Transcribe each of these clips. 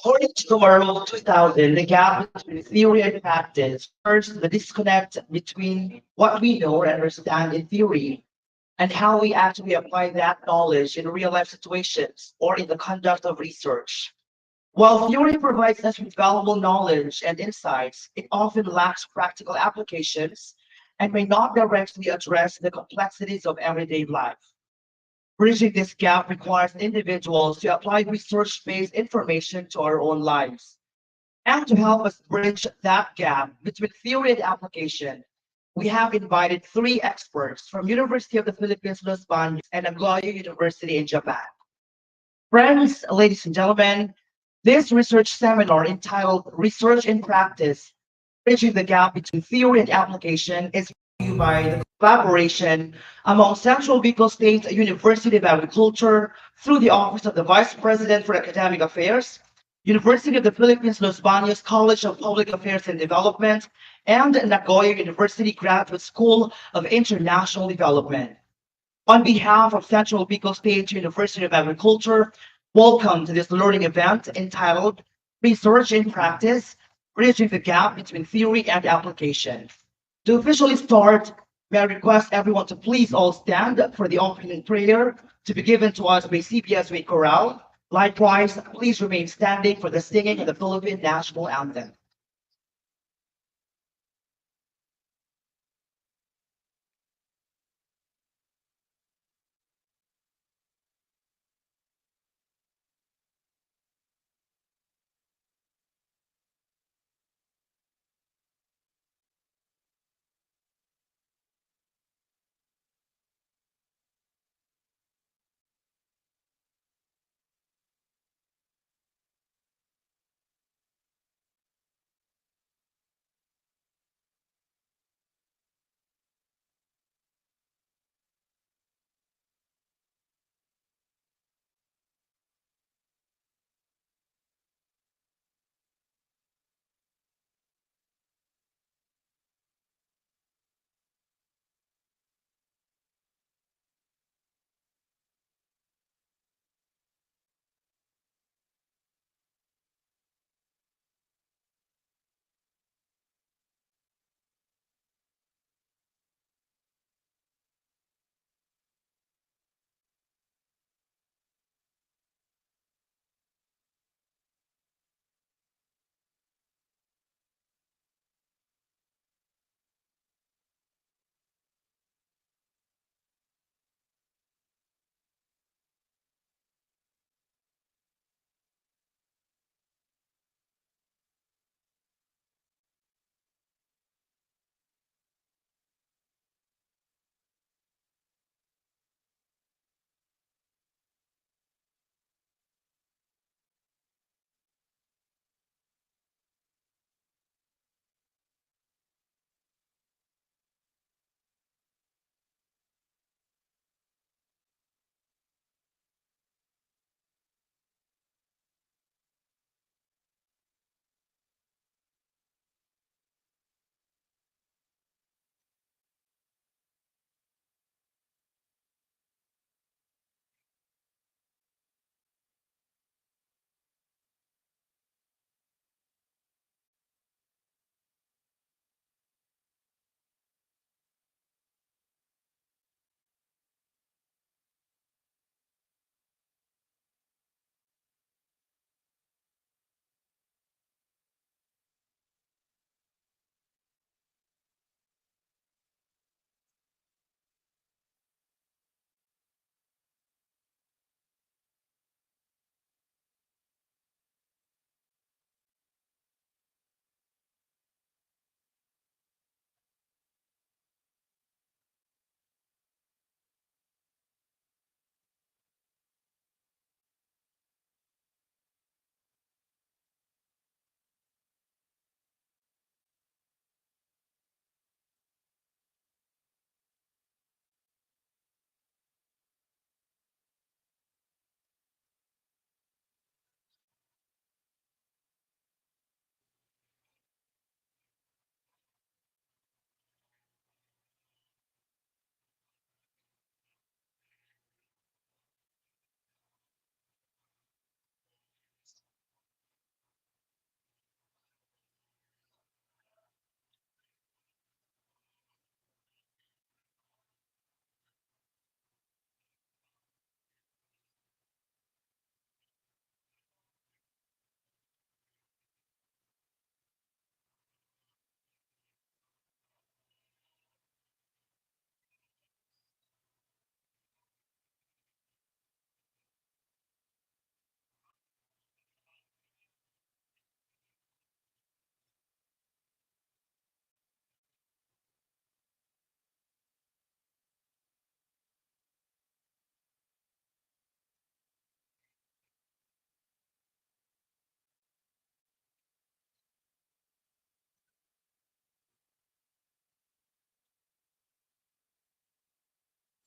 According to Tomorrow 2000, the gap between theory and practice refers to the disconnect between what we know and understand in theory and how we actually apply that knowledge in real life situations or in the conduct of research. While theory provides us with valuable knowledge and insights, it often lacks practical applications and may not directly address the complexities of everyday life. Bridging this gap requires individuals to apply research based information to our own lives. And to help us bridge that gap between theory and application, we have invited three experts from University of the Philippines, Los Baños, and Nagoya University in Japan. Friends, ladies and gentlemen, this research seminar entitled Research in Practice, Bridging the Gap Between Theory and Application is brought to you by the collaboration among Central Bicol State University of Agriculture through the Office of the Vice President for Academic Affairs, University of the Philippines Los Baños College of Public Affairs and Development, and Nagoya University Graduate School of International Development. On behalf of Central Bicol State University of Agriculture, welcome to this learning event entitled Research in Practice, Bridging the Gap Between Theory and Application. To officially start, may I request everyone to please all stand for the opening prayer to be given to us by CBSW Chorale. Likewise, please remain standing for the singing of the Philippine National Anthem.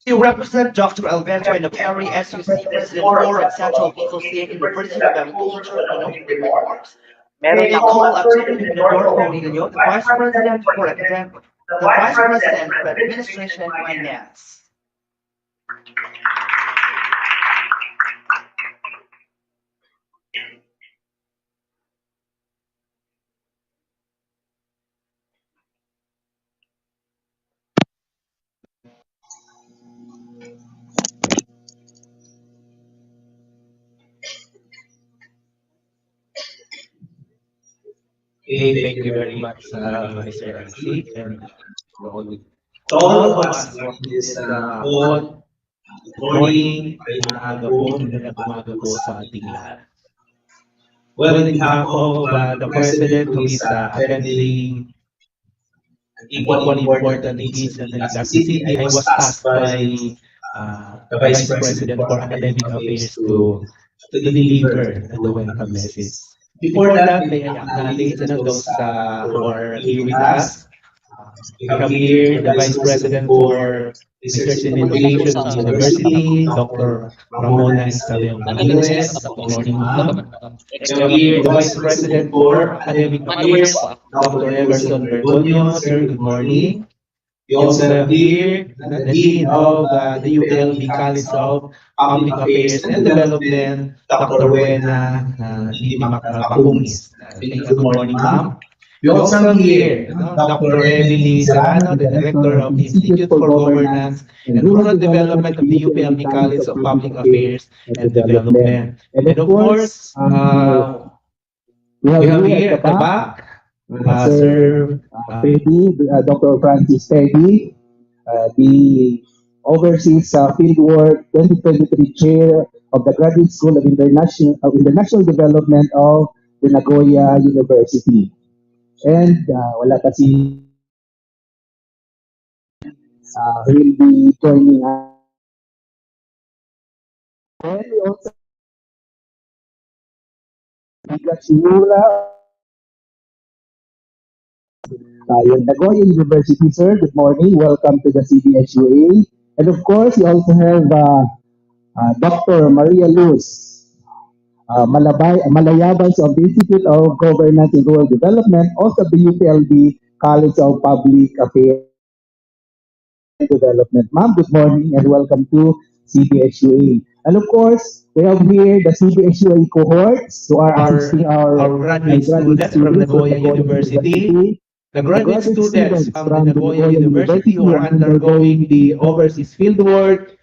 You represent Dr. Alberto and Perry, SUC President 4 at Central Bicol State University of Agriculture for opening remarks. May I call Attorney Minador Paulinho, the Vice President for the Vice President for Administration and Finance. Hey, thank you very much, Mr. MC, and to all of us on this call. Good morning, maaga po, magandang umaga po sa ating lahat. Well, in behalf of the President who is attending an equally important engagement in Legazpi City, I was asked by the Vice President for Academic Affairs to deliver the welcome message. Before that, may I acknowledge those who are here with us. We have here the Vice President for Research and Innovation at the University, Dr. Ramona Isabel Ramirez. Good morning, ma'am. We have here the Vice President for Academic Affairs, Dr. Everson Bergonio. Sir, good morning. We also have here the Dean of the UPLB College of Public Affairs and Development, Dr. Wena Pakumis. Good morning, ma'am. We also have here Dr. EVELIE SERRANO, the Director of the Institute for Governance and Rural Development of the UPLB College of Public Affairs and Development. And of course, we have here at the back, Sir PEDDIE, Dr. Francis PEDDIE, the Overseas Fieldwork 2023 Chair of the Graduate School of International Development of the Nagoya University. And wala kasi who will be joining us. And we also yung Nagoya University, sir. Good morning. Welcome to the CDSUA. And of course, we also have Dr. Maria Luz, Malayabas of the Institute of Governance and Rural Development, also the UPLB College of Public Affairs and Development. Ma'am, good morning and welcome to CDSUA. And of course, we have here the CDSUA cohorts who are assisting our graduate students from Nagoya University. The graduate students from the Nagoya University who are undergoing the overseas fieldwork,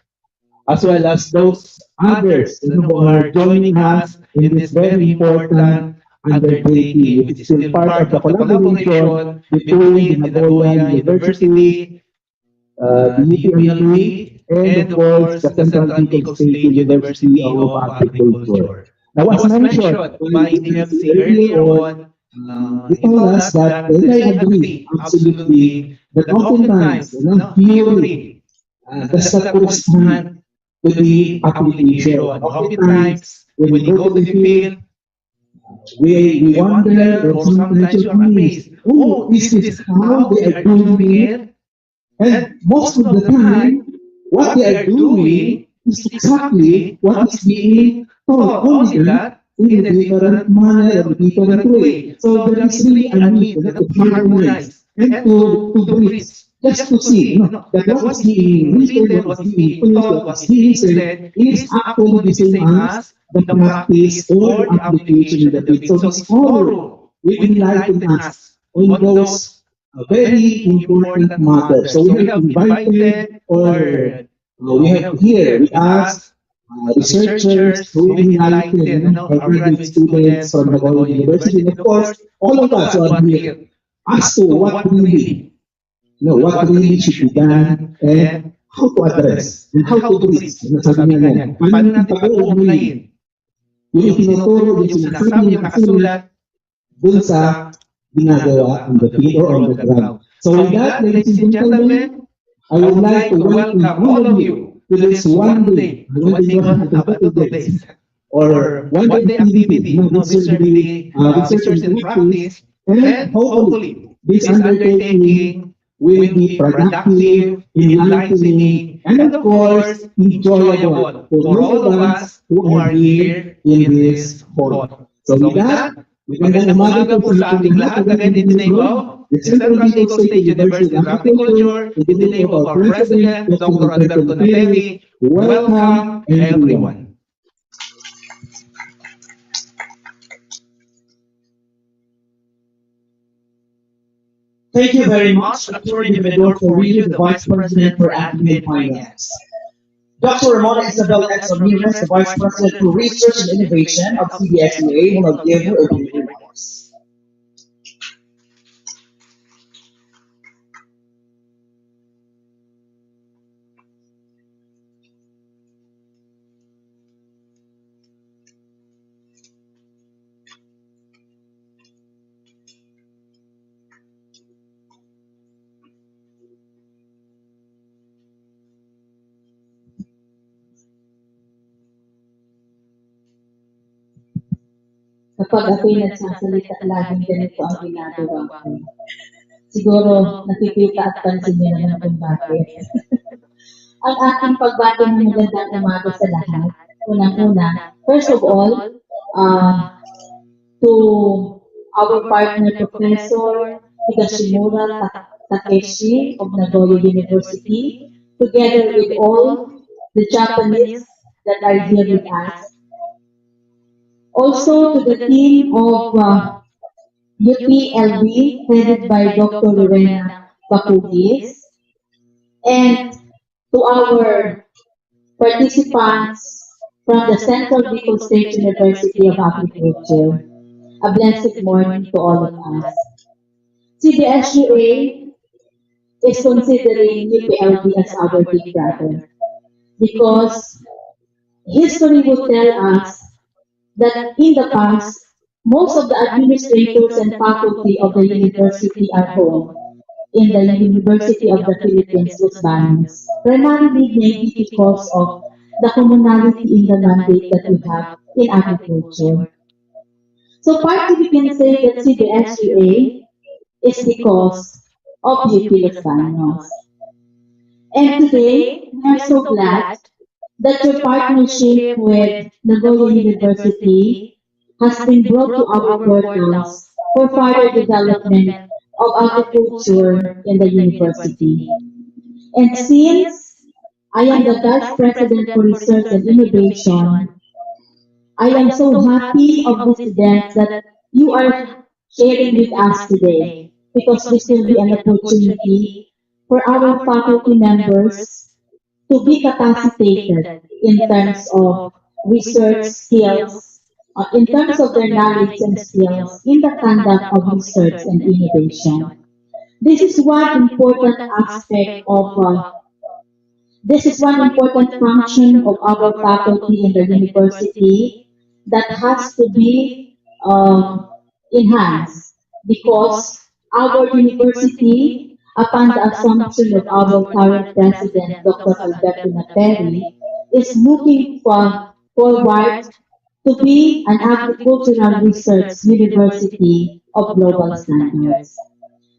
as well as those others who are joining us in this very important undertaking, which is still part of the collaboration between the Nagoya University, the UPLB, and of course the Central Bicol State University of Agriculture. Now, As mentioned by the MC earlier on, he told us that they agree absolutely that oftentimes theory does not correspond to the application. Oftentimes, when we go to the field, we wonder or sometimes you are amazed, oh, is this how they are doing it? And most of the time, what they are doing is exactly what is being taught, only that in a different manner or different way. So there is really a need to harmonize and to bridge, just to see that what's being written, what's being taught, what's being said is actually the same as the practice or the application in the field. So this forum will enlighten us on those very important matters. So we have invited, or we have here with us researchers who will enlighten our graduate students from Nagoya University, and of course, all of us who are here as to what really should be done and how to address and how to bridge. Sabi nga yan, paano natin pag-uunayin yung tinuturo, yung sinasabi, yung nakasulat dun sa ginagawa on the field or on the ground. So with that, ladies and gentlemen, I would like to welcome all of you to this one day, days, or one day activity, research and practice, and hopefully this undertaking will be productive, enlightening, and of course, enjoyable for all of us who are here in this hall. So with that, magandang umaga po sa ating lahat. Again, in the name of the Central Bicol State University of Agriculture, in the name of our President, Dr. Alberto Naperi, welcome everyone. Thank you very much, Attorney Dividor for Review, the Vice President for Admin and Finance. Dr. Ramona Isabel X. Ramirez, the Vice President for Research and Innovation of CBSUA, will give her opening remarks. Kapag ako'y nagsasalita, laging ganito ang ginagawa ko. Siguro, nakikita at pansin niyo naman kung bakit. Ang aking pagbati ng magandang umaga sa lahat. Unang-una, first of all, to our partner Professor Higashimura Takeshi of Nagoya University, together with all the Japanese that are here with us. Also to the team of UPLB, headed by Dr. Lorena Bacugis, and to our participants from the Central Bicol State University of Agriculture. A blessed morning to all of us. CBSUA is considering UPLB as our big brother because history will tell us that in the past, most of the administrators and faculty of the university are home in the University of the Philippines, Los primarily maybe because of the commonality in the mandate that we have in agriculture. So partly we can say that CBSUA is because of UP Los Baños. And today, we are so glad that your partnership with Nagoya University has been brought to our portals for further development of agriculture in the university. And since I am the Vice President for Research and Innovation, I am so happy of this event that you are sharing with us today because this will be an opportunity for our faculty members to be capacitated in terms of research skills, in terms of their knowledge and skills in the conduct of research and innovation. This is one important aspect of, this is one important function of our faculty in the university that has to be enhanced because our university, upon the assumption of our current president, Dr. Alberto Naperi, is looking forward to be an agricultural research university of global standards.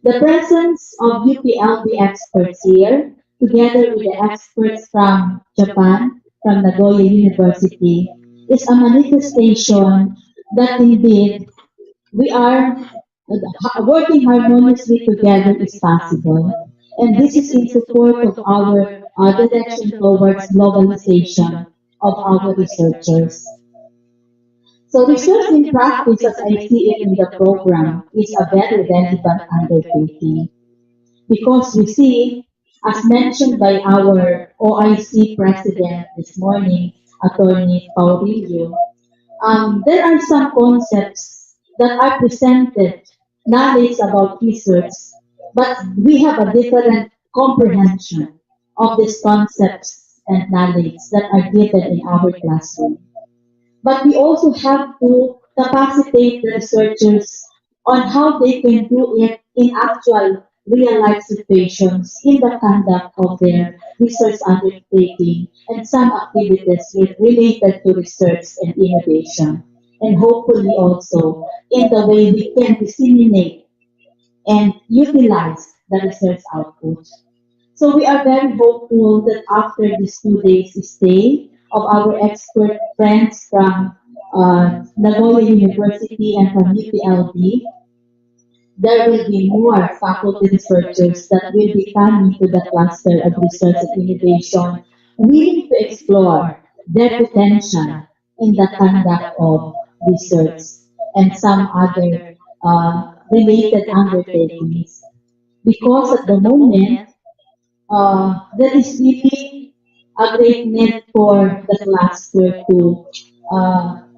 The presence of UPLB experts here, together with the experts from Japan, from Nagoya University, is a manifestation that indeed we are working harmoniously together is possible. And this is in support of our direction towards globalization of our researchers. So research in practice, as I see it in the program, is a very relevant undertaking because we see, as mentioned by our OIC president this morning, Attorney Paurillo, there are some concepts that are presented, knowledge about research, but we have a different comprehension of these concepts and knowledge that are given in our classroom. But we also have to capacitate the researchers on how they can do it in actual real-life situations in the conduct of their research undertaking and some activities related to research and innovation, and hopefully also in the way we can disseminate and utilize the research output. So we are very hopeful that after these 2 days stay of our expert friends from Nagoya University and from UPLB, there will be more faculty researchers that will be coming to the cluster of research and innovation, willing to explore their potential in the conduct of research and some other related undertakings. Because at the moment, there is really a great need for the cluster to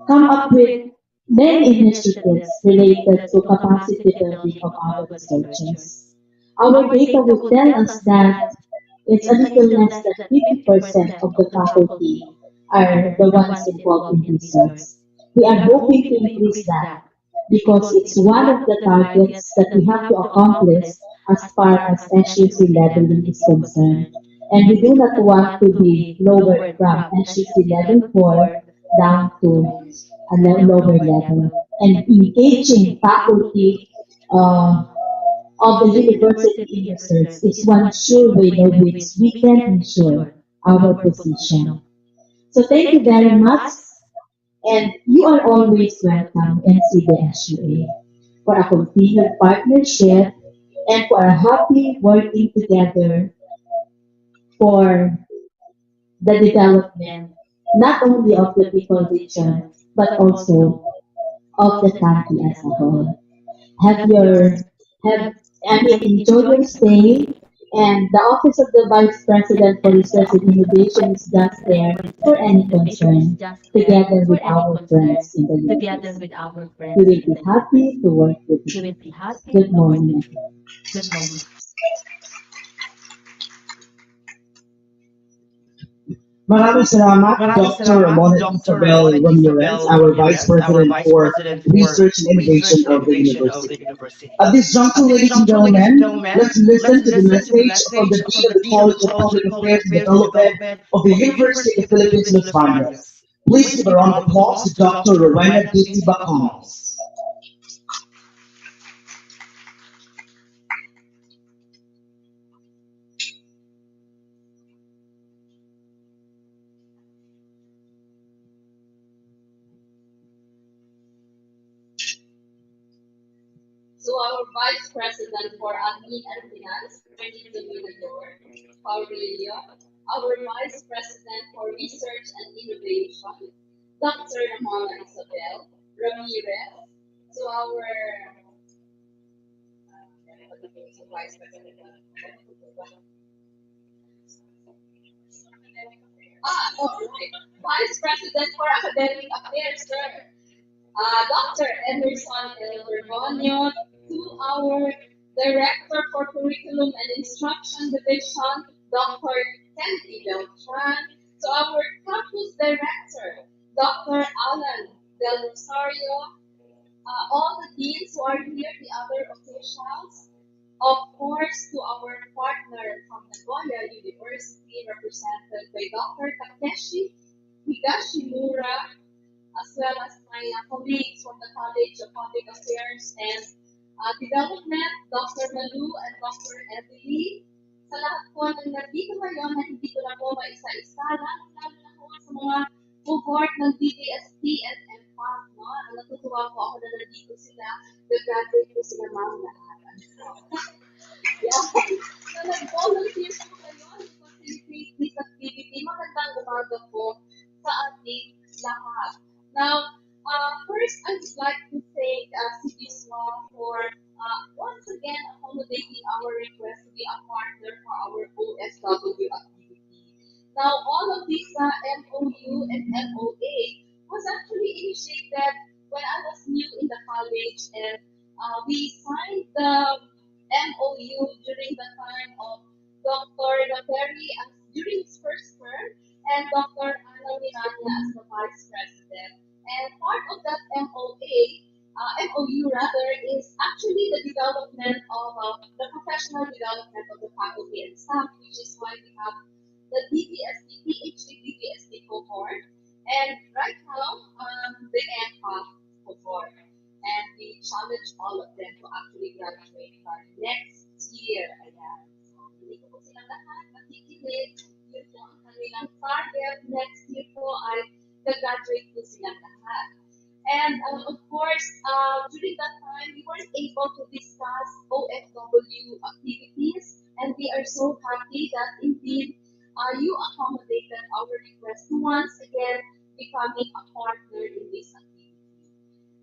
come up with many initiatives related to capacity building of our researchers. Our data will tell us that it's a little less than 50% of the faculty are the ones involved in research. We are hoping to increase that because it's one of the targets that we have to accomplish as far as SUC leveling is concerned. And we do not want to be lowered from SUC level 4 down to a lower level. And engaging faculty uh, of the university in research is one sure way in which we can ensure our position. So thank you very much, and you are always welcome in CBSUA for a continued partnership and for a happy working together for the development not only of the people region but also of the country as a whole. Have your have enjoy your stay, and the office of the Vice President for Research and Innovation is just there for any concern together with our friends in the university. We will be happy to work with you. Good morning. Maraming salamat, Dr. Ramona Isabel Ramirez, our Vice President for Research and Innovation of the university. At this juncture, ladies and gentlemen, let's listen to the message from the Dean of the College of Public Affairs and Development of the University of the Philippines, Los Baños. Please give a round of applause to Dr. Rabina Bacons. So our Vice President for Admin and Finance, Attorney Dominador, Aurelio, our Vice President for Research and Innovation, Dr. Ramona Isabel Ramirez, to our Vice President. Okay. Vice President for Academic Affairs, sir. Dr. Emerson L. Bergonio, to our Director for Curriculum and Instruction Division, Dr. Kennedy Beltran, to our Campus Director, Dr. Alan Del Rosario, all the deans who are here, the other officials, of course, to our partner from Nagoya University, represented by Dr. Takeshi Higashimura, as well as my colleagues from the College of Public Affairs and Development, Dr. Malu and Dr. EVELIE. Sa lahat po ng nandito ngayon na hindi ko na po maisa-isa, lalo na po sa mga cohort ng DBST and MPAC, no? Natutuwa po ako na nandito sila, nag-graduate po sila mga lahat. Yeah. So, nag-volunteer po kayo to facilitate this activity. Magandang umaga po sa ating lahat. Now, first, I would like to thank CBSWA for once again accommodating our request to be a partner for our OSW activity. Now, all of these MOU and MOA was actually initiated when I was new in the college, and we signed the MOU during the time of Dr. Laperi during his first term, and Dr. Ana Miranda as the Vice President. And part of that MOU rather, is actually the development of the professional development of the faculty and staff, which is why we have the DBSD, PhD DBSD cohort, and right now the MPAC cohort. And we challenge all of them to actually graduate by next year. Ayan. So, hindi ko po silang lahat makikinig. Yun po ang kanilang target. Next year po ay nag-graduate po silang lahat. And of course, during that time, we weren't able to discuss OFW activities, and we are so happy that indeed you accommodated our request to once again becoming a partner in this activity.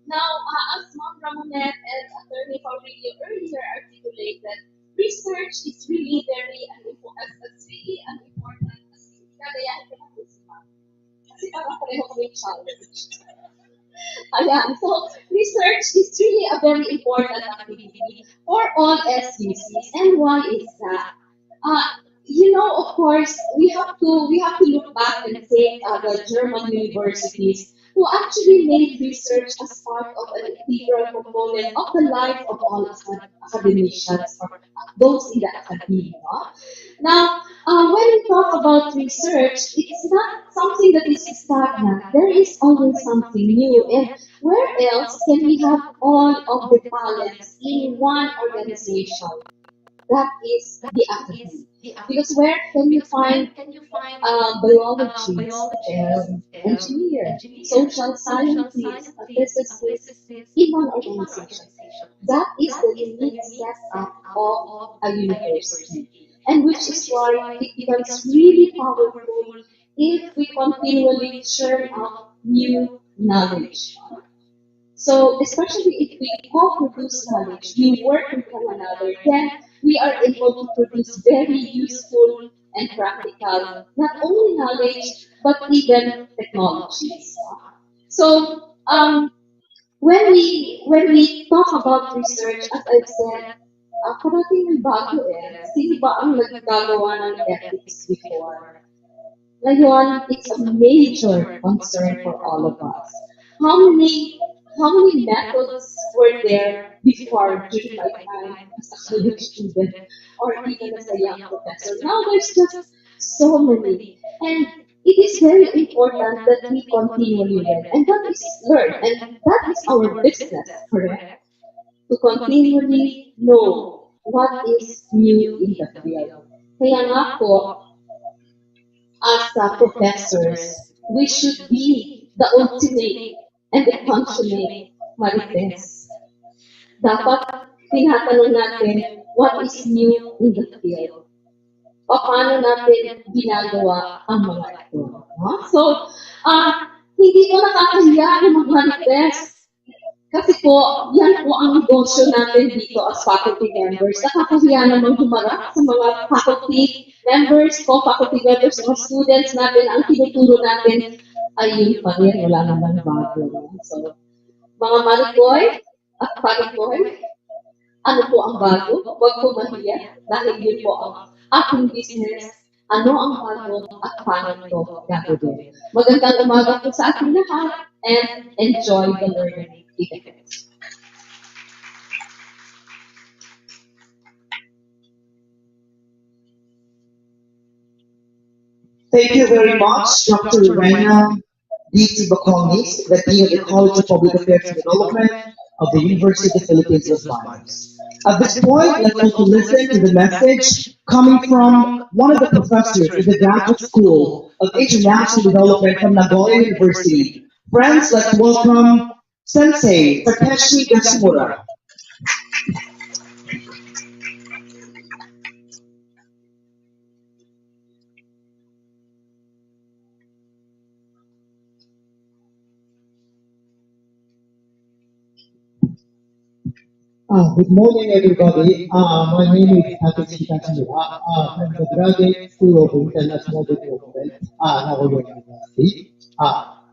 Now, as Ma'am Ramonet and Attorney Faurilio earlier articulated, research is really very really an important activity. Kagayahin ko na po si Ma'am. Kasi parang pareho kami challenge. Ayan, so research is really a very important activity for all SUCs. And why is that? Of course, we have to look back and take the German universities who actually made research as part of an integral component of the life of all academicians or those in the academia. Now, when we talk about research, it's not something that is stagnant. There is always something new. And where else can we have all of the talents in one organization? That is the academy. Because where can you find biologists, engineer, social scientists, physicists in one organization? That is the unique setup of a university. And which is why it becomes really powerful if we continually churn out new knowledge. So, especially if we co-produce knowledge, we work with one another, then we are able to produce very useful and practical, not only knowledge, but even technologies. So, when we talk about research, as I've said, parating may bago eh. Sino ba ang naggagawa ng ethics before? Ngayon, it's a major concern for all of us. How many how many methods were there before during my time as a college student or even as a young professor? Now there's just so many. And it is very important that we continually learn. And that is learn. And that is our business, correct? To continually know what is new in the field. Kaya nga po, as professors, we should be the ultimate and the consummate marites. Dapat tinatanong natin what is new in the field. Paano natin ginagawa ang mga ito. No? So, hindi ko nakakahiya na mag-manifest. Kasi po, yan po ang negosyo natin dito as faculty members. Nakakahiya naman humarap sa mga faculty members, co-faculty members, mga students natin. Ang tinuturo natin ay yun pa rin, wala naman bago. So, mga Maricoy at Maricoy, ano po ang bago? Huwag po mahiya dahil yun po ang ating business. Ano ang bago at paano ito gagawin. Magandang umaga po sa ating lahat and enjoy the learning event. Thank you very much, Dr. Rabina, D.T. Baconis, the Dean of the College of Public Affairs and Development of the University of the Philippines, Los Baños. At this point, let's also listen to the message coming from one of the professors in the Graduate School of International Development from Nagoya University. Friends, let's welcome Sensei Takeshi Yasumura. Good morning, everybody. My name is Takeshi Yasumura from the Graduate School of International Development, Nagoya University.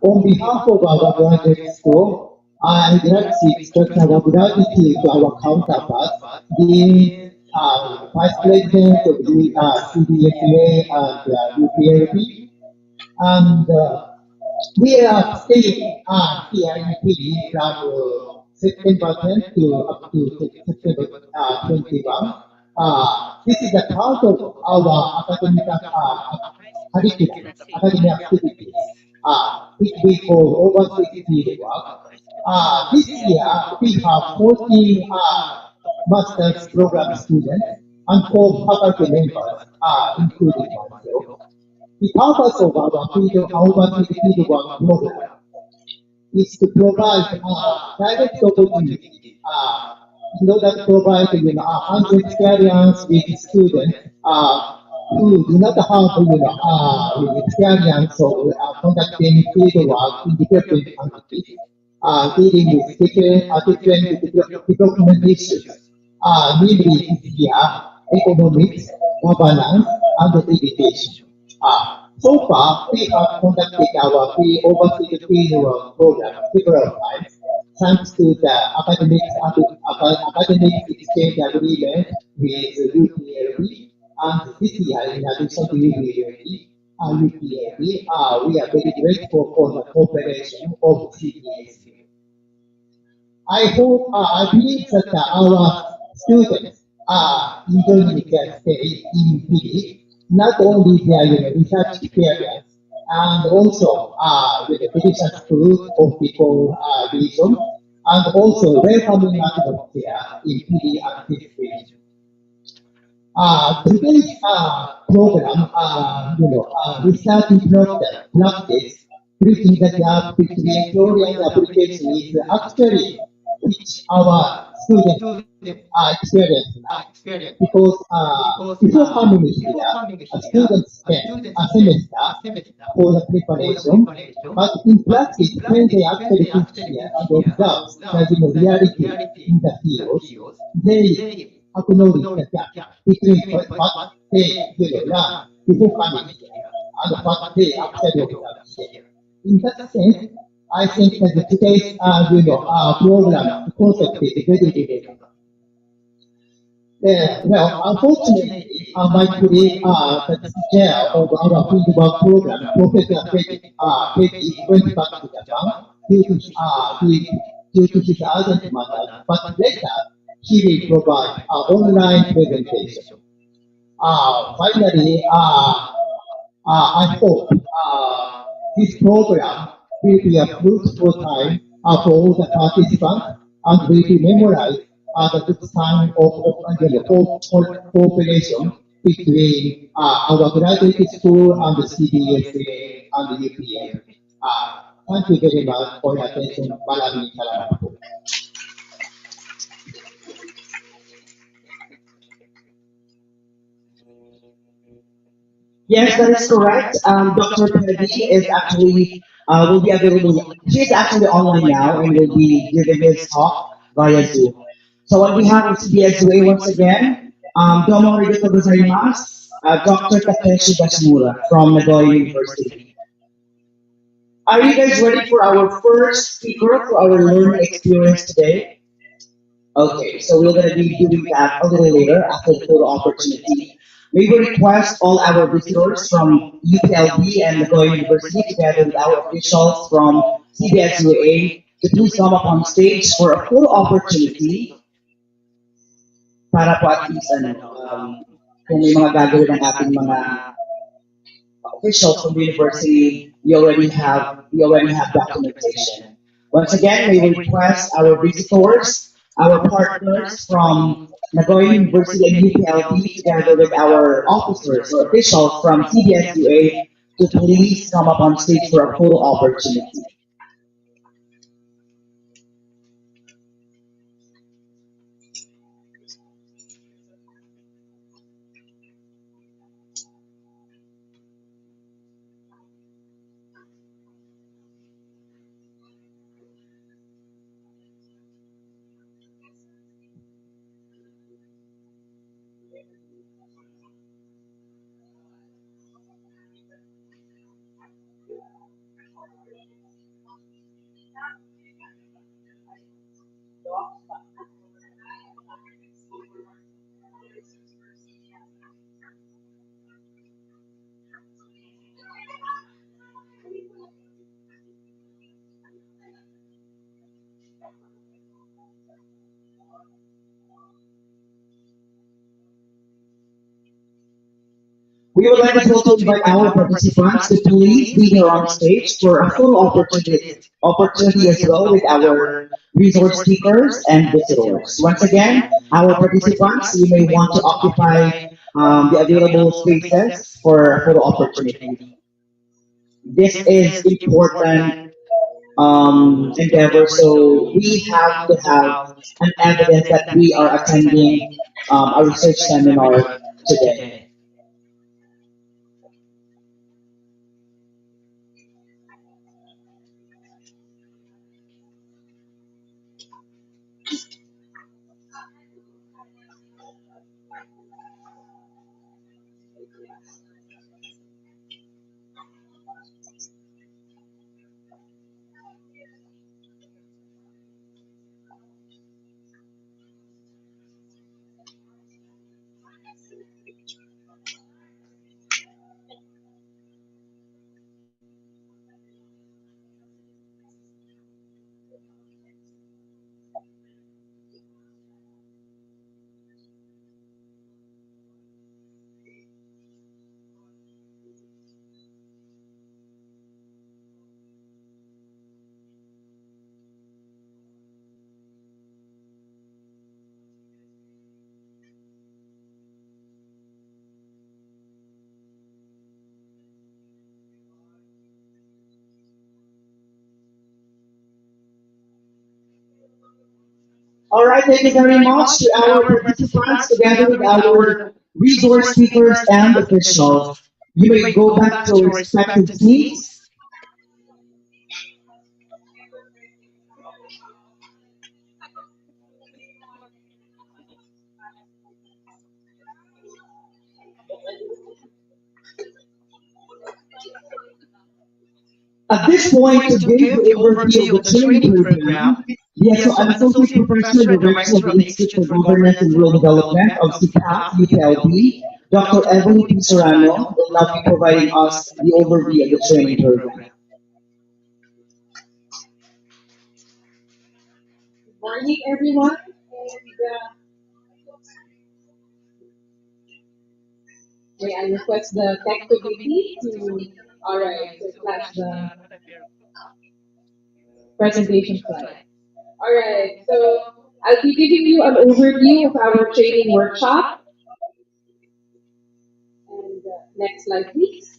On behalf of our graduate school, I'd like to express our gratitude to our counterparts, the Vice President of the CDSA and UPLB, and we are staying here in PEDDIE from September 10th to up to September 21. This is a part of our curriculum, academic activities, which we call overseas field work. This year, we have 14 master's program students, and core faculty members, including myself. The purpose of our fieldwork program is to provide direct opportunity in order to provide hands experience with students who do not have experience of conducting fieldwork in different countries, dealing with different development issues, namely economics, governance, and education. So far, we have conducted our overseas fieldwork program several times, thanks to the academic exchange agreement with UPLB. And this year, in addition to UPLB, we are very grateful for the cooperation of CPSU. I believe that our students are enjoying their stay in PEDDIE, not only their research experience, and also with the physician school of people region, and also welcoming atmosphere in PEDDIE and this region. Today's program, research in practice, bridging the gap between theory and application is actually which our students experience now. Because before coming here, students spend a semester for the preparation, but in practice, when they actually teach here and observe studying reality in the field, they acknowledge the gap between what they learn before coming here and what they actually observe here. In that sense, I think that today's program concept is very different. Well, unfortunately, my colleague, the chair of our fieldwork program, Professor Peddie, went back to Japan due to his urgent matter, but later he will provide an online presentation. Finally, I hope this program will be a fruitful time for all the participants and will be memorized as a good sign of cooperation between our graduate school and the CBSA and the UPL. Thank you very much for your attention. Maraming salamat po. Yes, that is correct. Dr. Peddie is actually will be available. He's actually online now and will be giving his talk via Zoom. So on behalf of CBSUA once again, Domo Arigato gozaimasu, Dr. Takeshi Bashimura from Nagoya University. Are you guys ready for our first speaker for our learning experience today? Okay, so we're going to be doing that a little later after the photo opportunity. We will request all our visitors from UPLB and Nagoya University together with our officials from CBSUA to please come up on stage for a photo opportunity para po at least kung may mga gagawin ng ating mga officials from the university, we already have documentation. Once again, we will request our visitors, our partners from Nagoya University and UPLB together with our officers or officials from CBSUA to please come up on stage for a photo opportunity. We would like to also invite our participants to please be here on stage for a full opportunity as well with our resource seekers, and visitors. Once again, our participants, you may want to occupy the available spaces for photo opportunity. This is important endeavor. So we have to have an evidence that we are attending a research seminar today. All right, thank you very much to our participants together with our resource speakers and officials. You may go back to your respective seats. At this point, to give the overview of the training program, yes, so I'm Associate Professor and Director of the Institute for Governance and Rural Development of CPAC, UPLB. Dr. EVELIE P. Serrano will now be providing us the overview of the training program. Good morning, everyone. And may I request the tech committee to, all right, so flash the presentation slide. All right, so I'll be giving you an overview of our training workshop. And next slide, please.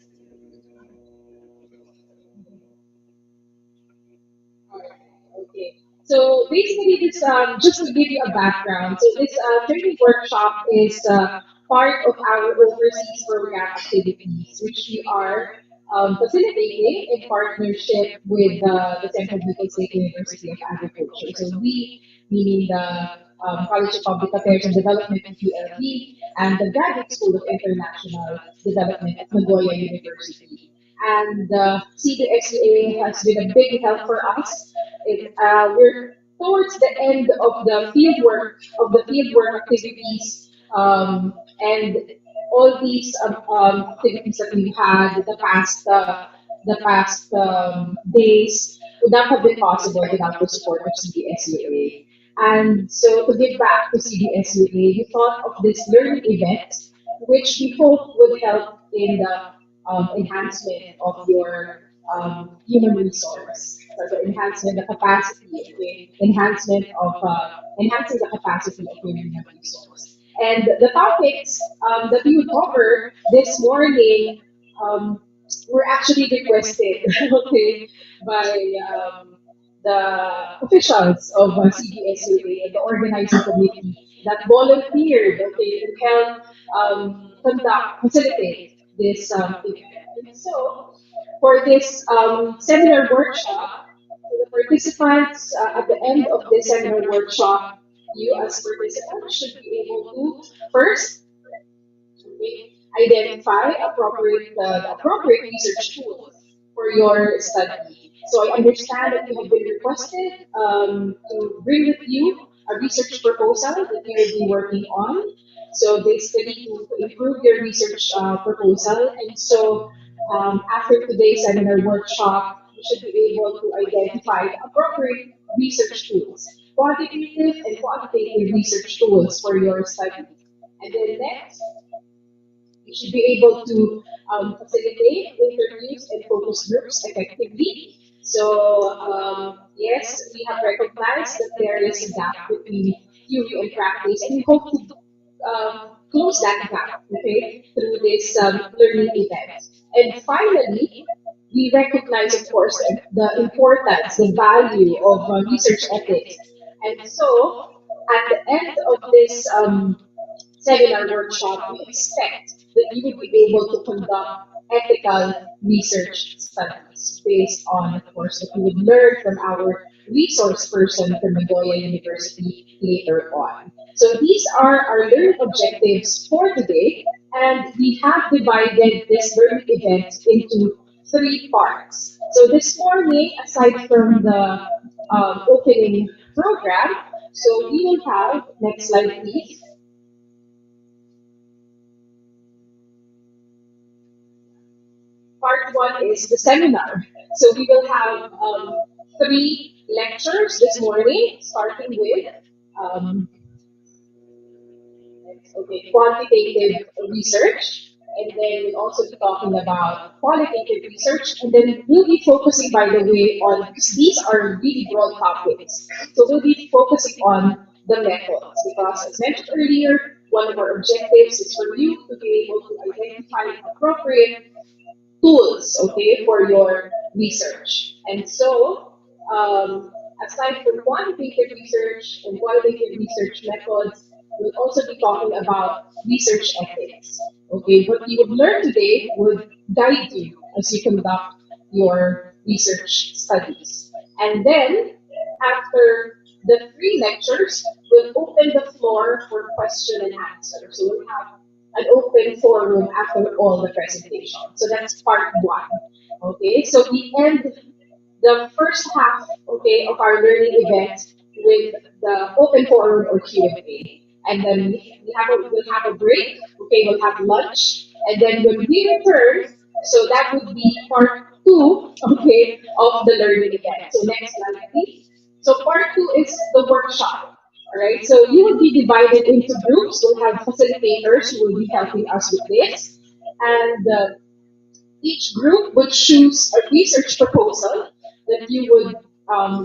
Okay. So basically, this just to give you a background. So this training workshop is part of our overseas program activities, which we are facilitating in partnership with the Central Bicol State University of Agriculture. So we, meaning the College of Public Affairs and Development at UPLB, and the Graduate School of International Development at Nagoya University. And CDSUA has been a big help for us. We're towards the end of the fieldwork activities, and all these activities that we had the past days would not have been possible without the support of CDSUA. And so to give back to CDSUA, we thought of this learning event, which we hope would help in the enhancement of your human resource. So the enhancement, the capacity, okay, enhancing the capacity of your human resource. And the topics that we would cover this morning um, were actually requested, okay, by the officials of CDSUA and the organizing committee that volunteered, okay, to help facilitate this event. And so, for this seminar workshop, the participants at the end of this seminar workshop, you as participants should be able to first identify the appropriate research tools for your study. So I understand that you have been requested to bring with you a research proposal that you will be working on. So basically to improve your research proposal. And so after today's seminar workshop, you should be able to identify the appropriate research tools, quantitative and qualitative research tools for your study. And then next, you should be able to facilitate interviews and focus groups effectively. Yes, we have recognized that there is a gap between theory and practice, and we hope to close that gap, okay, through this learning event. And finally, we recognize, of course, the importance, the value of research ethics. And so, at the end of this seminar workshop, we expect that you would be able to conduct ethical research studies based on, of course, what you would learn from our resource person from Nagoya University later on. So these are our learning objectives for today, and we have divided this learning event into three parts. So this morning, aside from the opening program, so we will have, next slide please, part one is the seminar. So we will have three lectures this morning, starting with um, quantitative research, and then we'll also be talking about qualitative research, and then we'll be focusing, by the way, on, because these are really broad topics, so we'll be focusing on the methods, because as mentioned earlier, one of our objectives is for you to be able to identify appropriate tools, okay, for your research. And so, aside from quantitative research and qualitative research methods, we'll also be talking about research ethics. Okay, what you would learn today would guide you as you conduct your research studies. And then, after the three lectures, we'll open the floor for question and answer. So we'll have an open forum after all the presentation. So that's part one. Okay, so we end the first half, okay, of our learning event with the open forum or Q&A. And then we'll have a break, okay, we'll have lunch, and then when we return, so that would be part two, okay, of the learning event. So next slide, please. So part two is the workshop. All right, so you will be divided into groups. We'll have facilitators who will be helping us with this, and each group would choose a research proposal that you would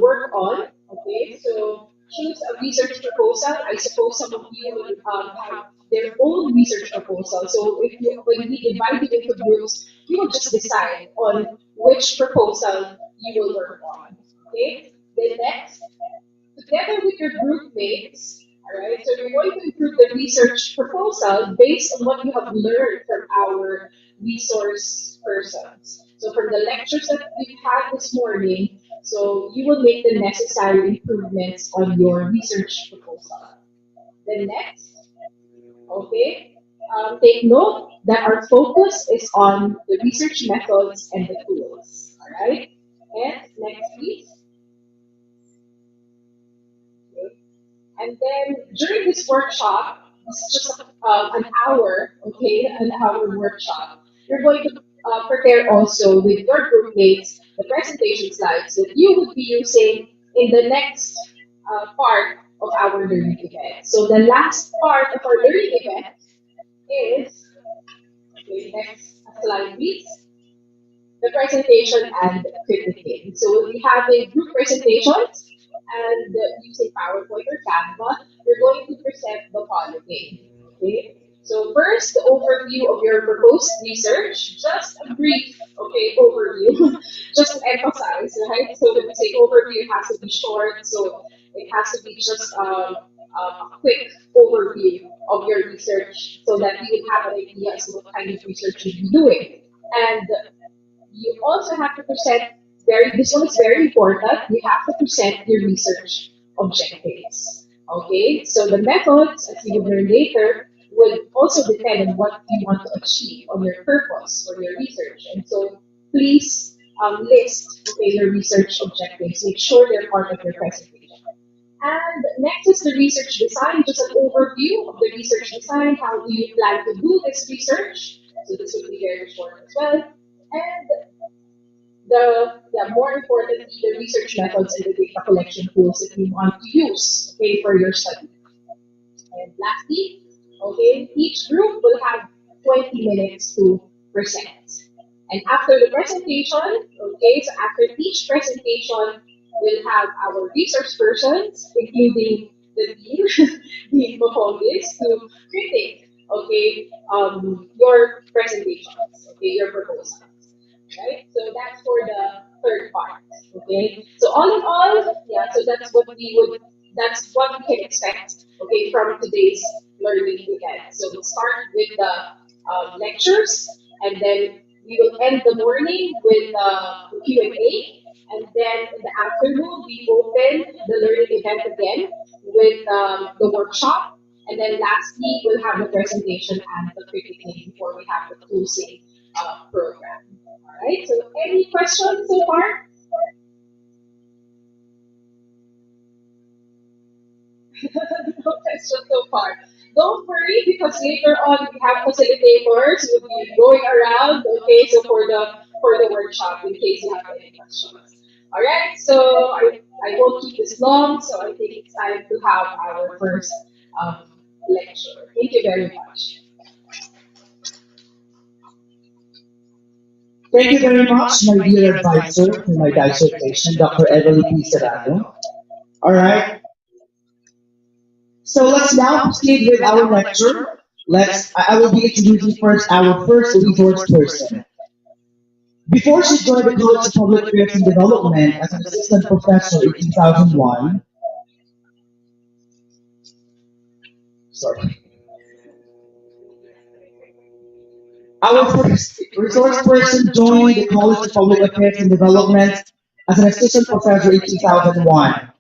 work on. Okay, so choose a research proposal. I suppose some of you would have their own research proposal. So if you, when we divide it into groups, you will just decide on which proposal you will work on. Okay, then next, together with your group mates, all right, so you're going to improve the research proposal based on what you have learned from our resource persons. So from the lectures that we've had this morning, so you will make the necessary improvements on your research proposal. Then next, okay, take note that our focus is on the research methods and the tools, all right? And next, please. And then during this workshop, this is just an hour, okay, an hour workshop. You're going to prepare also with your group mates the presentation slides that you would be using in the next part of our learning event. So the last part of our learning event is, okay, next slide please, the presentation and critiquing. So we'll be having group presentations and using PowerPoint or Canva, we're going to present the following. Okay. So first, the overview of your proposed research, just a brief, okay, overview, just to emphasize, right? So when we say overview, it has to be short, so it has to be just a quick overview of your research so that you would have an idea as to what kind of research you'll be doing. And you also have to present this one is very important. You have to present your research objectives. Okay, so the methods, as you will learn later, would also depend on what you want to achieve, on your purpose for your research. And so please list, okay, your research objectives. Make sure they're part of your presentation. And next is the research design, just an overview of the research design. How do you plan to do this research? So this would be very short as well. And more importantly, the research methods and the data collection tools that you want to use, okay, for your study. And lastly, okay, each group will have 20 minutes to present. And after the presentation, okay, so after each presentation, we'll have our research persons, including the dean, Dean Moholis, to critique, okay, your presentations, okay, your proposals, right? So that's for the third part, okay. So all in all, yeah, so that's what we can expect, okay, from today's learning weekend. So we start with the lectures, and then we will end the morning with the Q&A, and then in the afternoon we open the learning event again with the workshop, and then lastly we'll have the presentation and the critiquing before we have the closing program. All right. So any questions so far? No questions so far. Don't worry because later on we have facilitators who will be going around. Okay, so for the workshop in case you have any questions. All right. So I won't keep this long. So I think it's time to have our first lecture. Thank you very much. Thank you very much, my dear advisor, for my dissertation, Dr. EVELIE P. Serrano. All right, so let's now proceed with our lecture. I will be introducing first our first resource person. Before she joined the College of Public Affairs and Development as an assistant professor in 2001, sorry, our first resource person joined the College of Public Affairs and Development as an assistant professor in 2001.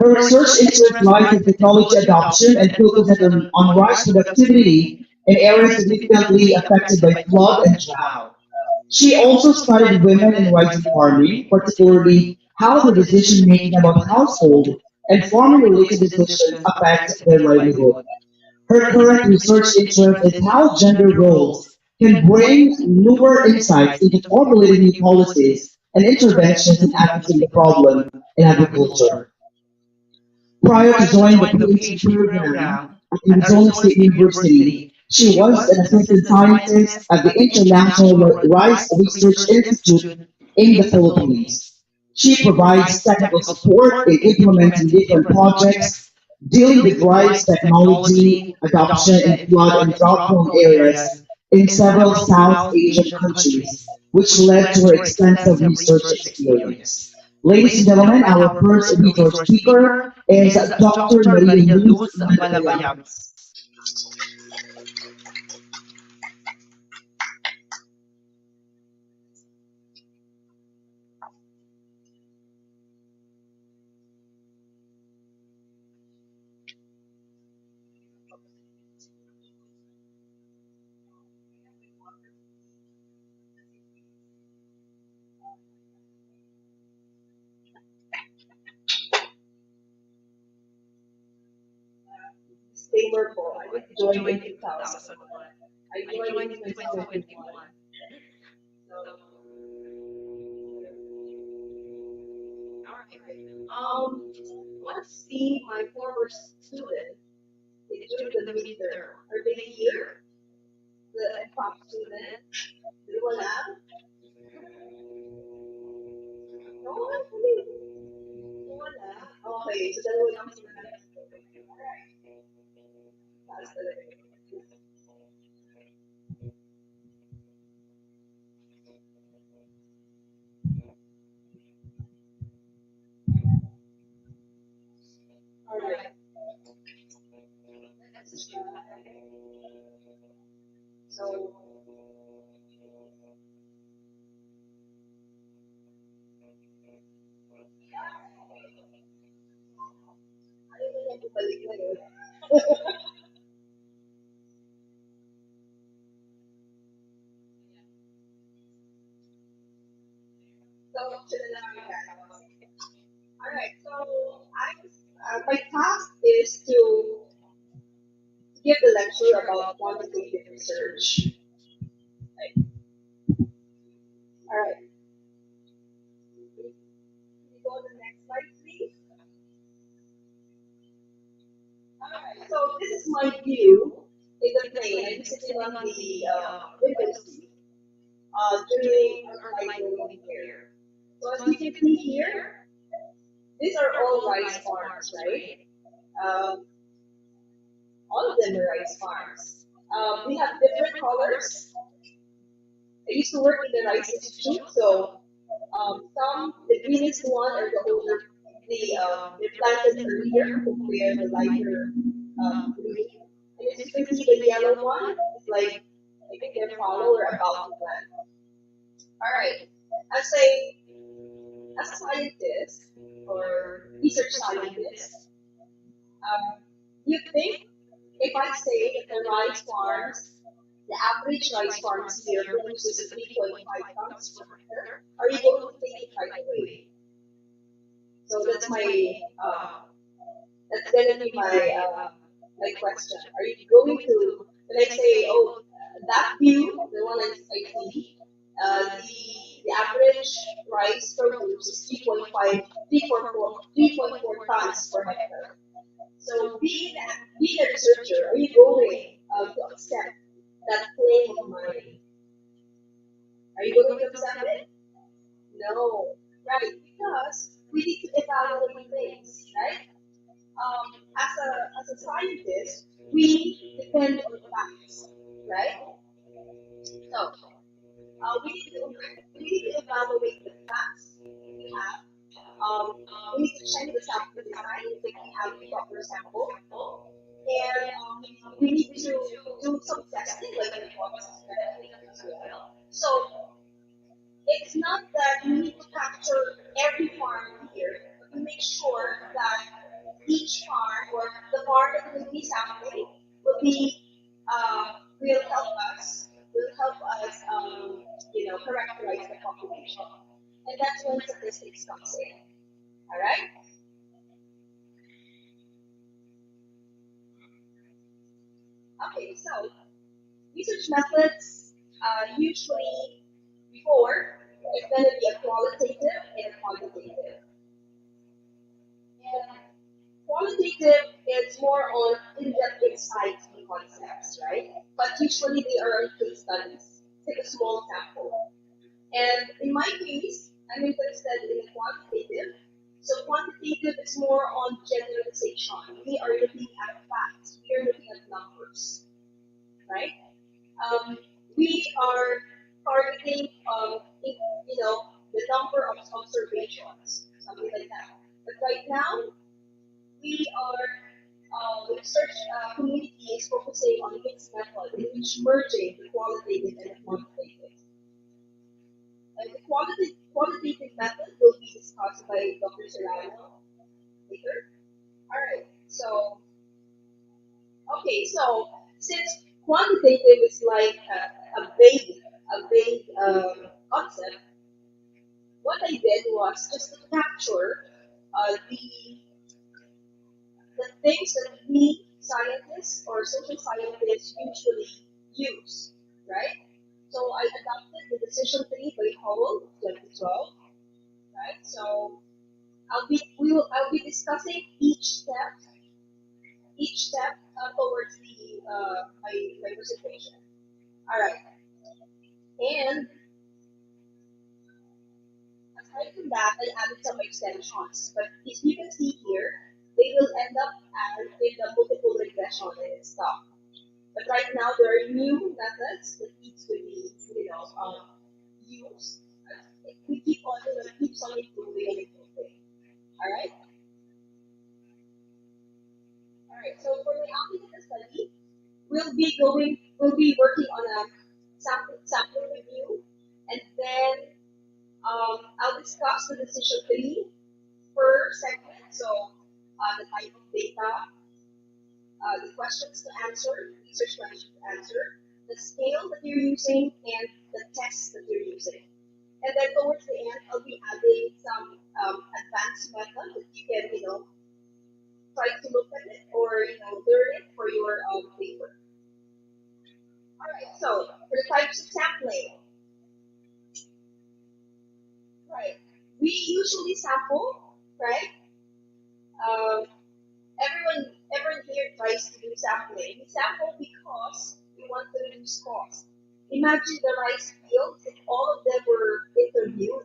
Her research interest lies in technology adoption and focuses on rice productivity in areas significantly affected by flood and drought. She also studied women in rice farming, particularly how the decision making about household and farming related decisions affect their livelihood. Her current research interest is how gender roles can bring newer insights into formulating new policies and interventions in addressing the problem in agriculture. Prior to joining the PhD program at Arizona State University, she was an assistant scientist at the International Rice Research Institute in the Philippines. She provides technical support in implementing different projects dealing with rice technology adoption in flood and drought-prone areas in several South Asian countries, which led to her extensive research experience. Ladies and gentlemen, our first resource speaker is Dr. Maria Luz Malabayabas. Disclaimer po, I didn't join in 2001. I joined in 2021. So, all right. Let's see my former student. They during the midterm. Are they here? The top student? Di wala? No, actually. Wala. Okay, so dalawa lang sila na. Alright. Taas talaga. Alright. Let's try. So, ano na lang balik na yun? So, sila lang ang gagawa. Alright, so my task is to give the lecture about quantitative research. Right. Alright, can you go to the next slide, please? Alright, so this is my view in the plane. I'm sitting on the window seat. during our flight going here. So as you can see here, these are all rice farms, right? Um, all of them are rice farms. We have different colors. I used to work in the rice institute, so the greenest one are the older, they're planted earlier compared the lighter green. And as you can see, the yellow one is like, I think they're follow or about to plant. All right. As a as a scientist or research scientist, you think if I say that the rice farms, the average rice farms here produces 3.5 tons per hectare, are you going to take it right away? So that's gonna be my question. Are you going to when I say, oh, that view, the one I see, the average rice produce is 3.4 tons per hectare. So being a researcher, are you going to accept that claim of mine? Are you going to accept it? No, right? Because we need to evaluate things, right? As a scientist, we depend on facts, right? So we need to evaluate the facts we have. We need to check the sample design if we have a proper sample, and we need to do some testing, like hypothesis testing as well. So it's not that we need to capture every farm here, but to make sure that each farm or the farm that will be sampling will be will help us characterize the population, and that's when statistics comes in. All right. Okay. So research methods usually before it's going to be a qualitative and a quantitative. And qualitative is more on in-depth insights and concepts, right? But usually they are on case studies. Take a small sample. And in my case, I'm interested in the quantitative. So quantitative is more on generalization. We are looking at facts. We are looking at numbers, right? We are targeting, the number of observations, something like that. But right now, we are the research community is focusing on mixed method in which merging the qualitative and the quantitative. And the qualitative method will be discussed by Dr. Serrano later. All right. So okay. So since quantitative is like a vague concept, what I did was just to capture the things that we scientists or social scientists usually use, right? So I adopted the decision tree by Howell 2012, right? So I'll be discussing each step towards the my presentation. All right, and aside from that, I added some extensions, but as you can see here, they will end up as in the multiple regression and stuff. But right now, there are new methods that needs to be, used. We keeps on improving and improving. All right. All right. So for my applicant study, we'll be working on a sample review, and then I'll discuss the decision tree per segment. So the type of data, the questions to answer, research questions to answer, the scale that you're using, and the tests that you're using. And then towards the end, I'll be adding some advanced method that you can, try to look at it or, learn it for your paper. All right, so for the types of sampling, right, we usually sample, right? Um, everyone here tries to do sampling. We sample because we want to reduce cost. Imagine the rice fields, if all of them were interviewed,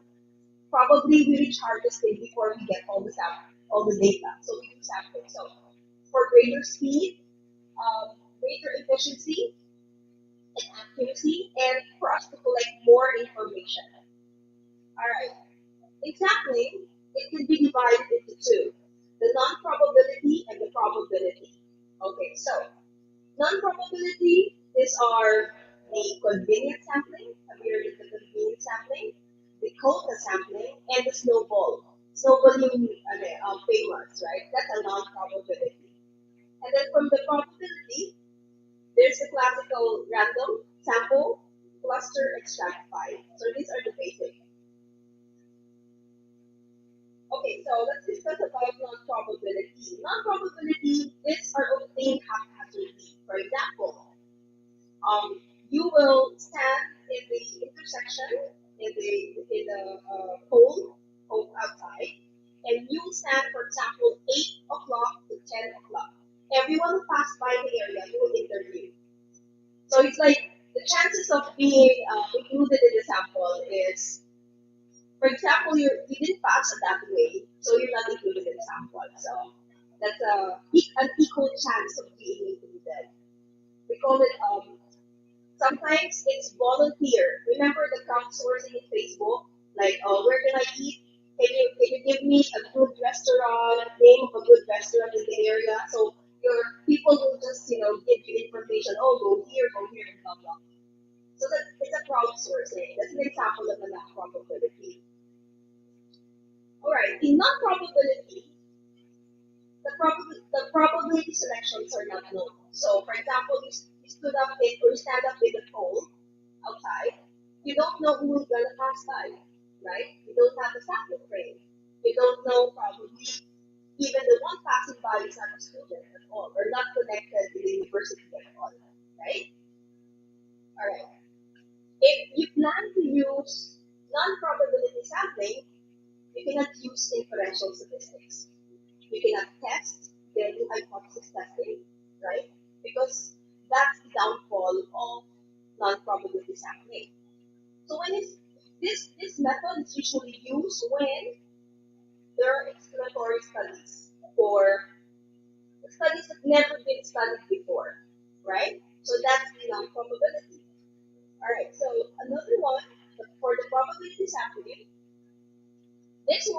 probably we reach harvesting before we get all the data. So we do sampling. So for greater speed, greater efficiency and accuracy, and for us to collect more information. All right. In sampling, it can be divided into two: the non-probability and the probability. Okay, so non-probability, these are the convenience sampling. Have you heard of the convenience sampling? The quota sampling and the snowballing famous, right? That's a non-probability. And then from the probability, there's the classical random sample, cluster, extractify. So these are the basic. Okay, so let's discuss about non-probability. Non-probability, these are obtained haphazardly. For example, you will stand in the intersection in the pole outside, and you will stand, for example, 8 o'clock to 10 o'clock. Everyone who passed by the area, you will interview. So it's like the chances of being included in the sample is, for example, you didn't pass that way, so you're not included in the sample. So that's an equal chance of being included. We call it sometimes it's volunteer. Remember the crowdsourcing in Facebook? Like, where can I eat? Can you give me a good restaurant, name of a good restaurant in the area? So your people will just give you information. Oh, go here, and blah blah. So that it's a crowdsourcing. That's an example of a non-probability. All right, in non-probability, the probability selections are not known. So, for example, you stood up or you stand up with a pole outside. You don't know who is gonna pass by, right? You don't have a sample frame. You don't know probably even the one passing by is not a student at all, or not connected to the university at all, right? All right. If you plan to use non-probability sampling, you cannot use inferential statistics. You cannot test, you cannot do hypothesis testing, right? Because that's the downfall of non-probability sampling. So when is this method is usually used when there are exploratory studies or studies that never been studied before, right? So that's the non-probability. All right. So another one for the probability sampling, this is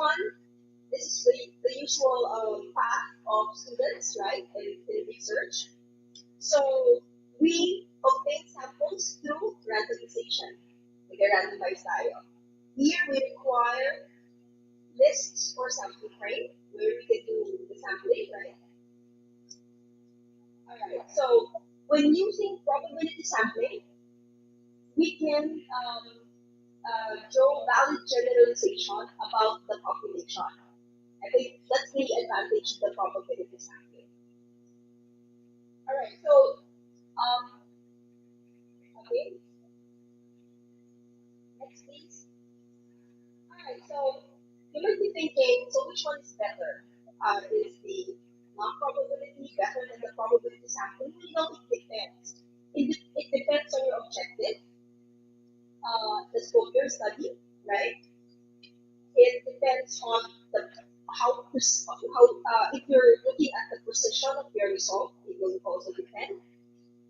the usual path of students, right, in research. So we obtain samples through randomization, like a randomized dial. Here we require lists or sample frame where we can do the sampling, right? All right. So when using probability sampling, we can draw valid generalization about the population. I think that's the advantage of the probability sampling. All right. So okay. Next, please. Alright, so you might be thinking, so which one is better? Is the non-probability better than the probability sampling? Well, it depends. It depends on your objective, the scope of your study, right? It depends on the if you're looking at the precision of your result, it will also depend.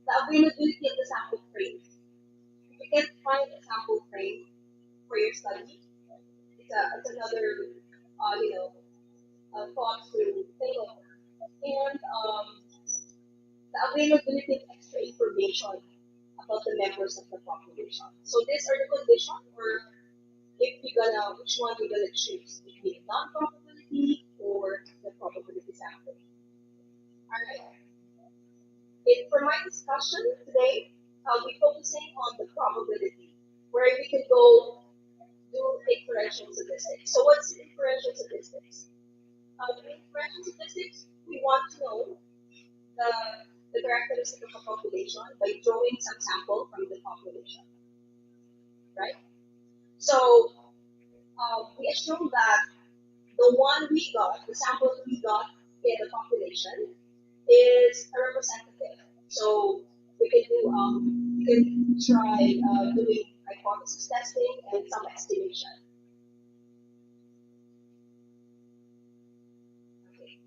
The availability of the sample frame. If you can't find a sample frame for your study, it's another thought to think over. And the availability of extra information about the members of the population. So these are the conditions, or if you're gonna, which one you're gonna choose between non-probability or the probability sampling. All right. For my discussion today, I'll be focusing on the probability, where we can go do inferential statistics. So what's inferential statistics? In inferential statistics, we want to know the, the characteristic of a population by drawing some sample from the population, right? So we assume that the sample we got in the population is a representative. So we can can try doing hypothesis testing and some estimation. Okay.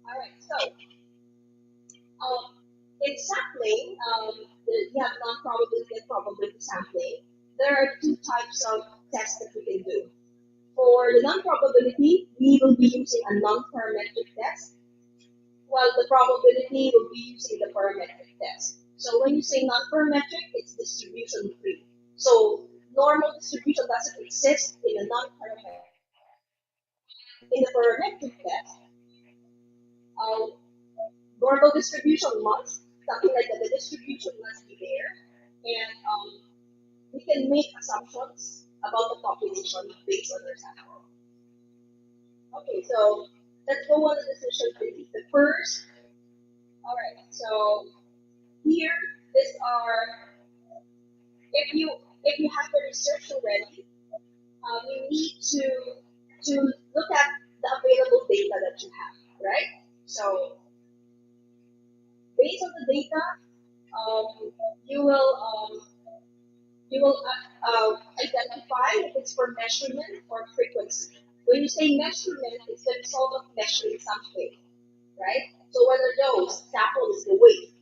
All right. So in sampling, you have non-probability and probability sampling. There are two types of tests that we can do. For the non-probability, we will be using a non-parametric test, while the probability will be using the parametric test. So when you say non-parametric, it's distribution free. So normal distribution doesn't exist in a non-parametric. In the parametric test, uh, normal distribution must, something like that, the distribution must be there, and we can make assumptions about the population based on our sample. Okay, so let's go on the decision tree. The first, all right, so here, these are, if you have the research already, you need to look at the available data that you have, right? So based on the data, you will identify if it's for measurement or frequency. When you say measurement, it's the result of measuring something, right? So whether those sample is the weight,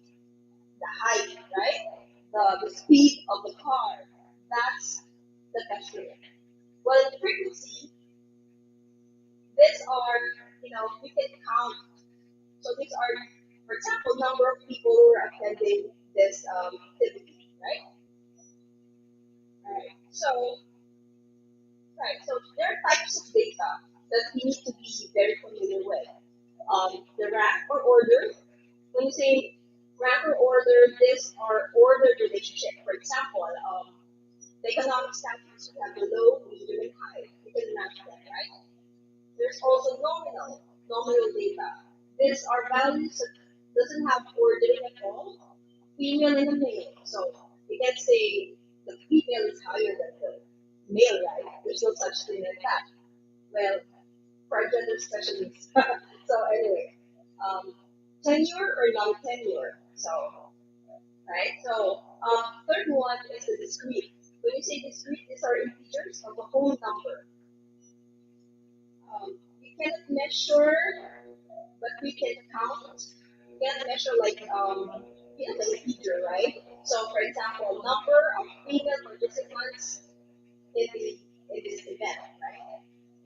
the height, right? The speed of the car, that's the measurement. Well, in frequency, these are, you can count. So these are, for example, number of people who are attending this activity, right? All right. So there are types of data that we need to be very familiar with. The rank or order. When you say rank or order, these are ordered relationship. For example, the economic status, we have the low, medium, and high. You can match them, right? There's also nominal data. These are values that doesn't have ordering at all, female and a male. So you can say the female is higher than the male, right? There's no such thing as that. Well, for our gender specialists. So anyway, tenure or non-tenure. So, right? So, third one is the discrete. When you say discrete, these are integers of a whole number. We cannot measure, but we can count. We can measure like the integer, right? So, for example, number of female participants in this event, right?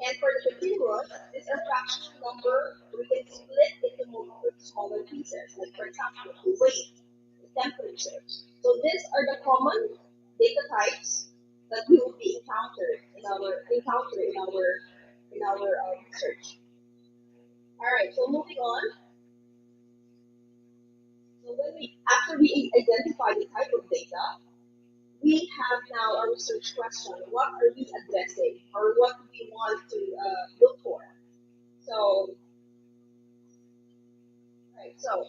And for the continuous, it's a fractional number. We can split into multiple smaller pieces, like for example, the weight, the temperature. So these are the common data types that we will be encounter in our research. All right. So moving on. So after we identify the type of data, we have now a research question. What are we addressing, or what do we want to look for? So, right. So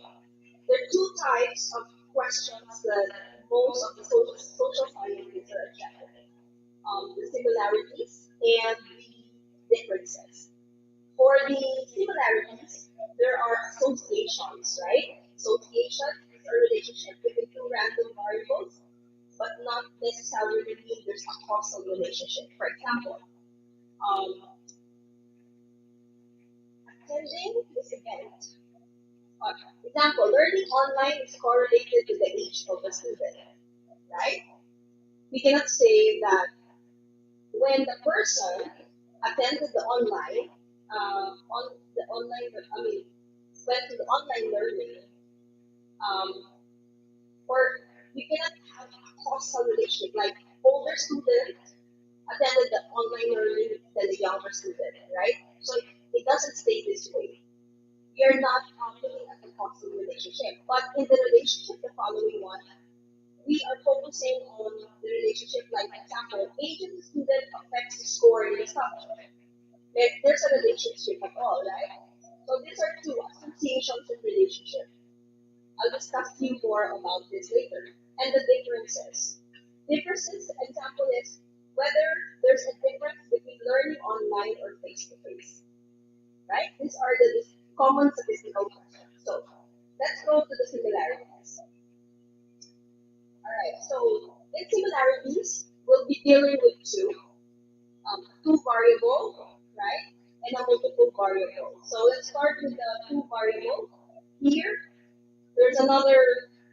there are two types of questions that most of the social scientists are objecting: the similarities and the differences. For the similarities, there are associations, right? Association is a relationship between two random variables, but not necessarily mean there's a causal relationship. For example, attending this event. Example, learning online is correlated to the age of the student, right? We cannot say that when the person attended the online, went to the online learning, or we cannot have a causal relationship like older student attended the online learning than the younger student, right? So it doesn't stay this way. We are not looking at the causal relationship, but in the relationship, the following one, we are focusing on the relationship, like example, age of the student affects the score in the subject. There's a relationship at all, right? So these are two associations of relationship. I'll discuss to you more about this later. And the differences. Differences, example is whether there's a difference between learning online or face-to-face. Right? These are the common statistical questions. So let's go to the similarities. So in similarities, we'll be dealing with two variable, right, and a multiple variable. So let's start with the two variable. Here, there's another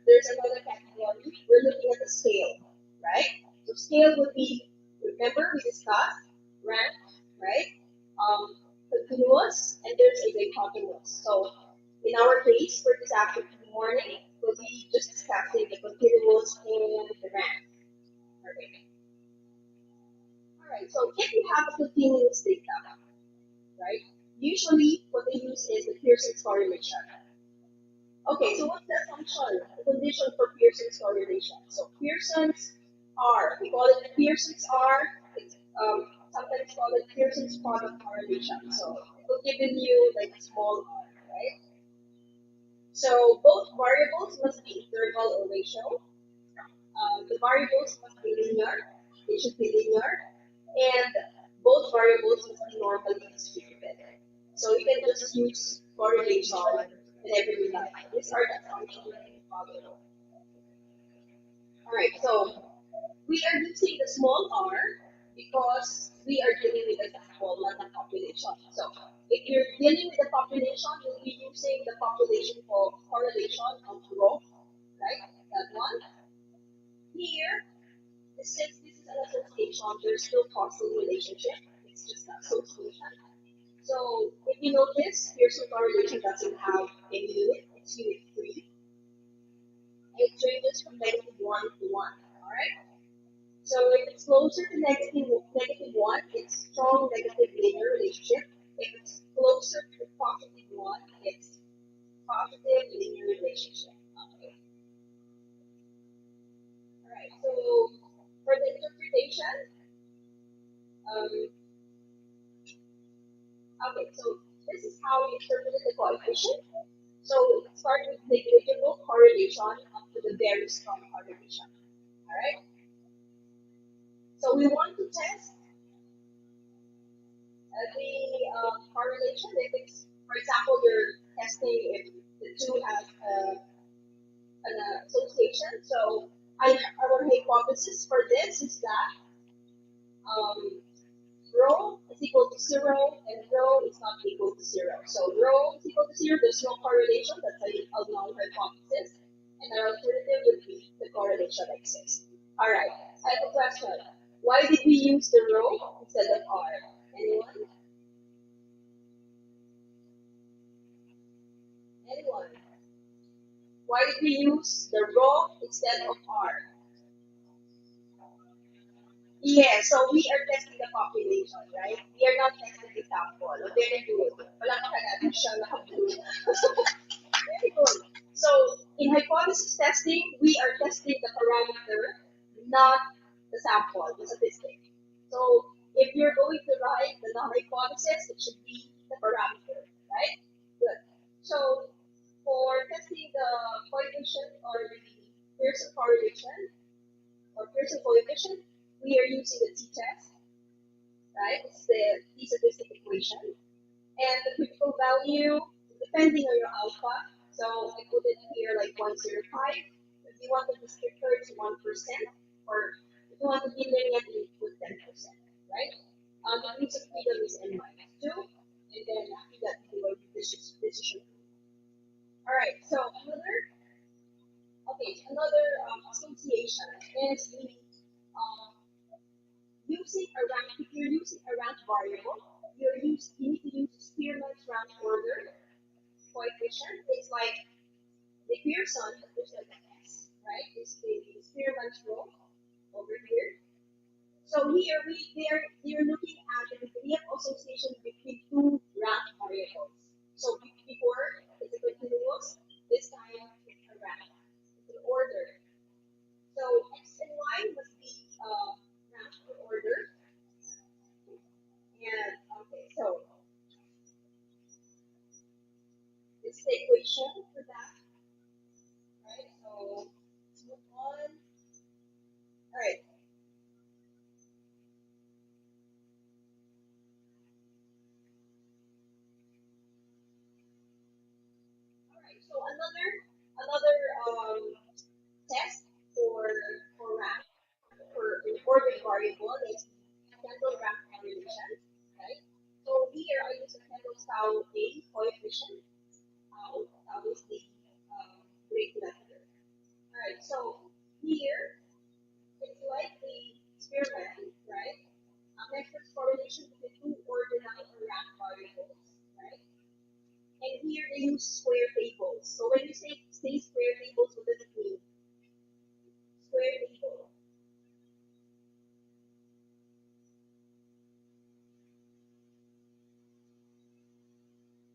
there's another category. We're looking at the scale, right? So scale would be, remember we discussed rank, right? Um, Continuous, and there's a dichotomous. So in our case, for this afternoon morning, we'll be just discussing the continuous and the rank. Okay. All right. So if you have a continuous data, right? Usually, what they use is the Pearson's correlation. Okay, so what's the assumption, the condition for Pearson's correlation? So Pearson's R, we call it Pearson's R. It's sometimes called it Pearson's product correlation. So it will give you like a small r, right? So both variables must be integral or ratio. The variables must be linear. They should be linear, and both variables must be normally distributed. So you can just use correlation in everyday life. These are the assumptions that you follow. All right, so we are using the small r because we are dealing with a sample, not a population. So if you're dealing with the population, you'll be using the population for correlation of growth, right? That one. Here, since this is an association, there's no causal relationship. It's just an association. So if you notice, Pearson correlation doesn't have any unit. It's unit 3. It changes from -1 to 1. Alright? So if it's closer to -1, it's strong negative linear relationship. If it's closer to +1, it's positive linear relationship. Okay. Alright, so for the interpretation, um, okay, so this is how we interpreted the coefficient. So it starts with negligible correlation up to the very strong correlation. Alright? So we want to test the correlation. If it's, for example, you're testing if the two has an association. So our hypothesis for this is that um, rho is equal to 0 and rho is not equal to 0. So rho is equal to 0, there's no correlation, that's a null hypothesis. And our alternative would be the correlation exists. Alright, I have a question. Why did we use the rho instead of R? Anyone? Anyone? Why did we use the rho instead of R? Yeah, so we are testing the population, right? We are not testing the sample. Very good. Palakpakan natin siya lahat. Very good. So, in hypothesis testing, we are testing the parameter, not the sample, the statistic. So, if you're going to write the null hypothesis, it should be the parameter, right? Good. So, for testing the coefficient or the Pearson correlation or Pearson coefficient, we are using the t-test, right? It's the t-statistic equation. And the critical value, depending on your alpha, so I put it here like 105. If you want to be stricter, it's 1%, or if you want to be lenient, you put 10%, right? Degrees of freedom is n minus 2, and then after that, you do a decision. All right, so another association is the using a rank. If you're using a rank variable, you need to use Spearman's rank order coefficient. It's like the Pearson, but there's like an S, right? It's the Spearman's rule over here. So here they're looking at the degree of association between two rank variables. So before it's a continuous, this time it's a rank. It's an order. So x and y must be ranked or ordered. And okay, so this is the equation for that, right? So let's move on. All right. All right. So another test for variable is the Kendall rank correlation, right? So here I use the Kendall's tau A coefficient. Tau is the Greek letter. Alright, so here it's like a experiment, right? Measures correlation between two ordinal or rank variables, right? And here they use square tables. So when you say square tables, what does it mean? Square table.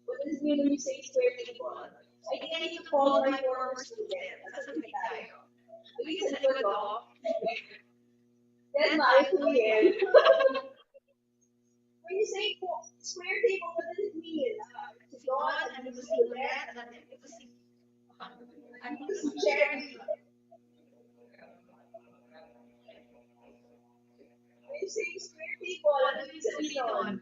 What does it mean when you say square table? I think I need to call my former student. Sasabihin tayo. Maging sa likod, oh. That's my opinion. When you say square table, what does it mean? Si Don, and si Colette, and si Cherry. When you say square table, ano yung sabihin nun?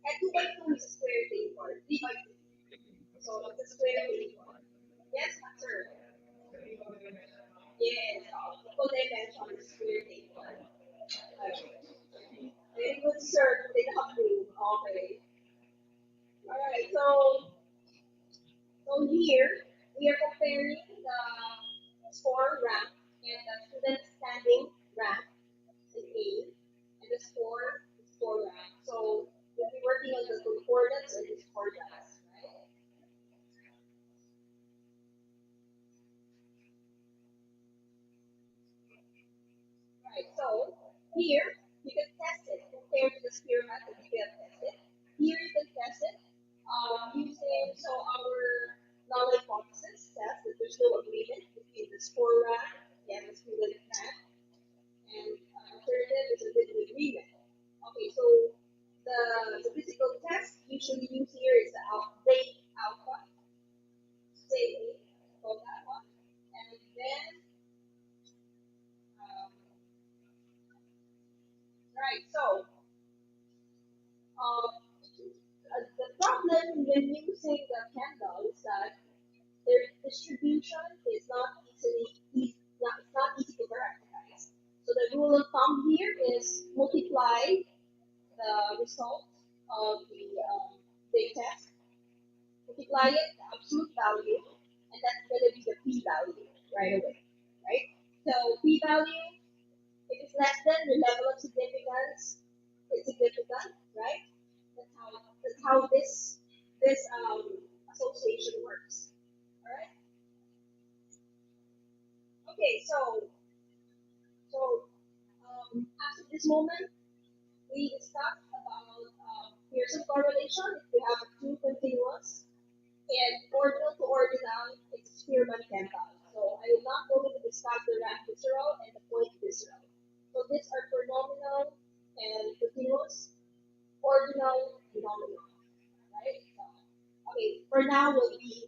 And 2 by 2 is a square table. 3 by 2. So it's a square table. Yes, sir. Yes, people they mentioned the square table. Very good, sir. They have to. Okay. Alright, so here we are comparing the score rank and the student standing rank in A and the score rank. So we'll be working on the concordance and discordance, right? Right. So here you can test it compared to the spear method. You can test it. Here you can test it using our null hypothesis test that there's no agreement between the score rank and the student rank, and alternative is a written agreement. Okay, so the statistical test usually used here is the alpha, say call that one, and then right. So the problem when using the candle is that their distribution is not it's not easy to characterize. So the rule of thumb here is multiply the result of the test, multiply it, the absolute value, and that's going to be the p-value right away, right? So p-value, if it's less than the level of significance, it's significant, right? That's how this association works. All right. Okay. As of this moment, we discussed about Pearson correlation. If we have two continuous and ordinal to ordinal, it's Spearman Campbell. So I will not go to discuss the rank visceral and the point visceral. So these are for nominal and continuous, ordinal, nominal. Right? So, okay, for now we'll be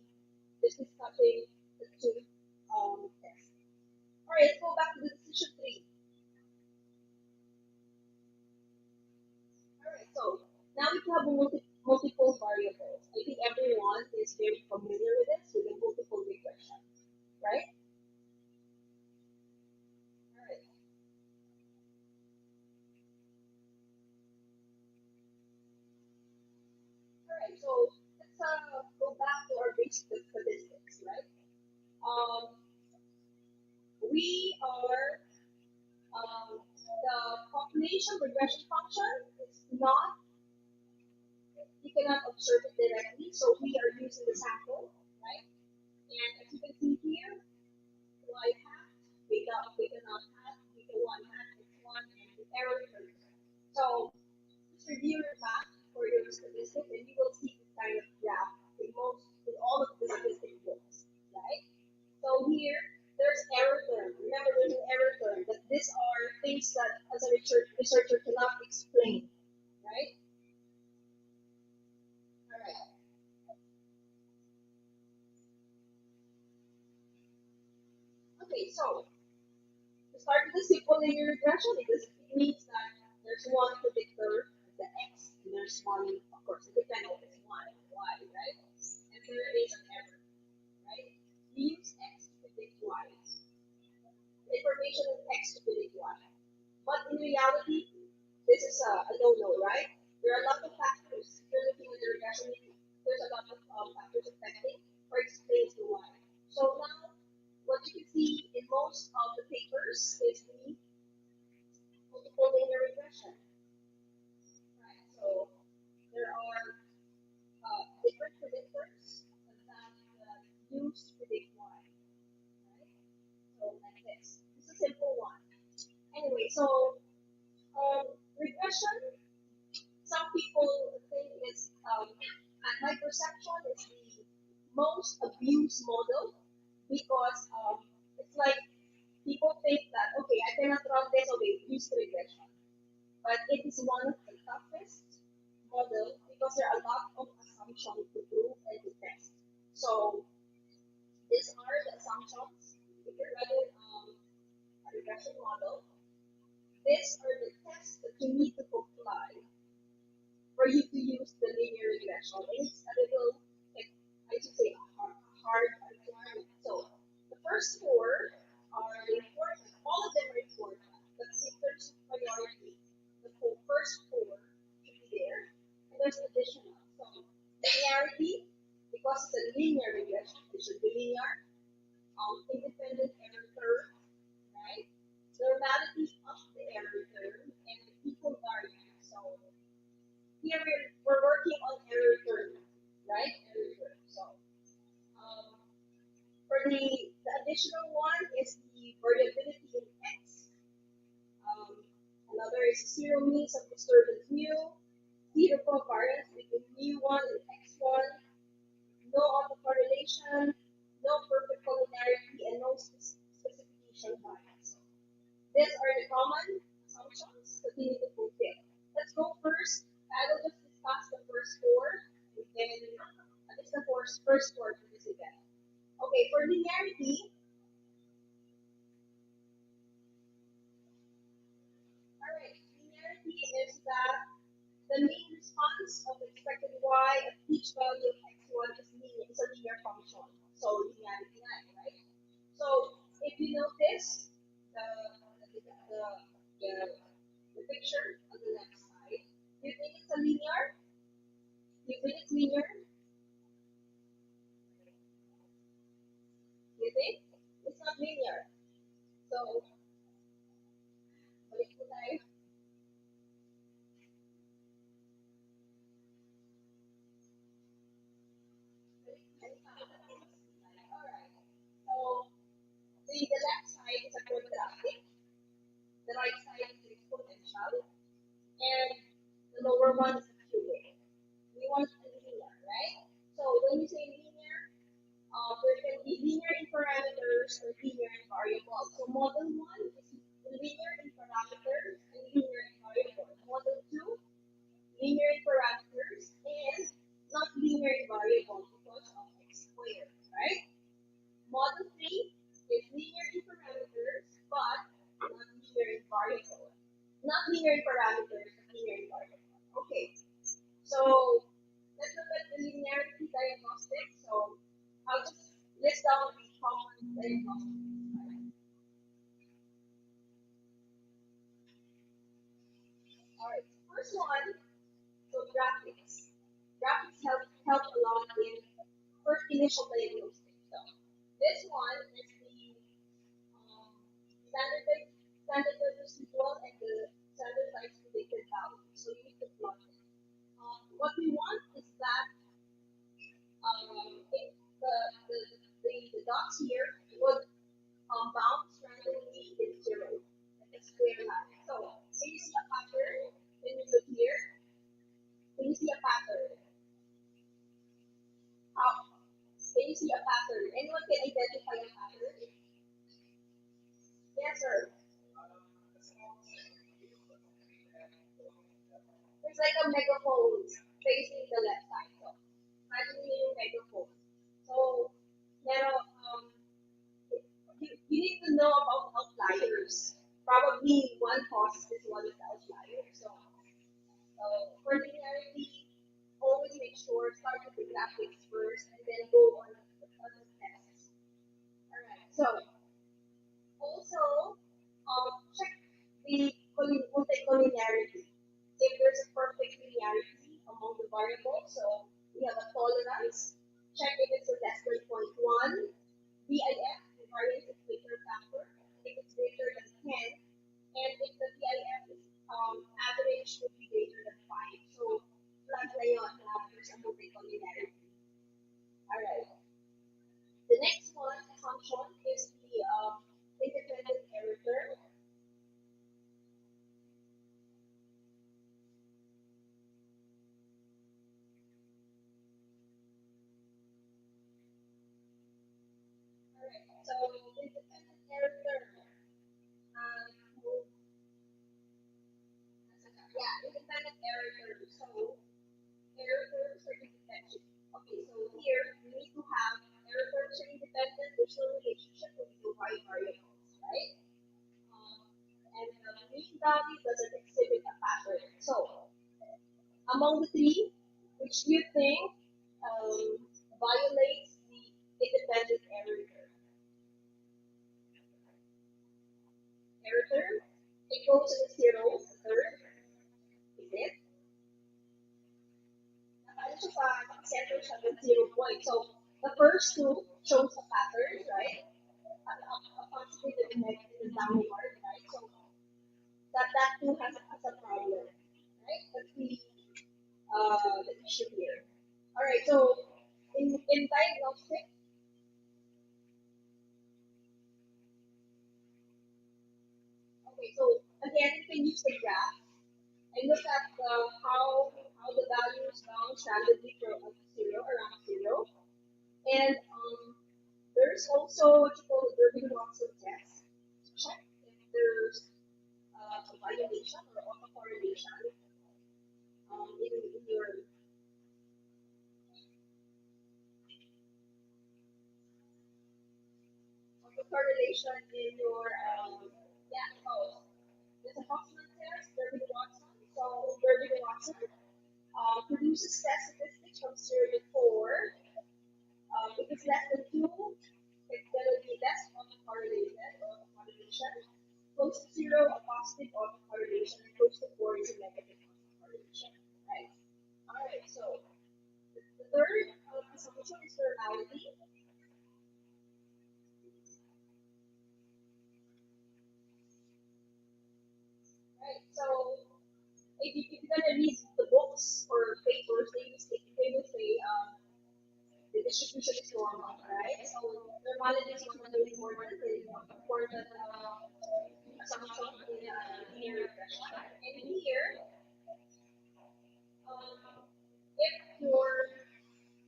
just discussing the two tests. All right, let's go back to the decision tree. All right, so now we have multiple variables. I think everyone is very familiar with this, with the multiple regression, right? All right. All right, so let's go back to our basic statistics, right? Um, we are the population regression function is not, you cannot observe it directly, so we are using the sample, right? And as you can see here, y hat, beta not hat, beta 1 hat, x1, and the error curve. So just review your math for your statistics, and you will see this kind of graph in all of the statistic books, right? So here, there's error term. Remember, there's an error term, but these are things that as a researcher cannot explain, right? All right. Okay, so to start with the simple linear regression, it means that there's one predictor, the x, and there's one, of course, it depends on this one, y, right? And there is an error, right? We use x to predict y. information in text to predict why. But in reality, this is a no-no, right? There are a lot of factors. If you're looking at the regression, there's a lot of factors affecting or explains the why. So now, what you can see in most of the papers is the multiple linear regression, right? So there are different predictors that use to predict why, right? So like this. This is a simple one. Anyway, so regression, some people think is, at my perception, is the most abused model because it's like people think that, okay, I cannot run this, okay, use the regression. But it is one of the toughest model because there are a lot of assumptions to prove and to test. So these are the assumptions. If you're running a regression model, these are the tests that you need to comply for you to use the linear regression. And it's a little, like, I should say, hard requirement. So the first four are important. All of them are important. But in terms of priority, the first four should be there. And there's additional. So linearity, because it's a linear regression, it should be linear. Independent error curve, right? Normality of the error curve and the equal variance. So here we're working on error curve, right? Error curve. So um, for the additional one is the variability in X. Another is zero means of disturbance mu, zero covariance between mu1 and x1, no autocorrelation, no perfect collinearity, and no specification bias. These are the common assumptions that we need to fulfill. Let's go first. I will just discuss the first four, and then it's the first four for this event. Okay, for linearity, all right, linearity is that the mean response of expected y at each value of x1 is linear, is a linear function. So linearity 9, right? So if you notice the picture on the left side, you think it's a linear? You think it's linear? You think? It's not linear. So, balik po tayo. Alright. So, the left side is a quadratic, the right side is exponential, and the lower one is a cubic. We want a linear, right? So, when you say linear, there can be linear in parameters or linear in variables. So, model 1 is linear in parameters and linear in variables. Model 2, linear in parameters and not linear in variables because of x squared, right? Model 3 is linear in parameters but not linear in variables. Not linear in parameters, but linear in variables. Okay, so let's look at the linearity diagnostic. So I'll just list down the common diagnostics. Right? All right, first one, so graphics. Graphics help a lot in first initial diagnostic. So this one is the um, standard standard residual and the standardized predicted value. So you need to plot it. What we want is that if the dots here would bounce randomly in zero, like a square line. So can you see a pattern? When you look here, can you see a pattern? How can you see a pattern? Anyone can identify a pattern? Yes, sir. It's like a megaphone facing the left side. So imagine yung megaphone. So now you need to know about outliers. Probably one causes this one is outlier. So for linearity, always make sure start with the graphics first and then go on the tests. Alright. So also variable. So we have a tolerance. Check if it's less than 0.1. VIF, the variance indicator factor, if it's greater than 10. And if the VIF is average would be greater than 5. So flag na yun, there's a multicollinearity. Alright. The next one, assumption, is the independent error term. Alright, so independent error term. Yeah, independent error term. So error terms are independent. Okay, so here we need to have error terms are independent. There's no relationship with the y variables, right? And the mean value doesn't exhibit a pattern. So among the three, which do you think violates the independent error term? Error term, it goes to the zero, the third, is it? Ano siya center siya with 0 point. So the first two shows a pattern, right? A positive and a negative and downward, right? So that two has a problem, right? The issue here. All right. So in diagnostic, okay. So again, you can use the graph and look at how the values bounce randomly from zero around zero, and there's also what you call the Durbin-Watson test. Check if there's a violation or autocorrelation in your autocorrelation in your yeah. Oh, there's a Hoffman test, Durbin-Watson. So Durbin-Watson produces test statistics from 0 to 4. If it's less than 2, it's going to be less autocorrelated or autocorrelation. Close to 0, a positive autocorrelation, and close to 4 is a negative autocorrelation. Right? Alright, so the third assumption is normality. Right? So if you're going to read the books or papers, they will say the distribution is normal, right? So normality is one of the important assumption in linear regression. And here, um, if you're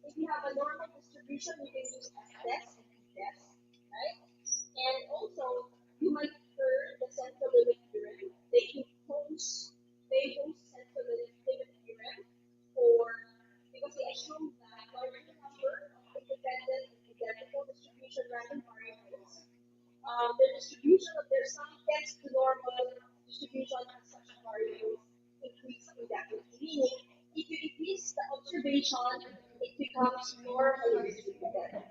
if you have a normal distribution, you can use S test and P test, right? And also, you might heard the central limit theorem. They use central limit theorem for because they assume that larger number of independent and identical distribution random variables, the distribution of their sum tends to normal distribution of such variables increase indefinitely. Meaning, if you increase the observation, it becomes normally distributed.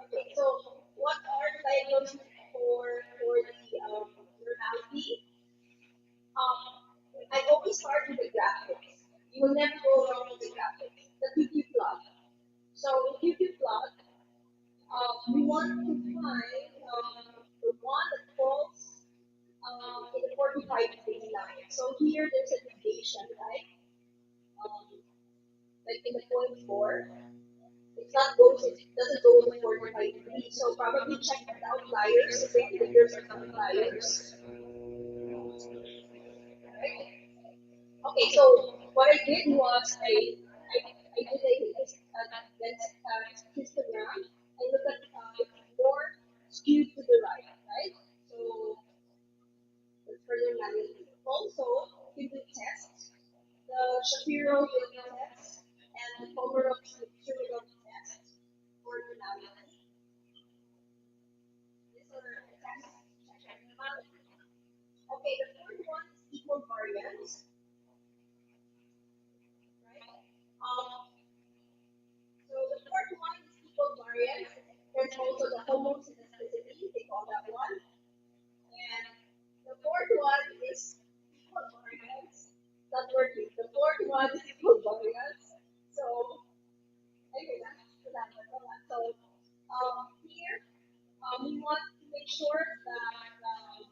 Okay, so what are the diagnoses for the normality? I always start with the graphics. You will never go wrong with the graphics. The QQ plot. So in QQ plot, we want to find the one that falls in the 45-degree line. So here there's a deviation, right? Like in the point 4. It doesn't go in the 45 degrees. So probably check the outliers again if there's an outliers. Right? Okay, so what I did was I did a histogram and look at it's more skewed to the right, right? So that's for your manual. Also, you can do tests, the Shapiro-Wilk test and the Komarov-Shapiro test for normality. These are tests check normality. Okay, the third one is equal variance, right? So the fourth one is equal variance. There's also the homoscedasticity, they call that one. And the fourth one is equal variance. Not working. The So here we want to make sure that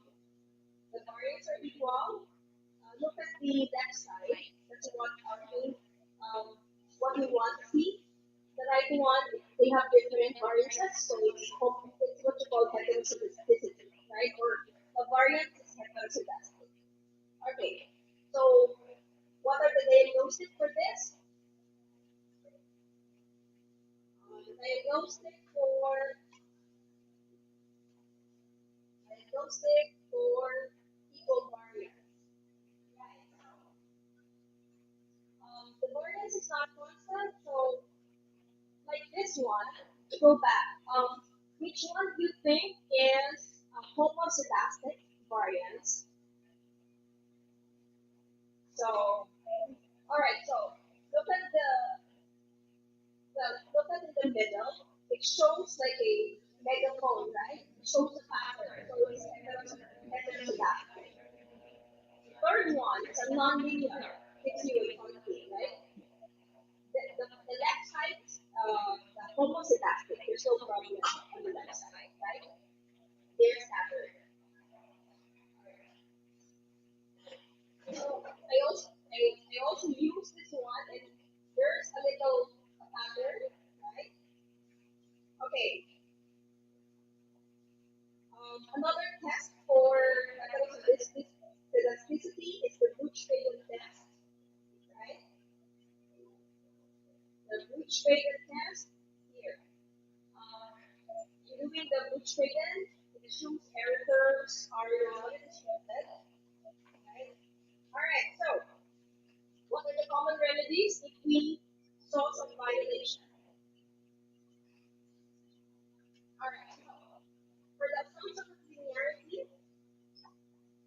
the variance are equal. Look at the left side. That's what our main what we want to see. The right one, they have different variances, so it's what you call heteroscedasticity, right? Or the variance is heteroscedastic. Okay, so what are the diagnostics for this? The diagnostic for equal variance. The variance is not constant, so like this one, go back. Which one do you think is a homoscedastic variance? So, all right. So look at the look at in the middle. It shows like a megaphone, right? It shows a pattern. So it's heteroscedastic. The third one is a nonlinear fixed quantity, right? The left side, the homoscedastic. There's no problem on the left side, right? They're scattered. So I also use this one, and there's a little pattern, right? Okay. Another test for elasticity is the Brooch-Fagan test, right? The Brooch-Fagan test here. Um, doing the Brooch-Fagan, it assumes error terms are distributed, right? All right. So, what are the common remedies if we saw some violation? All right. So, for the assumption of linearity,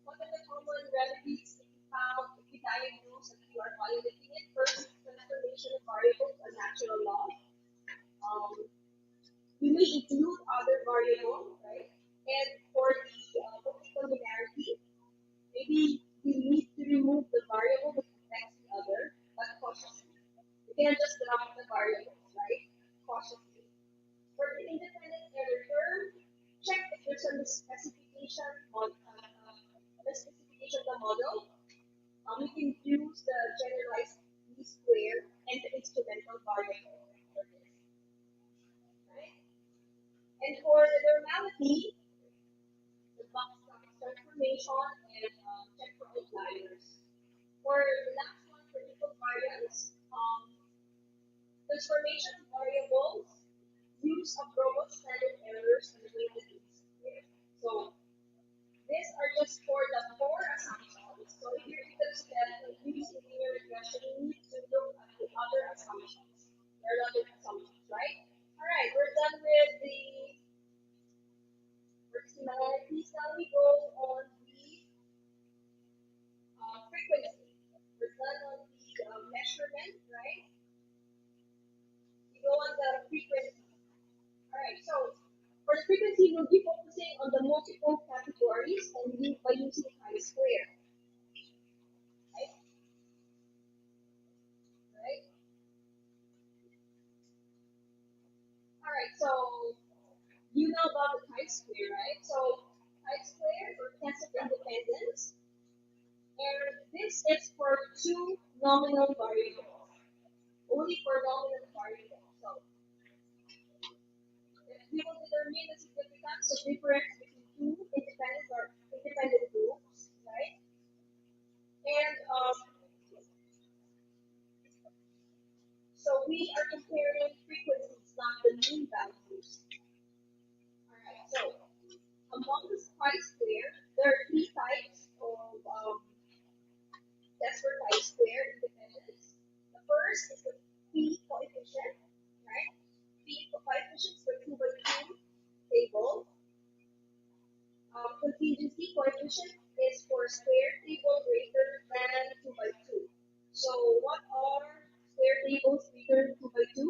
what are the common remedies if you found, if you diagnose that you are violating it? First, transformation of variables a natural law. Um, you may include other variables, right? And for the multiple linearity, maybe you need to remove the variable that affects the other, but cautiously. You can't just drop the variables, right? Cautiously. For the independent error term, check if there's a specification of the model. You can use the generalized least square and the instrumental variable for this, right? And for the normality, the box transformation and check for outliers. For the last one, for equal variance, transformation of variables, use of robot standard errors and weighted least square. So these are just for the four assumptions. So if you're interested in using linear regression, you need to look at the other assumptions. There are other assumptions, right? All right, we're done with the similarities. Now we go on the frequency. We're done on the measurement, right? We go on the frequency. All right, so for the frequency, we'll be focusing on the multiple categories and by using chi-square, right? Right? All right, so you know about the chi-square, right? So chi-square or test of independence, and this is for two nominal variables, only for nominal variables. So we will determine the significance of difference between two independent groups, right? And so we are comparing frequencies, not the mean values. All right. So among the chi-square, there are three types of test for chi-square independence. The first is the P coefficient, right? P coefficient is the 2 by 2 table. Contingency coefficient is for square table greater than 2 by 2. So what are square tables greater than 2 by 2?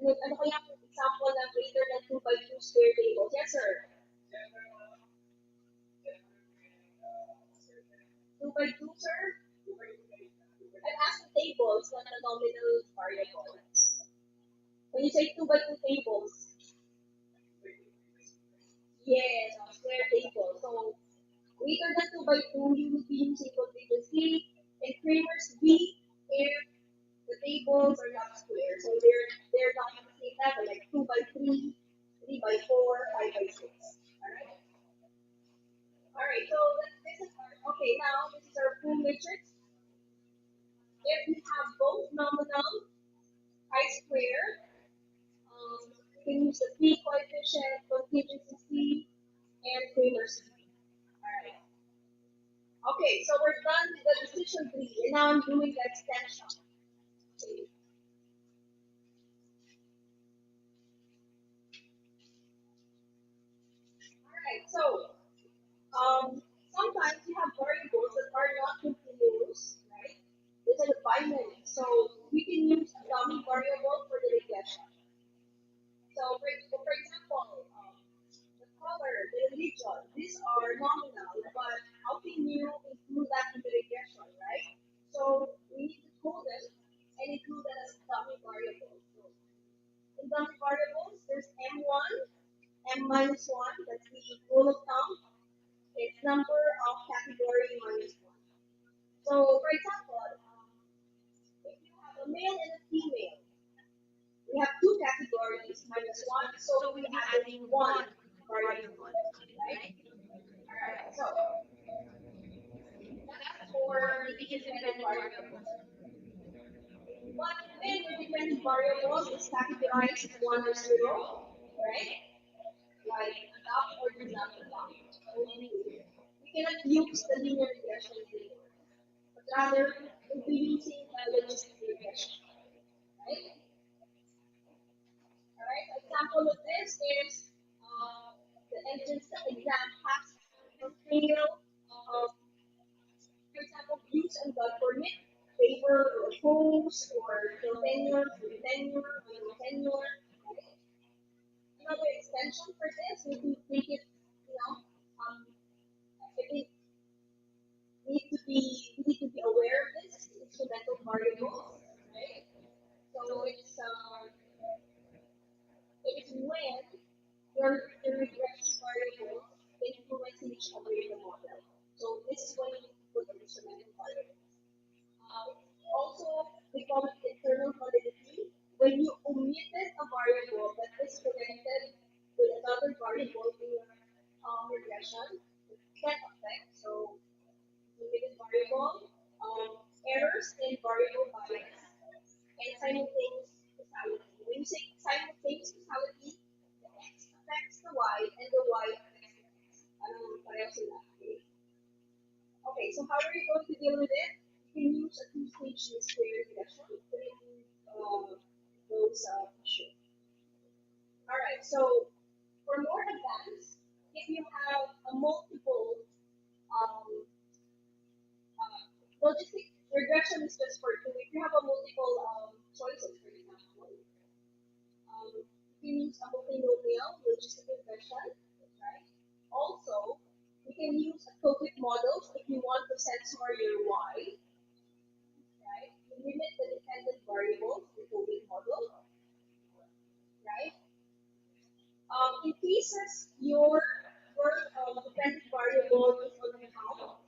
Ano kaya ang example ng greater than 2 by 2 square tables? Yes, sir. 2 by 2, sir? I'm asking tables, not the nominal variables. when you say 2 by 2 tables, yes, a square table. So greater than 2 by 2, you will be using contiguous C and Kramer's B if the tables are not square. So they're not at the same level, like 2 by 3, 3 by 4, 5 by 6. Alright? Alright, so this is our, okay, now this is our full matrix. If we have both nominal, chi-square, we can use the P coefficient, contingency C, and Kramer's C. Alright. Okay, so we're done with the decision tree, and now I'm doing the extension. Okay. Alright, so sometimes you have variables that are not continuous, right? It's like a binary. So we can use a dummy variable for the regression. So for example, the color, the religion, these are nominal, but how can you include that in the regression, right? So we need to code it and include that as a dummy variable. So in dummy variables, there's M1, M minus 1, that's the rule of thumb. It's number of category minus 1. So for example, if you have a male and a female, we have two categories minus 1, so we added one variable, right? Alright, so that's for the independent variables. But when your dependent variables is categorized as 1 or 0, right? Like adopt or do not adopt, only two, we cannot use the linear regression anymore. But rather, we'll be using the logistic regression, right? Alright, example of this is the entrance exam pass fail, for example, views and God permit, favor or oppose, or no tenure, full tenure, or no tenure. Right? Another extension for this, we can make it, I think we need to be aware of this, instrumental variables, right? So it's when your regression variables influence each other in the model. So this is when you put an instrumental variable. Also, we call it internal validity. When you omitted a variable that is connected with another variable in your regression, it can affect. So, omitted variable, errors in variable bias, and simultaneous causality. When you say simultaneous causality, the x affects the y, and the y affects the x. Pareho sila. Okay, so how are you going to deal with it? You can use a two-stage square regression to remove those issues. Alright, so for more advanced, if you have a multiple um, logistic regression is just for two. If you have a multiple choices, for example, you can use a multinomial logistic regression, right? Also, you can use a Copic models if you want to censor your y, right? You limit the dependent variables, the Copic model, right? In cases your dependent variable is on the count,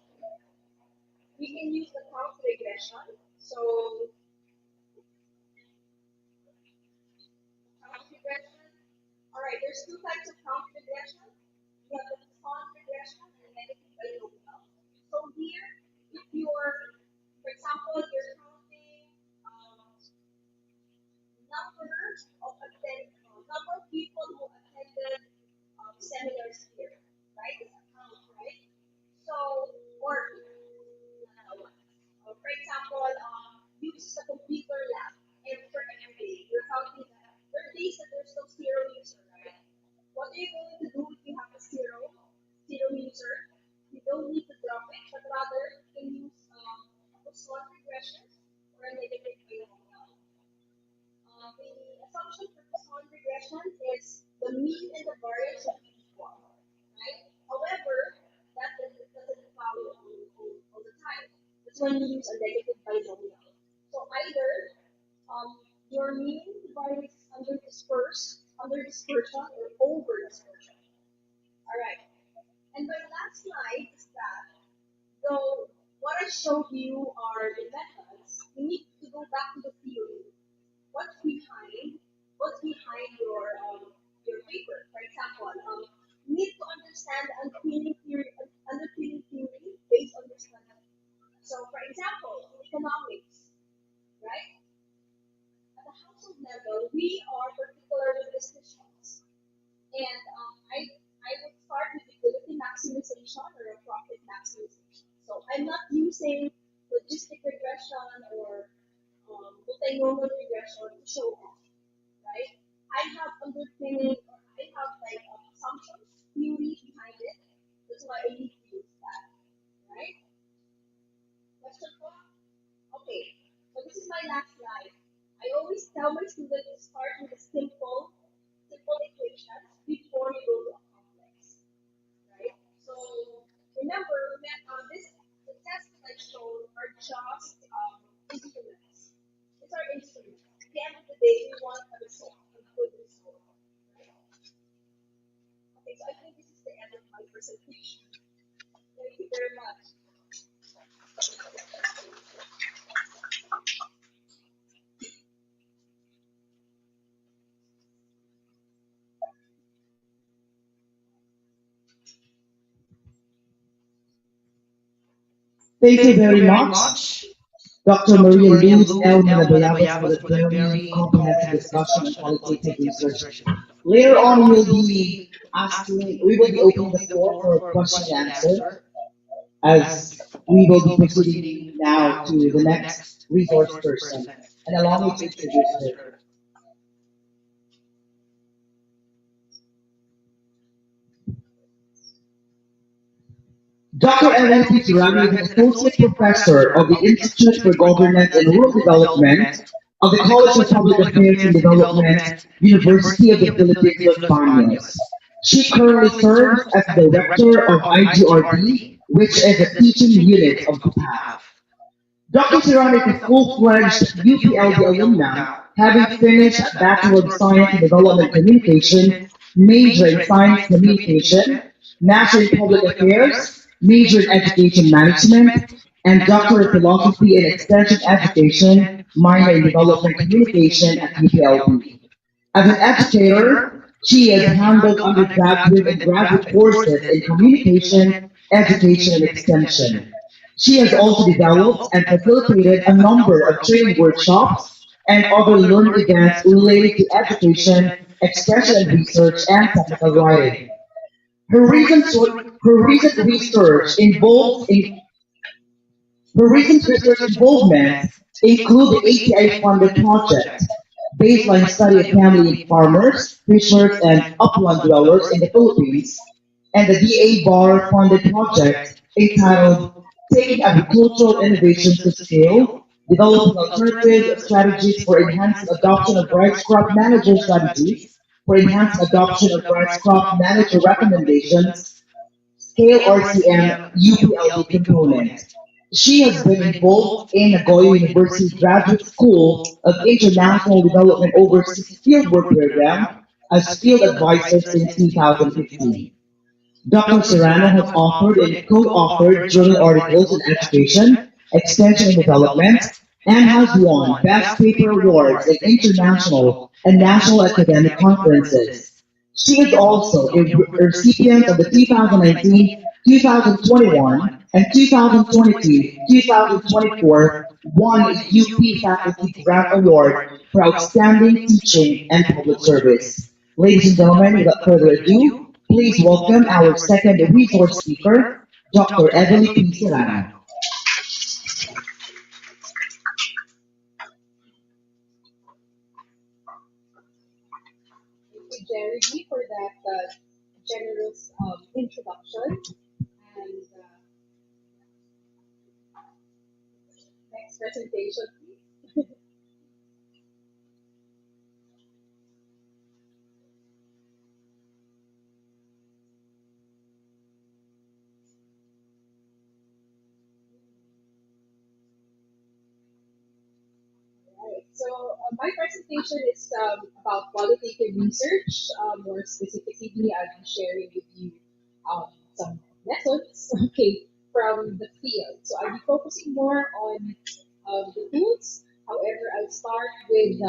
we can use the count regression. So count regression. All right, there's two types of count regression. You have the Poisson regression and negative binomial. So here, if you're, for example, you're counting number of people who attended seminars here, right? It's a count, right? So, or for example, use the computer lab and for every day, you're counting that. There are days that there's no zero user, right? What are you going to do if you have a zero user? You don't need to drop it, but rather you can use a Poisson regression or a negative binomial. The assumption for Poisson regression is the mean and the variance should be equal, right? However, that doesn't follow all the time. That's when you use a negative binomial. So either your mean variance is under the under dispersion or over dispersion. All right. And my last slide is that though what I showed you are the methods, you need to go back to the theory. What's behind your paper? For example, you need to understand the underpinning theory based on your study. So, for example, in economics, right? At the household level, we are particular with decisions. And I would start with utility maximization or a profit maximization. So I'm not using logistic regression or multinomial regression to show off, right? I have underpinning, or I have like assumptions, theory behind it. That's why I need to use that, right? Question four? Okay, so this is my last slide. I always tell my students to start with a simple equations before you go to a complex, right? So remember, the tests that I showed are just instruments. These are instruments. At the end of the day, we want a result, a good result. Right? Okay, so I think this is the end of my presentation. Thank you very much. Thank you very much, Dr. Dr. Maria Maria Luz Luz L. L. Malabayabas, for Malabayabas the for the very very comprehensive comprehensive discussion on discussion on qualitative qualitative research. research. Later Later on, on, we'll we'll be be asking, asking, we will we be will be opening the opening the floor floor for for question question and and answer, answer as as we will we be will be proceeding proceeding now now to the to the next next resource resource person. person. And And allow me allow to me to introduce introduce her. her. Dr. Dr. Evelyn P. Evelyn P. Serrano is Serrano an is an associate associate professor professor of the of the Institute for Institute for Governance and Governance and Rural Rural Development Development of the of the College of College of Public Public Affairs and Affairs and Development, Development, University of University the of the Philippines, Philippines, Los Los Baños. Baños. She She currently currently serves serves as as Director Director of of IGRD, IGRD, which which is the is the teaching teaching unit unit of the of the PAF. PAF. Dr. Dr. Serrano is Serrano a is a full-fledged full-fledged UPLB UPLB alumna, alumna, having having finished a finished a Bachelor of Bachelor of Science in Science in Development Development Communication, Communication, major in major in Science Science Communication, Communication, Master in Master in Public Public Affairs, Affairs, major in major in Education Education Management, Management, and and Doctor of Doctor of Philosophy in Philosophy in Extension Extension Education, Education, minor in minor in Development Development Communication Communication at at UPLB. UPLB. As an As an educator, educator, she she has has handled handled undergraduate and undergraduate and graduate graduate courses courses in in communication, communication, education, and education, and extension. extension. She has She has also also developed developed and and facilitated a facilitated a number of number of training training workshops workshops and and other other learning learning events events related to related to education, education, expression expression and and research, research, and and technical technical writing. writing. Her Her recent, recent, her her recent recent research research involves involves her her recent recent research research involvements involvements include the include the ATI funded ATI-funded project, project, baseline baseline study of study of family family farmers, farmers, fishers, fishers, and and upland upland dwellers in dwellers the in the Philippines, Philippines, and the and the DA DA Bar Bar funded funded project project entitled entitled Taking Taking Agricultural Agricultural Innovations to Innovations to Scale, Scale, Developing Developing Alternative Alternative Strategies Strategies for for Enhancing Enhancing Adoption of Adoption of Rice Rice Crop Crop Manager Manager Strategies, Strategies, for for Enhancing Enhancing Adoption of Adoption of Rice Rice Crop Crop Manager Manager Recommendations, Recommendations, Scale Scale RCM RCM UPLB UPLB component. component. She She has has been been involved involved in in Nagoya Nagoya University University Graduate Graduate School School of of International International Development Development Overseas Overseas Fieldwork Fieldwork Program Program as as field field advisor advisor since since 2015. 2015. Dr. Dr. Serrano has Serrano has authored and authored and co-authored co-authored journal journal articles in articles in education, education, extension and extension and development, development, and and has has won won Best Best Paper Paper Awards in Awards in international international and and national national academic academic conferences. conferences. She is She is also also a a recipient of recipient the of the 2019, 2019, 2021, 2021, and and 2022, 2022, 2024 2024 One One UP UP Faculty Faculty Grant Grant Award Award for for Outstanding outstanding Teaching teaching and and Public public Service. service. Ladies and Ladies and gentlemen, gentlemen, without without further further ado, ado, please please welcome welcome our our second second resource resource speaker, speaker, Dr. Dr. Evelie Evelie P. P. Serrano. Serrano. Thank you, Jerry, for that generous introduction. And next presentation, please. Right. So my presentation is about qualitative research. More specifically, I'll be sharing with you some methods, okay, from the field. So I'll be focusing more on the tools. However, I'll start with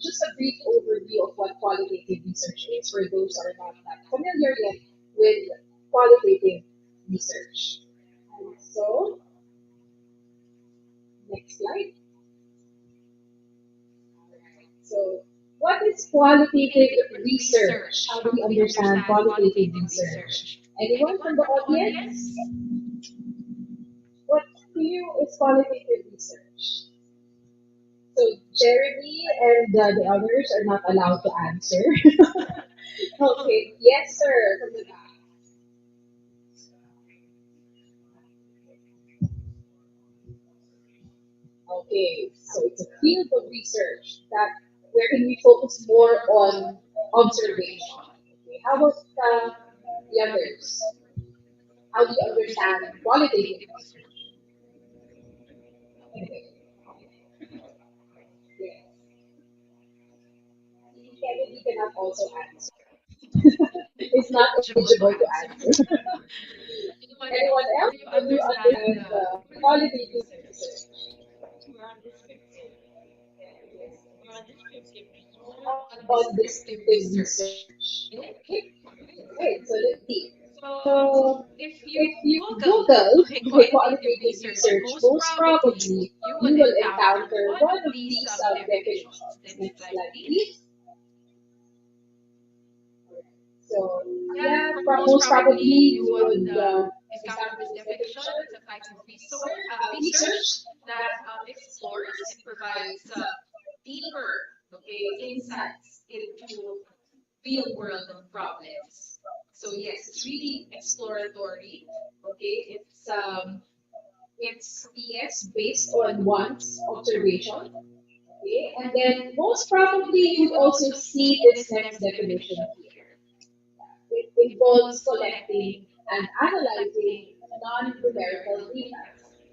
just a brief overview of what qualitative research is for those who are not that familiar yet with qualitative research. And so, next slide. So, what is qualitative research? How do we understand qualitative research? Anyone from the audience? What to you is qualitative research? So, Jeremy and the others are not allowed to answer. Okay, yes, sir, from the back. Okay, so it's a field of research that wherein we focus more on observation. Okay, how about the others? How do you understand qualitative research? Okay. Yes. See, Kennedy cannot also answer. It's not eligible to answer. Anyone else? How do you understand qualitative research? On descriptive research. Okay. Right. So let's see. So if you Google okay, qualitative research, most probably you will encounter one of these definitions. Next slide, please. So yeah, most probably you would encounter this definition. It's a type of research that explores and provides deeper, okay, insights into real world problems. So yes, it's really exploratory. Okay, it's yes based on one's observation. Okay, and then most probably you would also see this next definition here. It involves collecting and analyzing non-numerical data.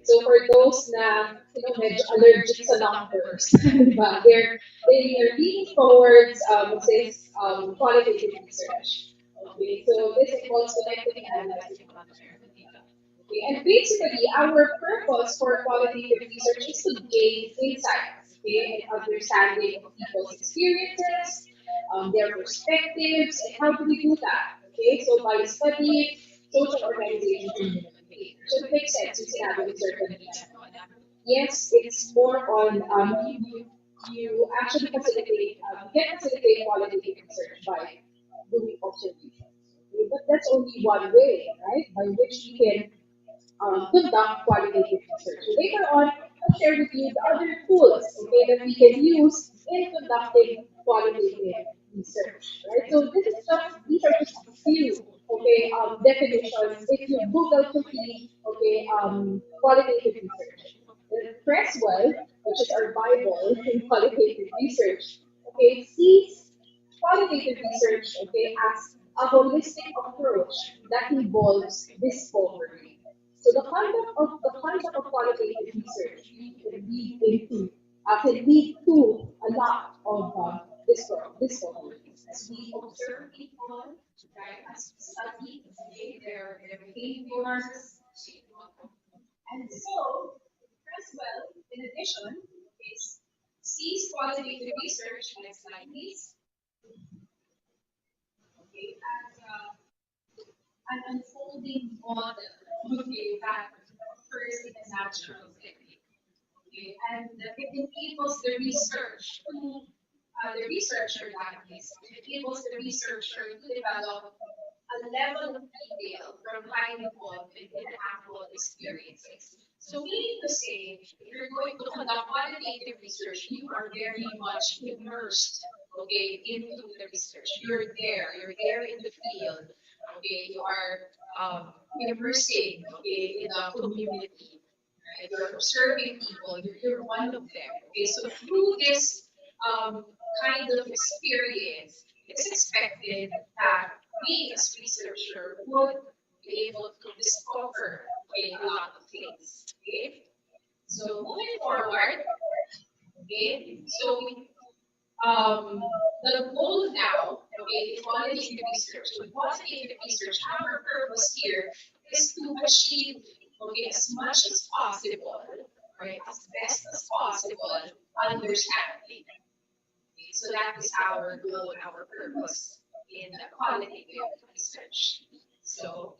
So for those na medyo allergic sa numbers, di ba? They're leaning towards what's this qualitative research. Okay, so this involves collecting and analyzing non-numerical data. Okay, and basically our purpose for qualitative research is to gain insights, okay, and understanding of people's experiences, their perspectives, and how do we do that? Okay, so by studying social organizations and human behavior. So it makes sense yung sinabi ni Sir kanina, no, na yes, it's more on you actually facilitate, you can facilitate qualitative research by doing observations. Okay? But that's only one way, right, by which we can conduct qualitative research. So later on, I'll share with you the other tools, okay, that we can use in conducting qualitative research, right? So this is just these are just a few, okay, definitions. If you Google quickly, okay, qualitative research, Creswell, which is our Bible in qualitative research, okay, sees qualitative research, okay, as a holistic approach that involves discovery. So the conduct of qualitative research really can lead to a lot of discoveries as we observe people, right? As we study okay, their behaviors, and so Creswell, in addition, is sees qualitative research. Next slide, please. Okay, as an unfolding model, okay, that occurs in a natural setting. Okay, and it enables the researcher that is, it enables the researcher to develop a level of detail from high involvement in actual experiences. So meaning to say, if you're going to conduct qualitative research, you are very much immersed, okay, into the research. You're there in the field, okay, you are immersing, okay, in the community, right? You're observing people, you're one of them, okay. So through this kind of experience, it's expected that we as researcher would be able to discover okay, a lot of things. Okay? So moving forward, Okay, so the goal now, okay, in qualitative research. With qualitative research, our purpose here is to achieve, okay, as much as possible, right, as best as possible, understanding. Okay, so that is our goal, our purpose in qualitative research. So,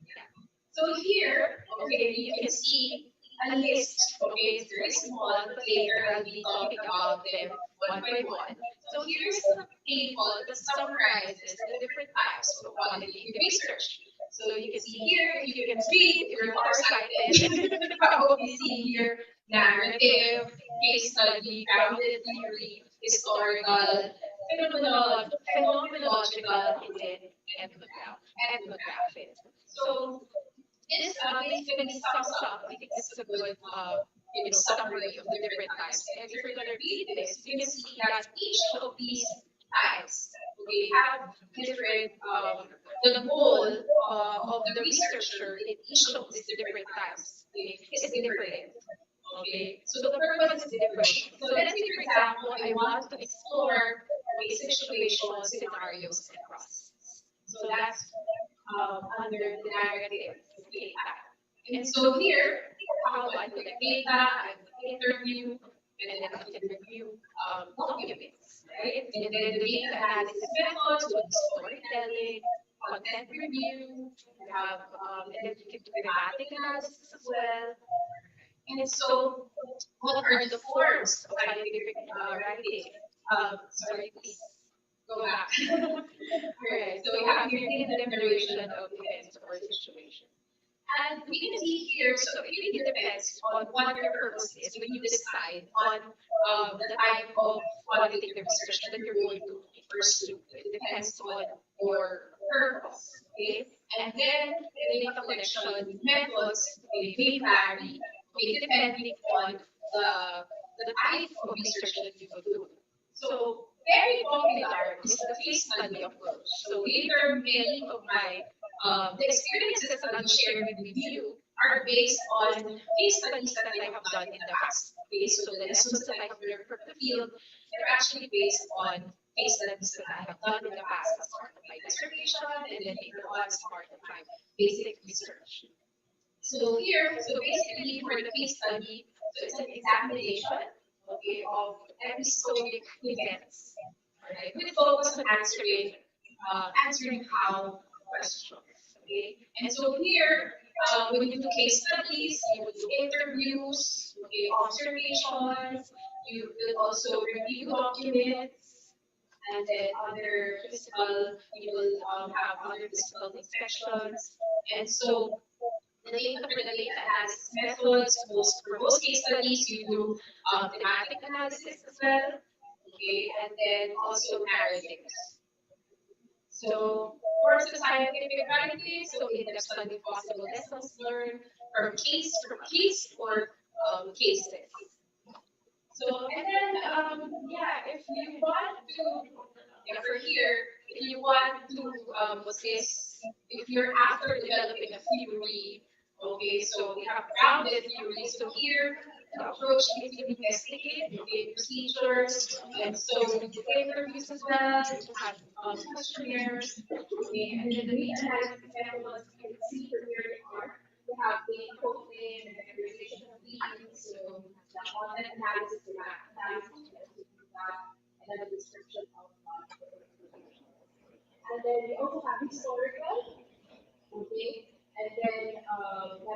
yeah. So here, okay, you can see a list. Okay, it's very small, but later I'll be talking about them one by one. So here's a table that summarizes the different types of qualitative research. So you can see here, if you can read, if you're farsighted, you can probably see here narrative, case study, grounded theory, historical, phenomenological, and then ethnographic. So this basically sums up. I think this is a good, summary of the different types. And if you're gonna read this, you can see that each of these types, okay, have different. The goal of the researcher in each of these different types, okay, is different. Okay, so the purpose is different. So let's say, for example, I want to explore, okay, situations, scenarios, and processes. So that's under the narrative, okay, type. And so here, how do I collect data? I would interview, and then I can review documents, right? And then the data analysis methods would be storytelling, content review, you have, and then you can do thematic analysis as well. And so, what are the forms of scientific writing? Sorry, please go back. All right, so we have here in-depth narration of events or situations. And we can see here, so it really depends on what your purpose is when you decide on the type of qualitative research that you're going to pursue. It depends on your purpose, okay? And then data collection methods, okay, may vary, okay, depending on the type of research that you will do. So very popular is the case study approach. So later, many of my the experiences that I'll be sharing with you are based on case studies that I have done in the past. Okay, so the lessons that I have learned from the field, they're actually based on case studies that I have done in the past as part of my dissertation and then later on as part of my basic research. So here, so basically for the case study, so it's an examination, okay, of episodic events, all right, with focus on answering how questions, okay. And so here, when you do case studies, you would do interviews, okay, observations, you will also review documents, and then other physical, you will have other physical inspections, and so the data for the data analysis methods, for most case studies, you do thematic analysis as well, okay, and then also narratives. So, course of scientific writing, so in-depth study of possible lessons learned from a case or cases. So, and then, yeah, if you want to, yeah, for here, if you want to, what's this? If you're after developing a theory, okay, so we have grounded theory. So here, the approach is to investigate, okay, procedures, and so we do interviews as well, we do have questionnaires, okay, and then the data analysis methods, you can see from here they are. We have data coding and categorization of leads, so the content analysis, the map analysis, we also do that, and then the description of the information. And then we also have historical, okay, and then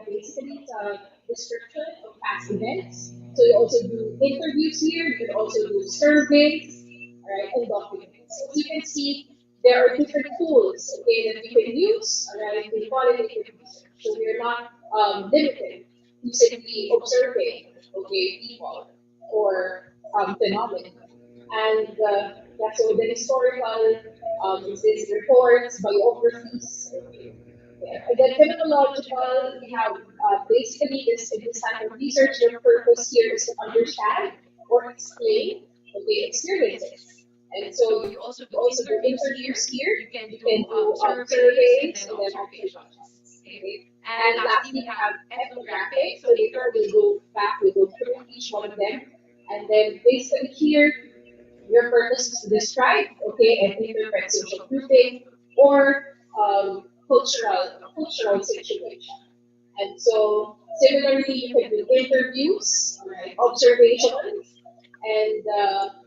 basically it's a description of past events. So you also do interviews here, you can also do surveys, all right, and documents. So as you can see, there are different tools, okay, that you can use, all right, in qualitative research. So we're not limited to simply observing, okay, people or phenomena. And yeah, so the historical is this reports, biographies, okay. Yeah. And then phenomenological, we have basically this in this type of research, your purpose here is to understand or explain, okay, experiences. And so you also do interviews here, you can do surveys and then observations. Okay. And lastly, we have ethnographic. So later we'll go back, we'll go through each one of them. And then basically here, your purpose is to describe, okay, and interpret social grouping or cultural situation. And so similarly, you can do interviews, all right, observations, and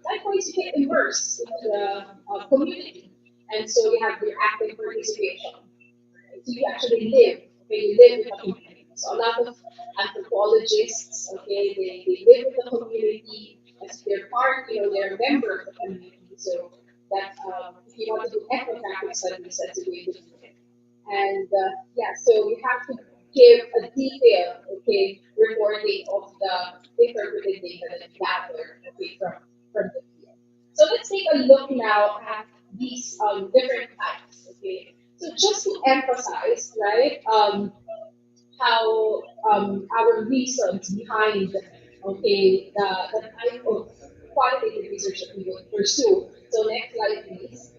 likewise you can immerse into the community. And so you have your active participation. Right? So you actually live, okay, you live with the community. So a lot of anthropologists, okay, they live with the community as their part, they're a member of the community. So that if you want to do ethnographic studies, that's a way to do it. And yeah, so you have to give a detailed, okay, reporting of the interpreted data that you gathered, okay, from the field. So let's take a look now at these different types, okay. So just to emphasize, right, how our reasons behind, okay, the type of qualitative research that we will pursue. So next slide, please.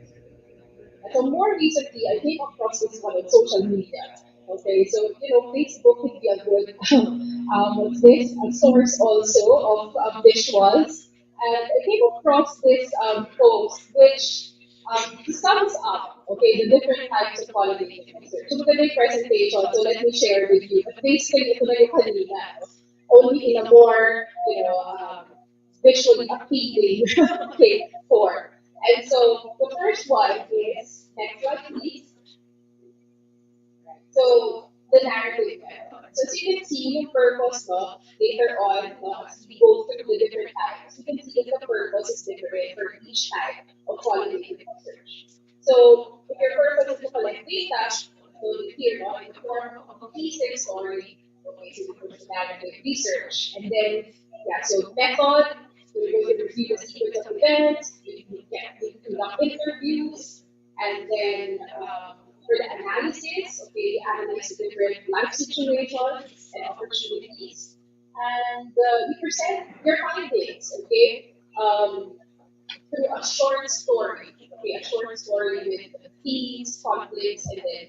So more recently, I came across this one on social media. Okay, so Facebook could be a good what's this? A source also of visuals. And I came across this post which sums up, okay, the different types of qualitative research. So maganda yung presentation, so let me share with you. But basically, ito na yung kanina, no? Only in a more, visually appealing, okay, form. And so the first one is, next slide please. So the narrative method. So as you can see, yung purpose, no, later on, no, as we go through the different types, you can see that the purpose is different for each type of qualitative research. So if your purpose is to collect data, so here, no, in the form of a basic story, okay, so the first narrative research, and then yeah, so method, so we're going to review the sequence of events, we conduct interviews, and then for the analysis, okay, we analyze the different life situations and opportunities, and we present your findings, okay, through a short story, okay, a short story with themes, conflicts, and then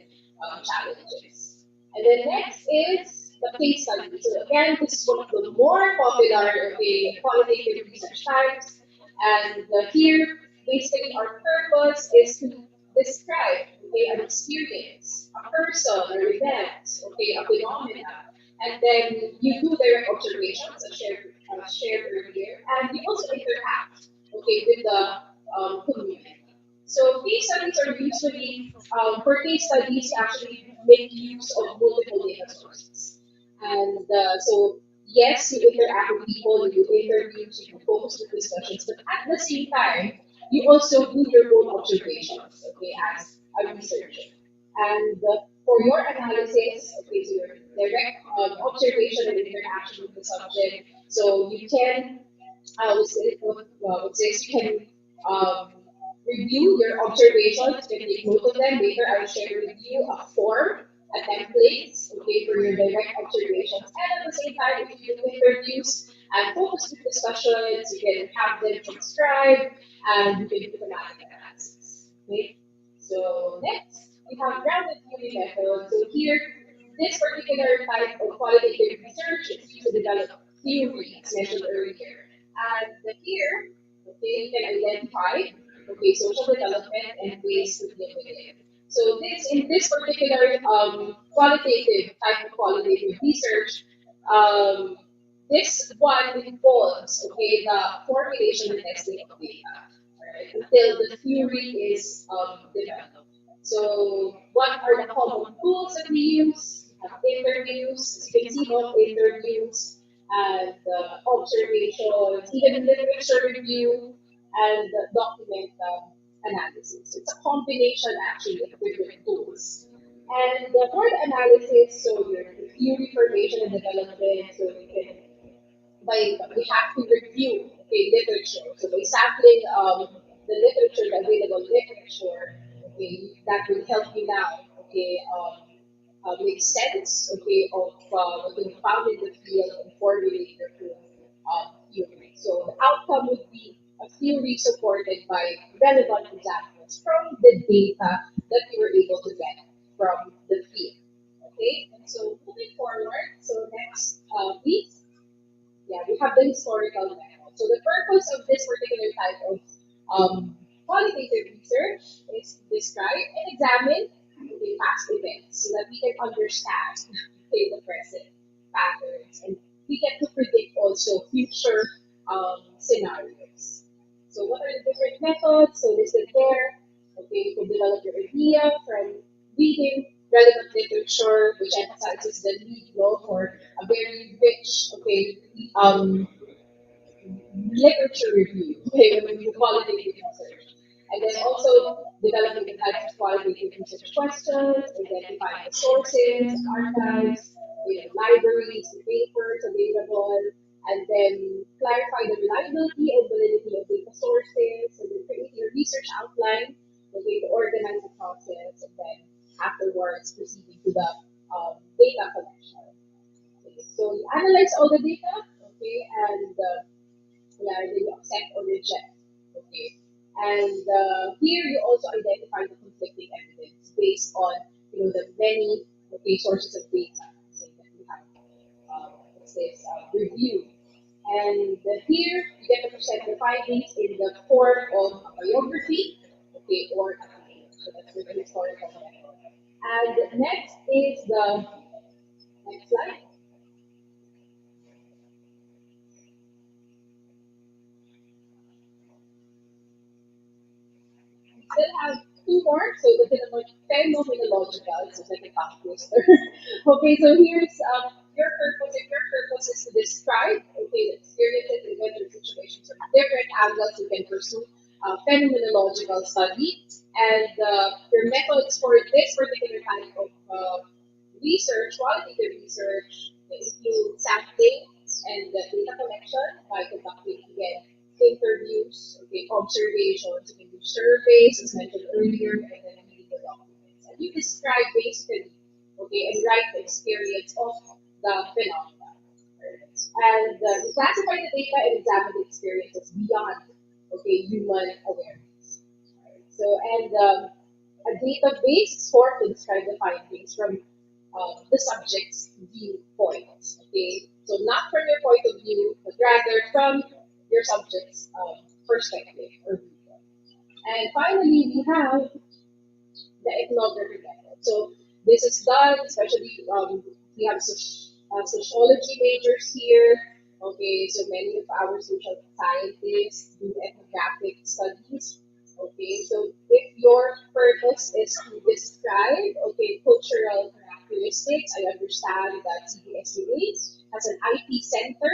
challenges. And then next is the case study. So again, this is one of the more popular, okay, qualitative research types. And here, basically, our purpose is to describe, okay, an experience, a person, an event, okay, a phenomena, and then you do direct observations, as shared earlier, and you also interact, okay, with the community. So case studies are usually, for case studies, you actually make use of multiple data sources. And so, yes, you interact with people, you do interviews, you do focus group discussions, but at the same time, you also do your own observations, okay, as a researcher. And for your analysis, okay, so your direct observation and interaction with the subject, so you can, what's this, you can um, review your observations, you can take note of them. Later, I'll share with you a form, a template, okay, for your direct observations. And at the same time, if you do interviews and focus group discussions, you can have them transcribed and you can do thematic analysis. Okay? So next, we have grounded theory method. So here, this particular type of qualitative research is used to develop theory, as mentioned earlier. And here, okay, you can identify, okay, social development and ways to deal with it. So this, in this particular qualitative type of qualitative research, um, this one involves, okay, the formulation and testing of data, right, until the theory is developed. So what are the common tools that we use? We have interviews, as you can see, both interviews and observations, even literature review and document analysis. It's a combination actually of different tools. And for the analysis, so your theory formation and development, so you can we have to review, okay, literature. So by sampling the literature, the available literature, okay, that will help you now, okay, make sense, okay, of what you found in the field and formulate your own theory. So the outcome would be a theory supported by relevant examples from the data that you were able to get from the field. Okay, and so moving forward, so next, please. Yeah, we have the historical method. So the purpose of this particular type of qualitative research is to describe and examine past events so that we can understand the present patterns and we get to predict also future scenarios. So what are the different methods? So listed there. Okay, you can develop your idea from reading relevant literature, which emphasizes the need for a very rich, literature review, okay, when we do qualitative research. And then also developing the types of qualitative research questions, identifying the sources, the archives, libraries, the papers available, and then clarify the reliability and validity of data sources, and then create your research outline, okay, to organize the process, and then afterwards proceeding to the data collection. Okay, so you analyze all the data, okay, and yeah, then you accept or reject. Okay. And here you also identify the conflicting evidence based on the many sources of data that you have what's this review. And here you get to present the findings in the form of a biography, okay, or a claim. So that's with the historical method. And next is the next slide. Still have two more, so the phenomenological, so it's like a tongue twister. Okay, so here's your purpose. If your purpose is to describe, the experiences, events, or situations from different angles, you can pursue phenomenological study. And your methods for this particular type of research, qualitative research, include sampling and data collection by conducting again interviews, observations, you can do surveys as mentioned earlier, and then read the documents. And you describe basically, and write the experience of the phenomena. And you classify the data and examine the experiences beyond, human awareness. So, and a database is formed to describe the findings from the subject's viewpoint. Okay, so not from your point of view, but rather from your subject's perspective or viewpoint. And finally, we have the ethnography method. So this is done, especially we have sociology majors here. Okay, so many of our social scientists do ethnographic studies. Okay, so if your purpose is to describe, cultural characteristics, I understand that CBSUA has an IP center,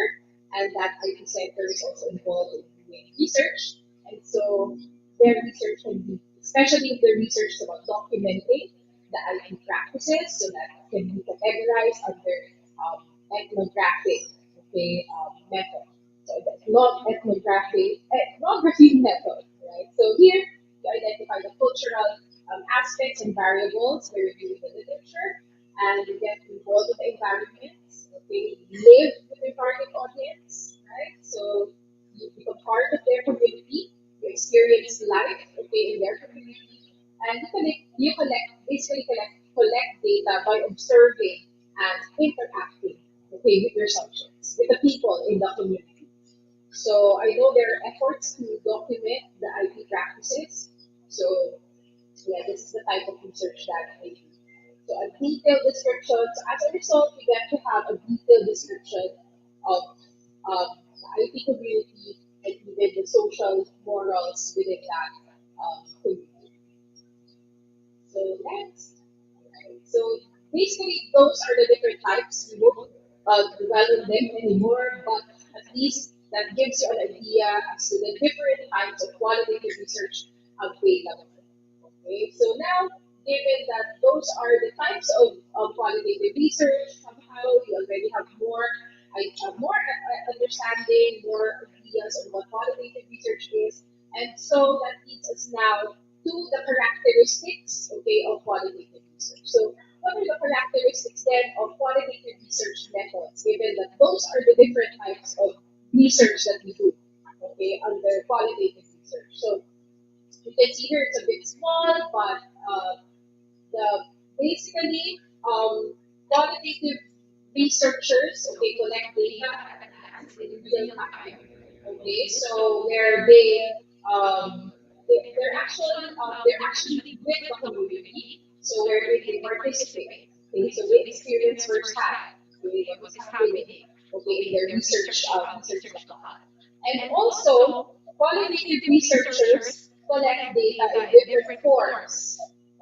and that IP center is also involved in doing research. And so their research can be, especially if the research is about documenting the IP practices, so that can be categorized under ethnographic method. So that's not ethnography method, right? So here you identify the cultural aspects and variables by reviewing the literature, and you get involved with the environment. Okay, you live with your target audience, right? So you become part of their community, you experience life, in their community, and basically collect data by observing and interacting, with your subjects, with the people in the community. So I know there are efforts to document the IP practices. So yeah, this is the type of research that they do. So a detailed description. So as a result, we get to have a detailed description of the IP community and even the social morals within that community. So next, right. So basically, those are the different types. We won't develop them anymore, but at least that gives you an idea as to the different types of qualitative research available. Okay, so now, given that those are the types of qualitative research, somehow you already have more understanding, more ideas on what qualitative research is, and so that leads us now to the characteristics, of qualitative research. So, what are the characteristics then of qualitative research methods? Given that those are the different types of research that we do, under qualitative research. So you can see here it's a bit small, but the basically qualitative researchers collect data in real time. Okay, so where they're actually with the community. So where they participate. Okay, so they experience firsthand, okay, what is happening, okay, in their research locale. And also, qualitative researchers collect data in different forms.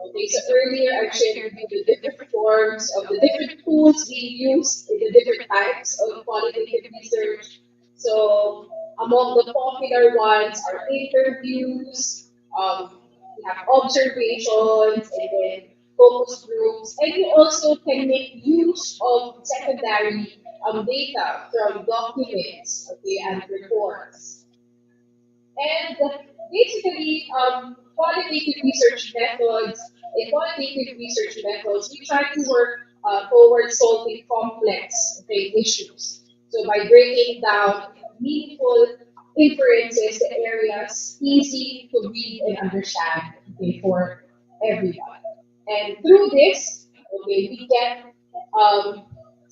Okay, so earlier I've shared with you the different forms of the different tools being used in the different types of qualitative research. So among the popular ones are interviews, we have observations, and then focus groups, and you also can make use of secondary data from documents, okay, and reports. And basically, qualitative research methods, we try to work towards solving complex, okay, issues. So by breaking down meaningful inferences to areas easy to read and understand, okay, for everyone. And through this, okay, um,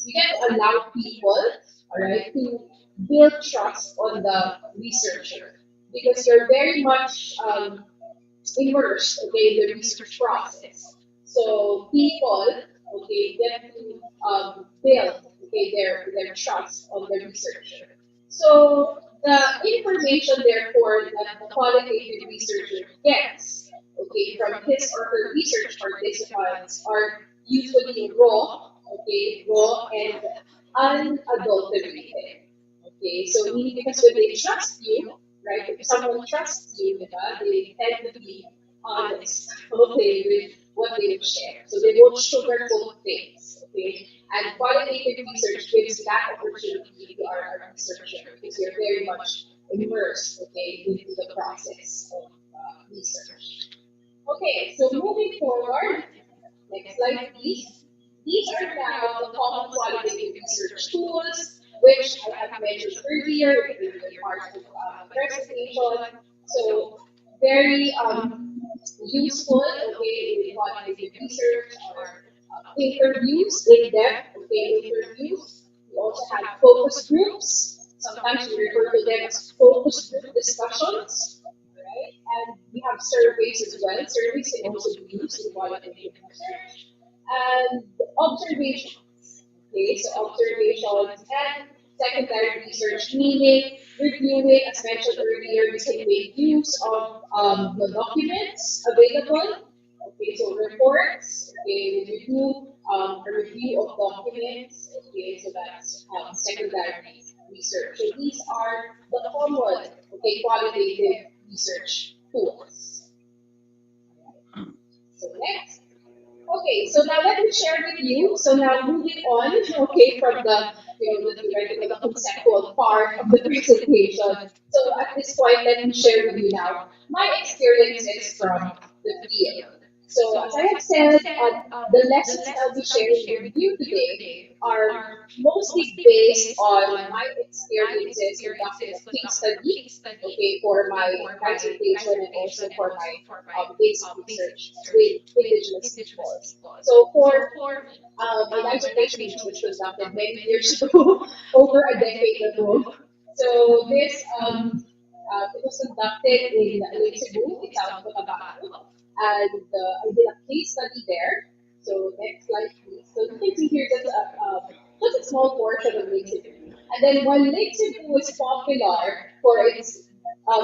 we get to allow people, all right, to build trust on the researcher because you're very much immersed, okay, in the research process. So people, okay, get to build, okay, their trust on the researcher. So the information, therefore, that the qualitative researcher gets, okay, from his or her research participants are usually raw and unadulterated. Okay, so meaning because when they trust you, right? If someone trusts you, diba, they tend to be honest, okay, with what they will share. So they won't sugarcoat things, okay? And qualitative research gives you that opportunity if you are a researcher because you're very much immersed, okay, into the process of research. Okay, so moving forward, next slide, please. These are now the common qualitative research tools, which I have mentioned earlier in the earlier part of the presentation. So, very useful, okay, with qualitative research are interviews, in-depth, okay, interviews. We also have focus groups. Sometimes we refer to them as focus group discussions, right? And we have surveys as well. Surveys can also be used in qualitative research. And observations. Okay, so observations and secondary research, meaning reviewing, as mentioned earlier, we can make use of the documents available. Okay, so reports, okay, we do a review of documents, okay, so that's secondary research. So these are the common, okay, qualitative research tools. So next. Okay, so now let me share with you. So now moving on, okay, from the theoretical, the conceptual part of the presentation. So at this point, let me share with you now my experiences from the field. So as I have said, the lessons I'll be sharing with you today are mostly based on my experiences conducting a case study, okay, for my dissertation and also for my basic research with indigenous peoples. So for my dissertation, which was conducted many years ago, over a decade ago. So this it was conducted in Lake Cebu, in South Cotabato, and I did a case study there. So next slide, please. So you can see here just a small portion of Lake Cebu. And then while Lake Cebu is popular for its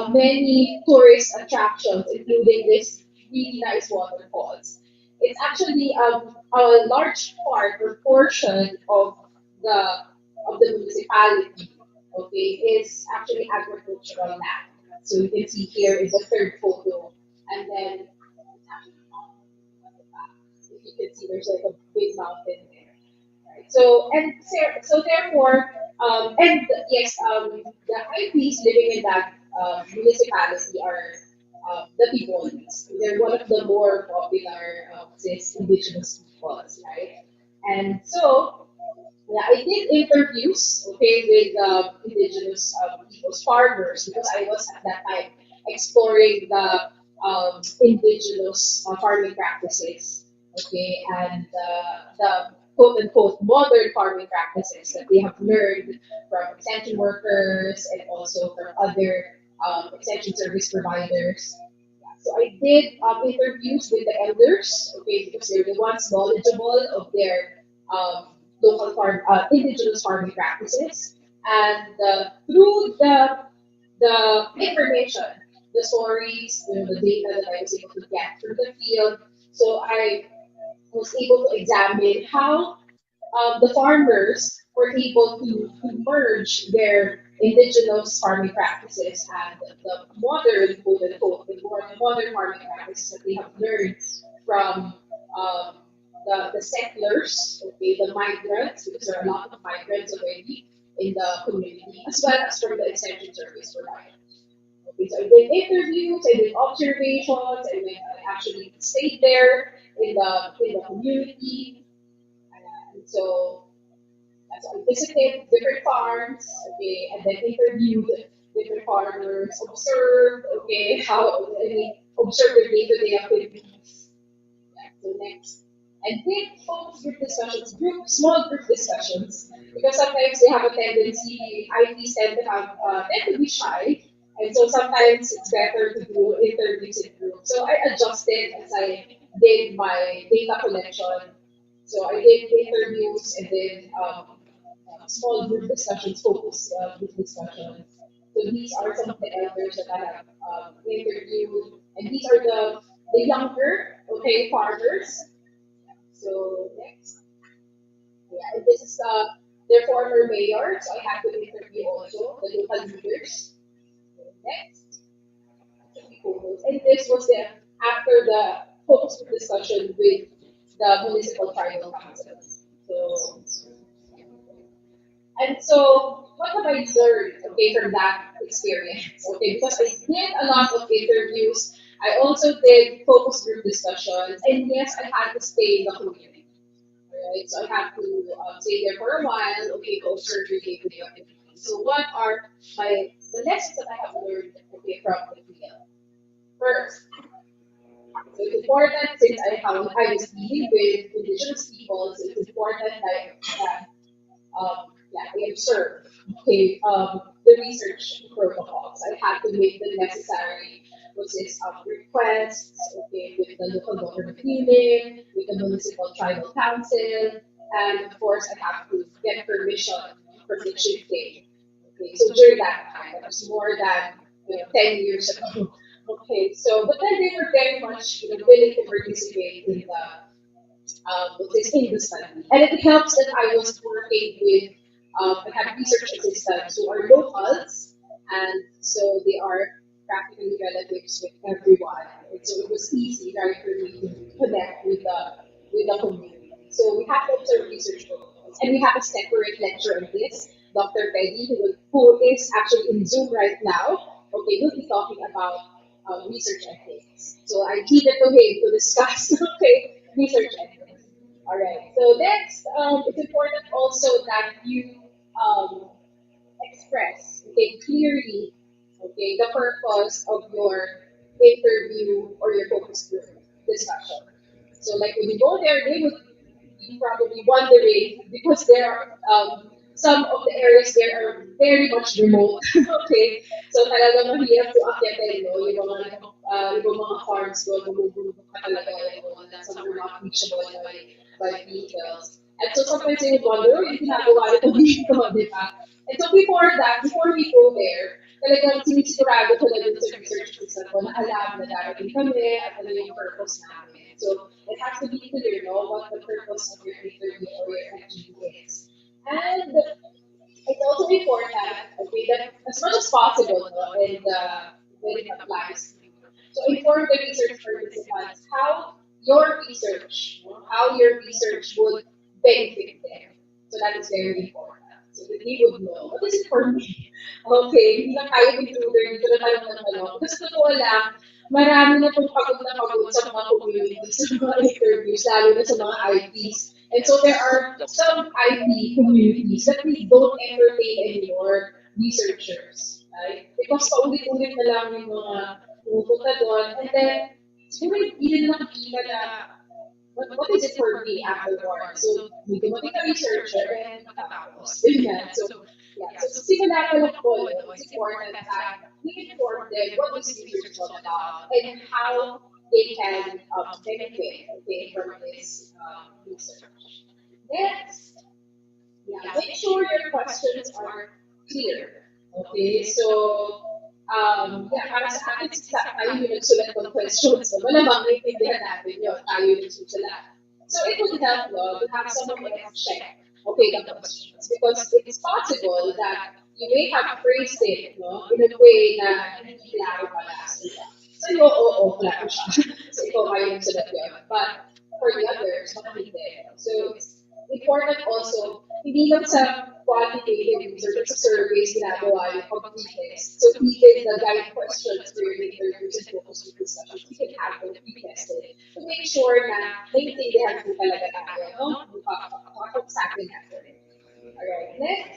many tourist attractions, including this really nice waterfalls, it's actually a large part or portion the of the municipality, okay, is actually agricultural land. So you can see here in the third photo, and then it's actually on the back. If you can see, there's like a big mountain there. Right? So therefore, and yes, the IPs living in that municipality are the Pipones. They're one of the more popular cis indigenous peoples, right? And so, yeah, I did interviews, okay, with indigenous people's farmers because I was at that time exploring the indigenous farming practices, okay, and quote unquote modern farming practices that they have learned from extension workers and also from other extension service providers. So I did interviews with the elders, okay, because they're the ones knowledgeable of their local farm, indigenous farming practices, and through the information, the stories, the data that I was able to get from the field, so I was able to examine how the farmers were able to merge their indigenous farming practices and the modern, quote unquote, the more modern farming practices that they have learned from um, the settlers, okay, the migrants, because there are a lot of migrants already in the community, as well as from the extension service providers. Okay, so I did interviews, I did observations, I actually stayed there in the community, and so I visited different farms, okay, and then interviewed different farmers, observed, okay, observed their day-to-day activities. Yeah, so next. And take focus group discussions, small group discussions, because sometimes they have a tendency, IPs tend to be shy, and so sometimes it's better to do interviews in groups. So I adjusted as I did my data collection. So I did interviews and then small group discussions, focus group discussions. So these are some of the elders that I have interviewed, and these are the younger, okay, farmers. So next, yeah, and this is their former mayor, so I had to interview also the local leaders. So next, and this was the after the focus group discussion with the municipal tribal council. So and so, what have I learned, okay, from that experience? Okay, because I did a lot of interviews, I also did focus group discussions, and yes, I had to stay in the community. Alright, so I had to stay there for a while, okay, go observe your day-to-day activities. So, what are the lessons that I have learned, okay, from the field? First, so it's important since I was dealing with indigenous people, so it's important that yeah, I observed, okay, the research protocols. I had to make the necessary process of requests, okay, with the local government unit, with the municipal tribal council, and of course I have to get permission from the chieftain. Okay, so during that time, that was more than 10 years ago. Okay, so but then they were very much willing to participate in the this in the study. And it helps that I was working with, I had research assistants who are locals, and so they are practically relatives with everyone. And so it was easy, right, for me to connect with the community. So we have to observe research protocols, and we have a separate lecture on this. Dr. Peggy, who is actually in Zoom right now, okay, will be talking about research ethics. So I leave it to him to discuss, okay, research ethics. All right. So next, it's important also that you um, express, okay, clearly, okay, the purpose of your interview or your focus group discussion. So like when you go there, they would be probably wondering because there are some of the areas there are very much remote. Okay, so talagang mahirap to akyatin, no? Yung mga farms doon, bumubulong ka talaga, that some are not reachable by vehicles. And so sometimes they would wonder, oh, yung ginagawa nito dito, di ba? And so before that, before we go there, talagang sinisigurado ko na dun sa research assistant ko na alam na darating kami at ano yung purpose namin. So it has to be clear, no, what the purpose of your interview or your activity is. And it's also important, okay, that as much as possible, no, and when it applies to you. So inform the research participants how your research would benefit them. So that is very important. So that they would know, what is it for me? Okay, hindi lang tayo intruder, dito na tayo ng tanong. Kasi totoo lang, marami na pagod sa mga communities, sa mga interviews, lalo na sa mga IPs. And so there are some IP communities that we don't entertain anymore, researchers. Right? Because paulit-ulit na lang yung mga pumupunta doon. And then, siguro hindi nila nakikita na what is it for me afterward? So, may dumating na researcher and matapos. Ganyan. So, yeah. So, simula pa lang po, no, it's important that we inform them what this research is all about and how they can benefit, okay, from this research. Next, yeah, make sure your questions are clear. Okay, so yeah, para sa akin, since tayo yung nagsulat ng questions, so malamang naiintindihan natin yun, tayo yung nagsusulat. So it would help, no, to have someone else check, okay, the questions. Because it's possible that you may have phrased it, no, in a way na hindi klaro pala sa iba. So, oo, klaro siya. So, ikaw kayo nagsulat yun. But for the others, baka hindi. So, it's important also, hindi lang sa quantitative research, sa surveys ginagawa yung pag-pretest. So, even the guide questions for your interviews and focus group discussions, you can have them pre-tested to make sure na naiintindihan po talaga tayo, no? Makapag-sakin natin. Alright, next.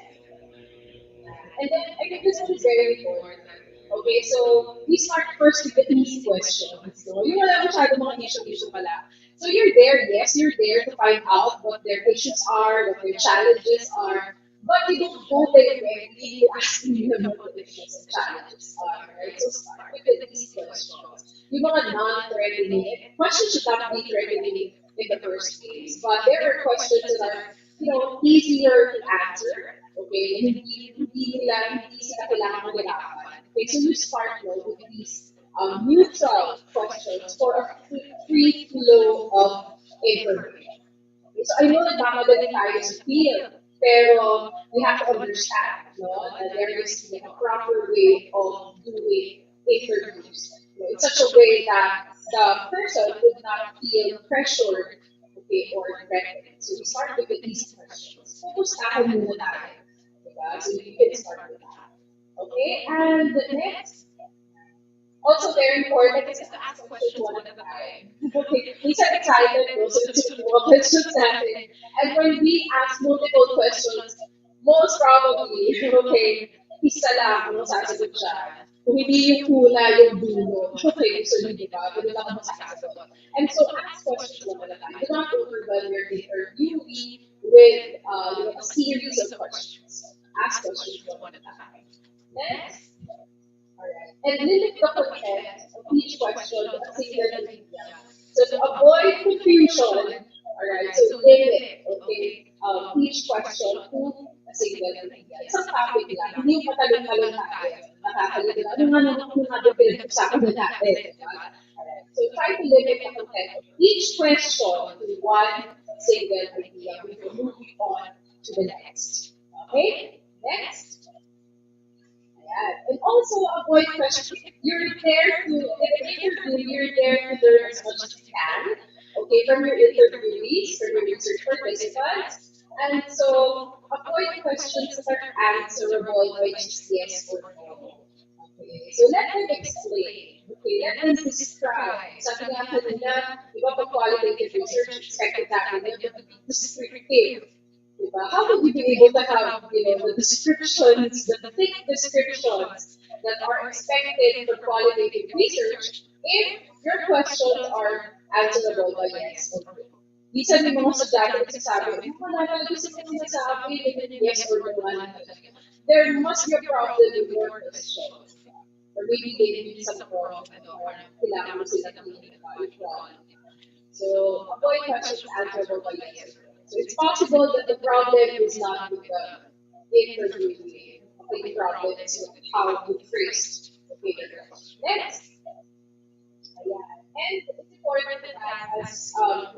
And then I think this one is very important. Okay, so we start first with the easy questions. So yung wala masyado mga issue pala. So you're there, yes, you're there to find out what their issues are, what their challenges are, but you don't go directly to asking them what the issues and challenges are, right? So start with the easy questions. Yung mga non-threatening, questions should not be threatening in the first place, but there are questions that are, easier to answer. Okay, hindi sila kailangan mahirapan. Okay, so you start with these neutral questions for a free flow of information. Okay, so I know nagmamadali tayo sa field, pero we have to understand, no, that there is a proper way of doing interviews. In such a way that the person would not feel pressured, okay, or threatened. So we start with the easy questions. Pupustahan muna tayo. Diba? So you can start with that. Okay, and the next, also very important is to ask questions one at a time. Okay, we said excited, no? So it's more questions natin. And when we ask multiple questions, most probably, okay, isa lang ang masasagot siya. Kung hindi yung hula, yung dulo. Okay, so di ba? Ganun lang ang masasagot. And so ask questions one at a time. Do not overwhelm your interviewee with a series of questions. Ask questions one at a time. Next. Alright. And limit the content of each question to a single idea. So to avoid confusion, alright, so limit, okay, each question to a single idea. Isang topic lang, hindi yung patalong-talong tayo. Makakalito na, ano nga pinag-usapan na natin. Alright. So try to limit the content of each question to one single idea before moving on to the next. Okay? Next. Ayan. And also avoid questions. You're there to, in an interview, you're there to learn as much as you can. Okay, from your interviewees, from your research participants. And so avoid questions that are answerable by just yes or no. Okay, so let them explain. Okay, let them describe. Sabi nga kanina, di ba pag qualitative research, expected natin them to be descriptive. Diba? How would you be able to have, the descriptions, the thick descriptions that are expected for qualitative research if your questions are answerable by yes or no? Minsan may mga estudyante nagsasabi, wala talaga sila sinasabi, yes or no. There must be a problem with your questions. Or maybe they need some problem, kailangan mo sila ng So avoid questions answerable by yes or no. So it's possible that the problem is not with the interviewee. Okay, the problem is with how you phrased the question. Next. And it's important that as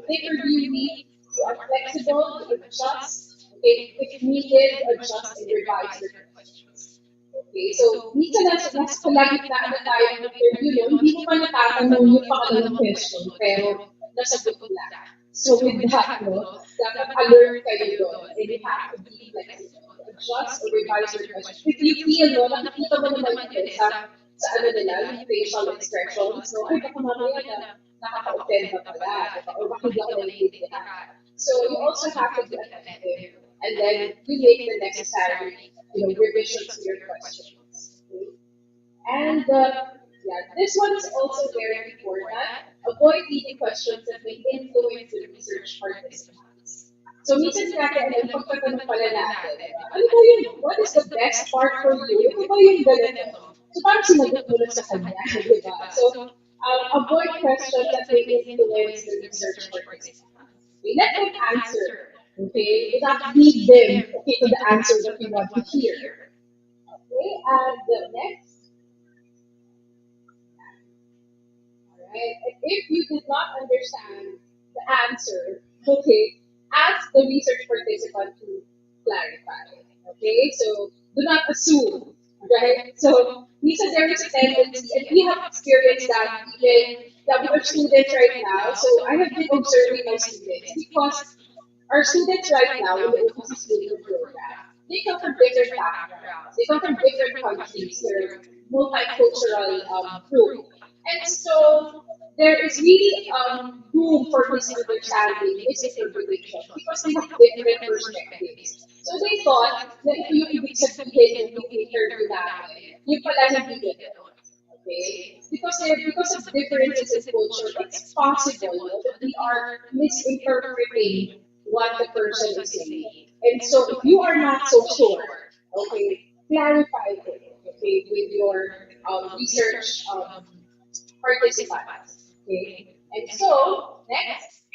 interviewee, you are flexible to adjust, if needed, adjust and revise your questions. Okay, so minsan nasa kalagitnaan na tayo ng interview, hindi mo pa natatanong yung pangalang question, pero nasagot lang. So with that, dapat alert kayo doon. And you have to be flexible. Adjust or revise your questions. If you feel, nakikita mo naman yun sa nila, yung facial expressions, ay baka mamaya na nakaka-offend na pala, or baka hindi ako naiintindihan. So you also have to be attentive. And then you make the necessary, revisions to your questions. Okay? And this one is also very important. avoid leading questions that may influence the research participants. So, minsan nga kaya yung pagtatanong pala natin, ano ba yung, what is the best part for you? Ito ba yung ganito? So, parang sinagot mo lang sa kanya, di ba? So, avoid questions that may influence the research participants. Okay, let them answer. Okay, do not lead them, okay, to the answer that you want to hear. Okay, and the next, alright, and if you did not understand the answer, okay, ask the research participant to clarify. Okay, so do not assume, right? So, minsan there is a tendency, and we have experienced that even that we are students right now. So, I have been observing my students because our students right now in the OPC Studio program, they come from different backgrounds. They come from different countries. They're multicultural group. And so there is really room for misunderstanding, misinterpretation, because they have different perspectives. So they thought na ito yung ibig sabihin ng interview namin. Yung pala hindi ganun. Okay? Because of differences in culture, it's possible, no, that we are misinterpreting what the person is saying. And so if you are not so sure, okay, clarify it, okay, with your research participants. Okay? And so, next,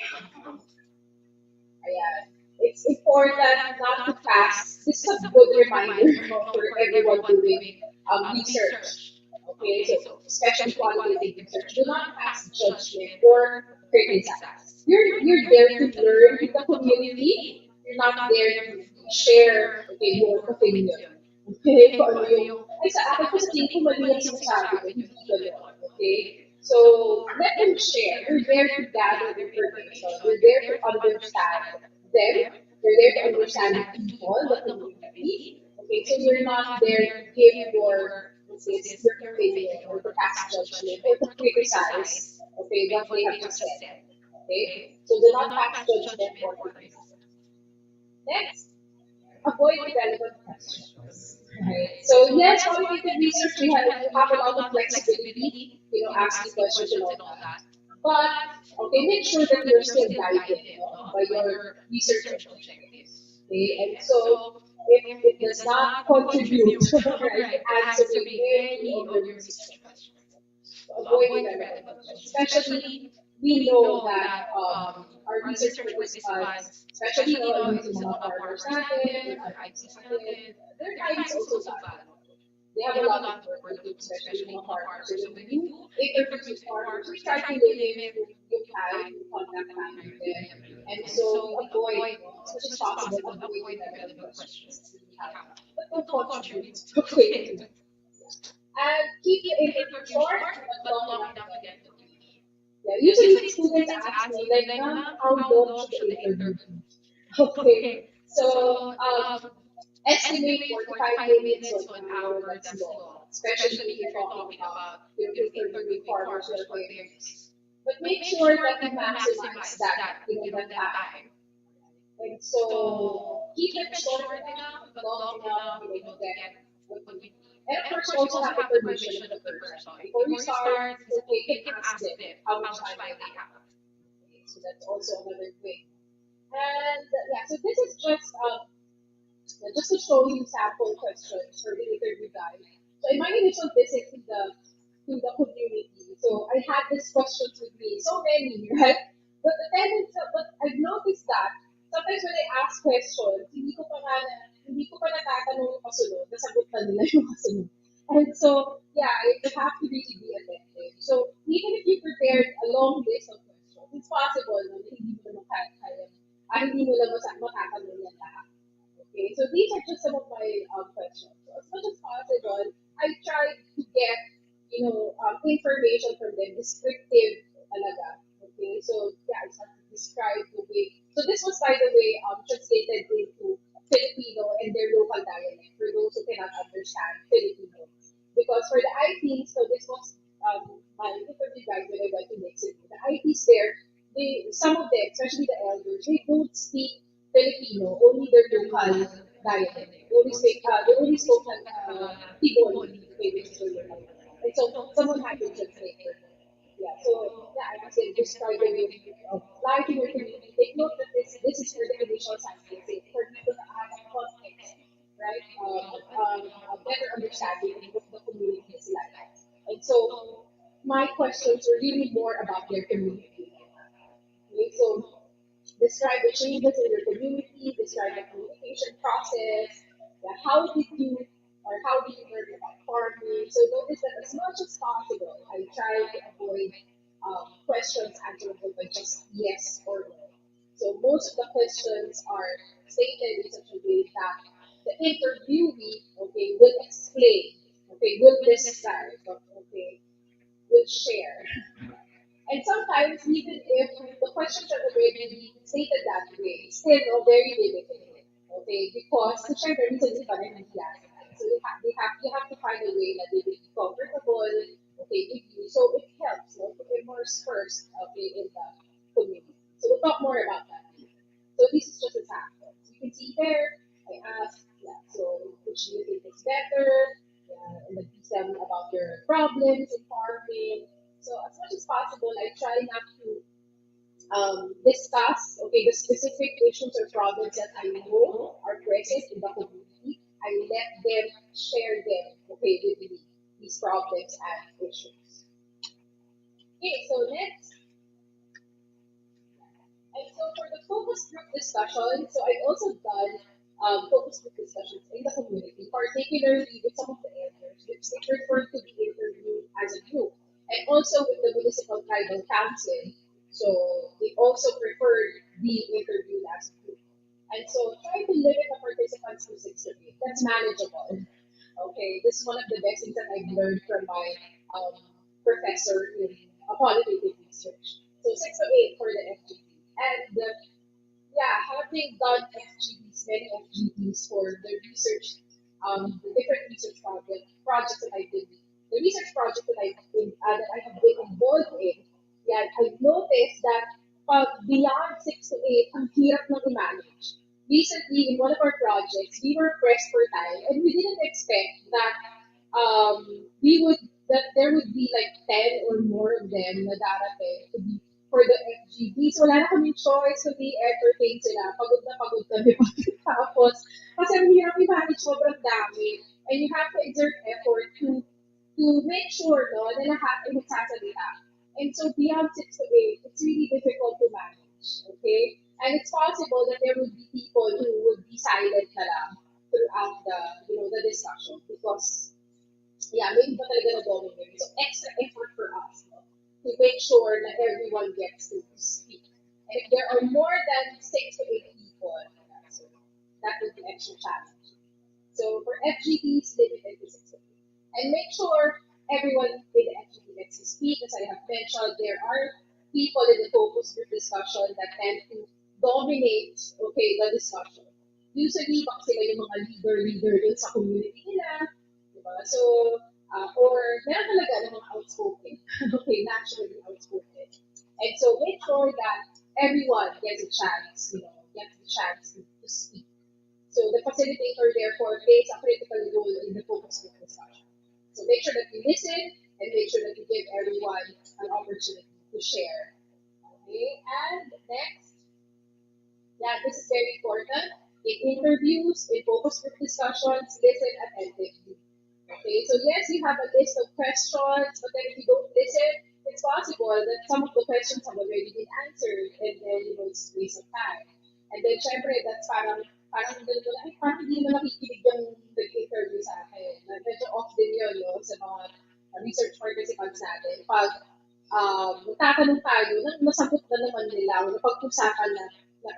ayan, it's important not to pass. This is a good reminder, no, for everyone doing research. Okay, so especially qualitative research, do not pass judgment or criticize. You're there to learn with the community. You're not there to share, okay, your opinion. Okay, kung ano yung, ay sa akin po sa tingin ko mali yung sinasabi ko, hindi gano'n. Okay? So, let them share. You're there to gather information. You're there to understand them. You're there to understand the people, the community. Okay, so you're not there to give your, let's say, your opinion or to pass judgment or to criticize, okay, what they have just said. Okay? So do not pass judgment or criticize. Next, avoid irrelevant questions. Right? So yes, qualitative research, you have a lot of flexibility, asking questions and all that. But okay, make sure that you're still guided, by your research objectives. Okay, and so if it does not contribute right, to answering any of your research questions, so avoid irrelevant questions. Especially, we know that our research participants, especially yung mga partners natin, or IPs natin, their time is also valuable. They have a lot of work to do, especially yung mga partners. So when we do interviews with partners, we try to limit yung time, yung contact time with them. And so we avoid, as much as possible, avoid irrelevant questions that we have. But don't contribute. Okay. And keep the interview short, but long enough to get to know. Yeah, usually students ask me, like, how long should the interview be? Okay, so estimate 45 minutes to an hour, that's long. Especially if you're talking about interviewing farmers or farmers. But make sure that you maximize that, that time. And so keep it short enough, but long enough, to get what you need. And of course, you also have the permission of the person. Before you start, it's okay, you can ask them how much time they have. Okay, so that's also another thing. And yeah, so this is just to show you sample questions for the interview guide. So in my initial visit to the community, so I had these questions with me, so many, right? But I've noticed that sometimes when I ask questions, hindi ko pa natatanong yung kasunod, nasagot na nila yung kasunod. And so, yeah, you have to really be attentive. So, even if you prepared a long list of questions, it's possible na hindi mo naman kaya, hindi mo lang matatanong yan lahat. Okay, so these are just some of my questions. So as much as possible, I tried to get, information from them, descriptive talaga. Okay, so yeah, I started to describe the way. So this was, by the way, translated into Filipino and their local dialect for those who cannot understand Filipino. Because for the IPs, so this was my interview guide when I went to Mexico. The IPs there, some of them, especially the elders, they don't speak Filipino, only their local dialect. They only spoke Tiboli, okay, which is their local dialect. And so someone had to translate for them. Yeah, so yeah, time, as in describing your life in your community, take note that this is for the initial sample, for people to have a context, right? A better understanding of what the community is like. And so my questions were really more about their community. Okay, so describe the changes in your community, describe the communication process, yeah, how did you learn about farming? So notice that as much as possible, I try to avoid questions answerable by just yes or no. So most of the questions are stated in such a way that the interviewee, okay, will explain, okay, will describe, okay, will share. And sometimes, even if the questions are already stated that way, still very limited. Okay, because the share reason is para hindi So you have to find a way that they will be comfortable, okay, with you. So it helps, no, to immerse first, okay, in the community. So we'll talk more about that. So this is just a sample. So you can see there, I asked, yeah, so which do you think is better? Yeah, and then teach them about your problems in farming. So as much as possible, I try not to discuss, okay, the specific issues or problems that I know are present in the community. I let them share them, okay, with me, these problems and issues. Okay, so next, and so for the focus group discussion, so I've also done focus group discussions in the community, particularly with some of the elders, which they prefer to be interviewed as a group, and also with the municipal tribal council. So they also preferred being interviewed as a group. And so try to limit the participants to 6 to 8. That's manageable. Okay, this is one of the best things that I've learned from my professor in qualitative research. So 6 to 8 for the FGP. And yeah, having done FGPs, many FGPs for the research, the different research projects that I did, the research project that I have been involved in, yeah, I've noticed that beyond 6 to 8, ang hirap na i-manage. Recently, in one of our projects, we were pressed for time, and we didn't expect that we would that there would be like 10 or more of them na darating to be for the FGB. So wala na kaming choice kundi entertain sila. Pagod na pagod kami pagkatapos. Kasi ang hirap i-manage, sobrang dami. And you have to exert effort to make sure no, na lahat ay magsasalita. And so beyond 6 to 8, it's really difficult to manage. Okay? And it's possible that there would be people who would be silent na lang throughout the discussion because yeah, maybe ba talaga na-dominate. So extra effort for us no, to make sure that everyone gets to speak. And if there are more than 6 to 8 people, yeah, so that would be extra challenging. So for FGPs, limited to 6 to 8. And make sure everyone in the FGP gets to speak. As I have mentioned, there are people in the focus group discussion that tend to dominate, okay, the discussion. Usually, baka sila yung mga leader dun sa community nila. Diba? So, or meron talaga ng mga outspoken. Okay, naturally outspoken. And so make sure that everyone gets a chance, to speak. So the facilitator therefore plays a critical role in the focus group discussion. So make sure that you listen and make sure that you give everyone an opportunity to share. Okay, and next, yeah, this is very important. In interviews, in focus group discussions, listen attentively. Okay, so yes, you have a list of questions, but then if you don't listen, it's possible that some of the questions have already been answered, and then it's a waste of time. And then, syempre, that's parang hindi naman nakikinig yung nag-interview sa akin. Medyo off din yun, no, sa mga research participants natin. Pag nagtatanong tayo, nasagot na naman nila, napag-usapan na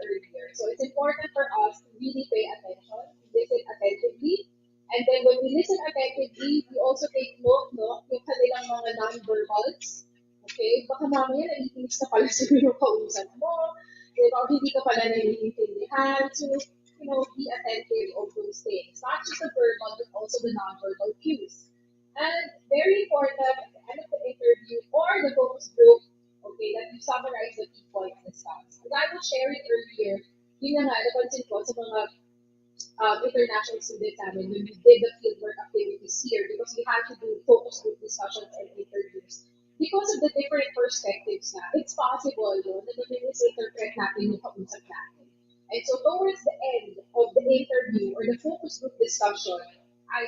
earlier. So it's important for us to really pay attention, listen attentively, and then when we listen attentively, we also take note, no, yung kanilang mga non-verbals. Okay? Baka mamaya naiinis ka pala sa yung kausap mo, hindi ka pala naiintindihan. So, be attentive of those things. Not just the verbal, but also the non-verbal cues. And very important at the end of the interview or the focus group, okay, that you summarize the key points discussed. As I was sharing earlier, yun na nga, napansin ko sa mga international students namin when we did the fieldwork activities here because we had to do focus group discussions and interviews. because of the different perspectives na, it's possible, no, na nami-misinterpret natin yung kausap natin. And so towards the end of the interview or the focus group discussion, I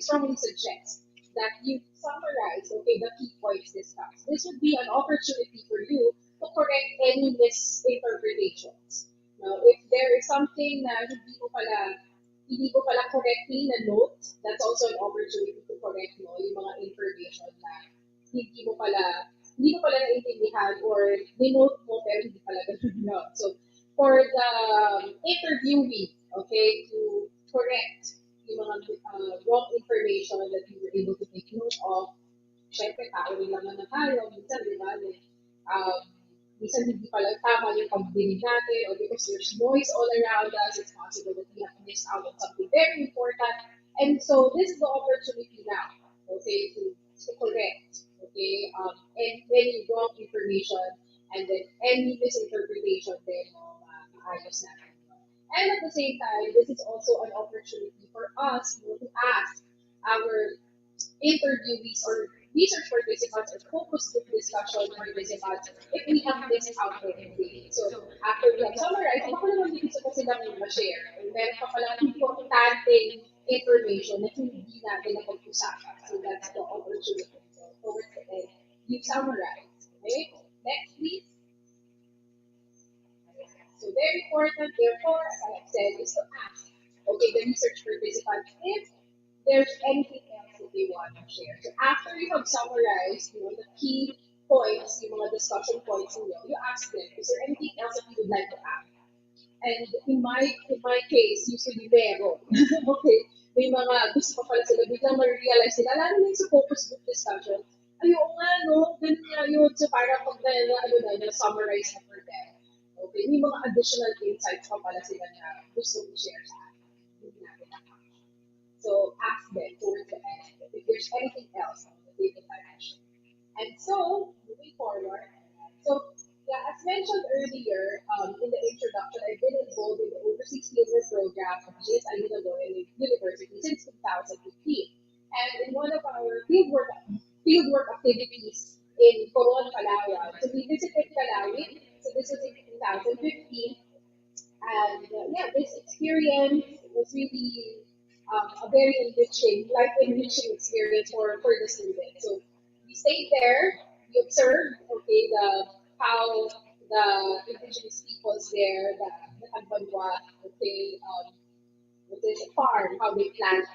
strongly suggest that you summarize, okay, the key points discussed. This would be an opportunity for you to correct any misinterpretations. Now, if there is something na hindi ko pala correctly na note, that's also an opportunity to correct mo yung mga information na hindi mo pala hindi mo pala naintindihan or dinote mo pero hindi pala ganun yun. So, for the interviewee, okay, to correct yung mga wrong information that you were able to take note of, syempre, tao rin naman na tayo, minsan, di ba, um, minsan hindi pala tama yung pagdinig natin or because there's noise all around us, it's possible that we have missed out on something very important. And so this is the opportunity now, okay, to correct, okay, and any wrong information and then any misinterpretation then maayos natin. And at the same time, this is also an opportunity for us, to ask our interviewees or research participants or focus group discussion participants if we have missed out on anything. So after we have summarized, baka naman hindi gusto ko silang ma-share. Or meron pa palang importanteng information na hindi natin napag-usapan. So that's the opportunity. So towards the end, you summarize. Okay? Next, please. So very important, therefore, as I have said, is to ask, okay, the research participants if there's anything else that they want to share. So after you have summarized, the key points, yung mga discussion points you ask them, is there anything else that you would like to add? And in my case, usually meron. Okay, may mga gusto pa pala sila, biglang ma-realize sila, lalo na yung sa focus group discussion, ayun nga, no, ganun nga yun. So parang pag na-summarize na for them. Okay, may mga additional insights pa pala sila na gusto i-share sa atin. Hindi natin na-catch. So ask them towards the end if there's anything else that they would like to share. And so, moving forward, so yeah, as mentioned earlier in the introduction, I've been involved in the Overseas Fieldwork Program of GSI Nagoya University since 2015. And in one of our fieldwork activities in Coron, Palawan, so we visited Palawan. So this was in 2015. And yeah, this experience was really a very enriching, life enriching experience for the students. So we stayed there, we observed, okay, how the indigenous peoples there, the Agbanwa, okay, with this farm, how they plant,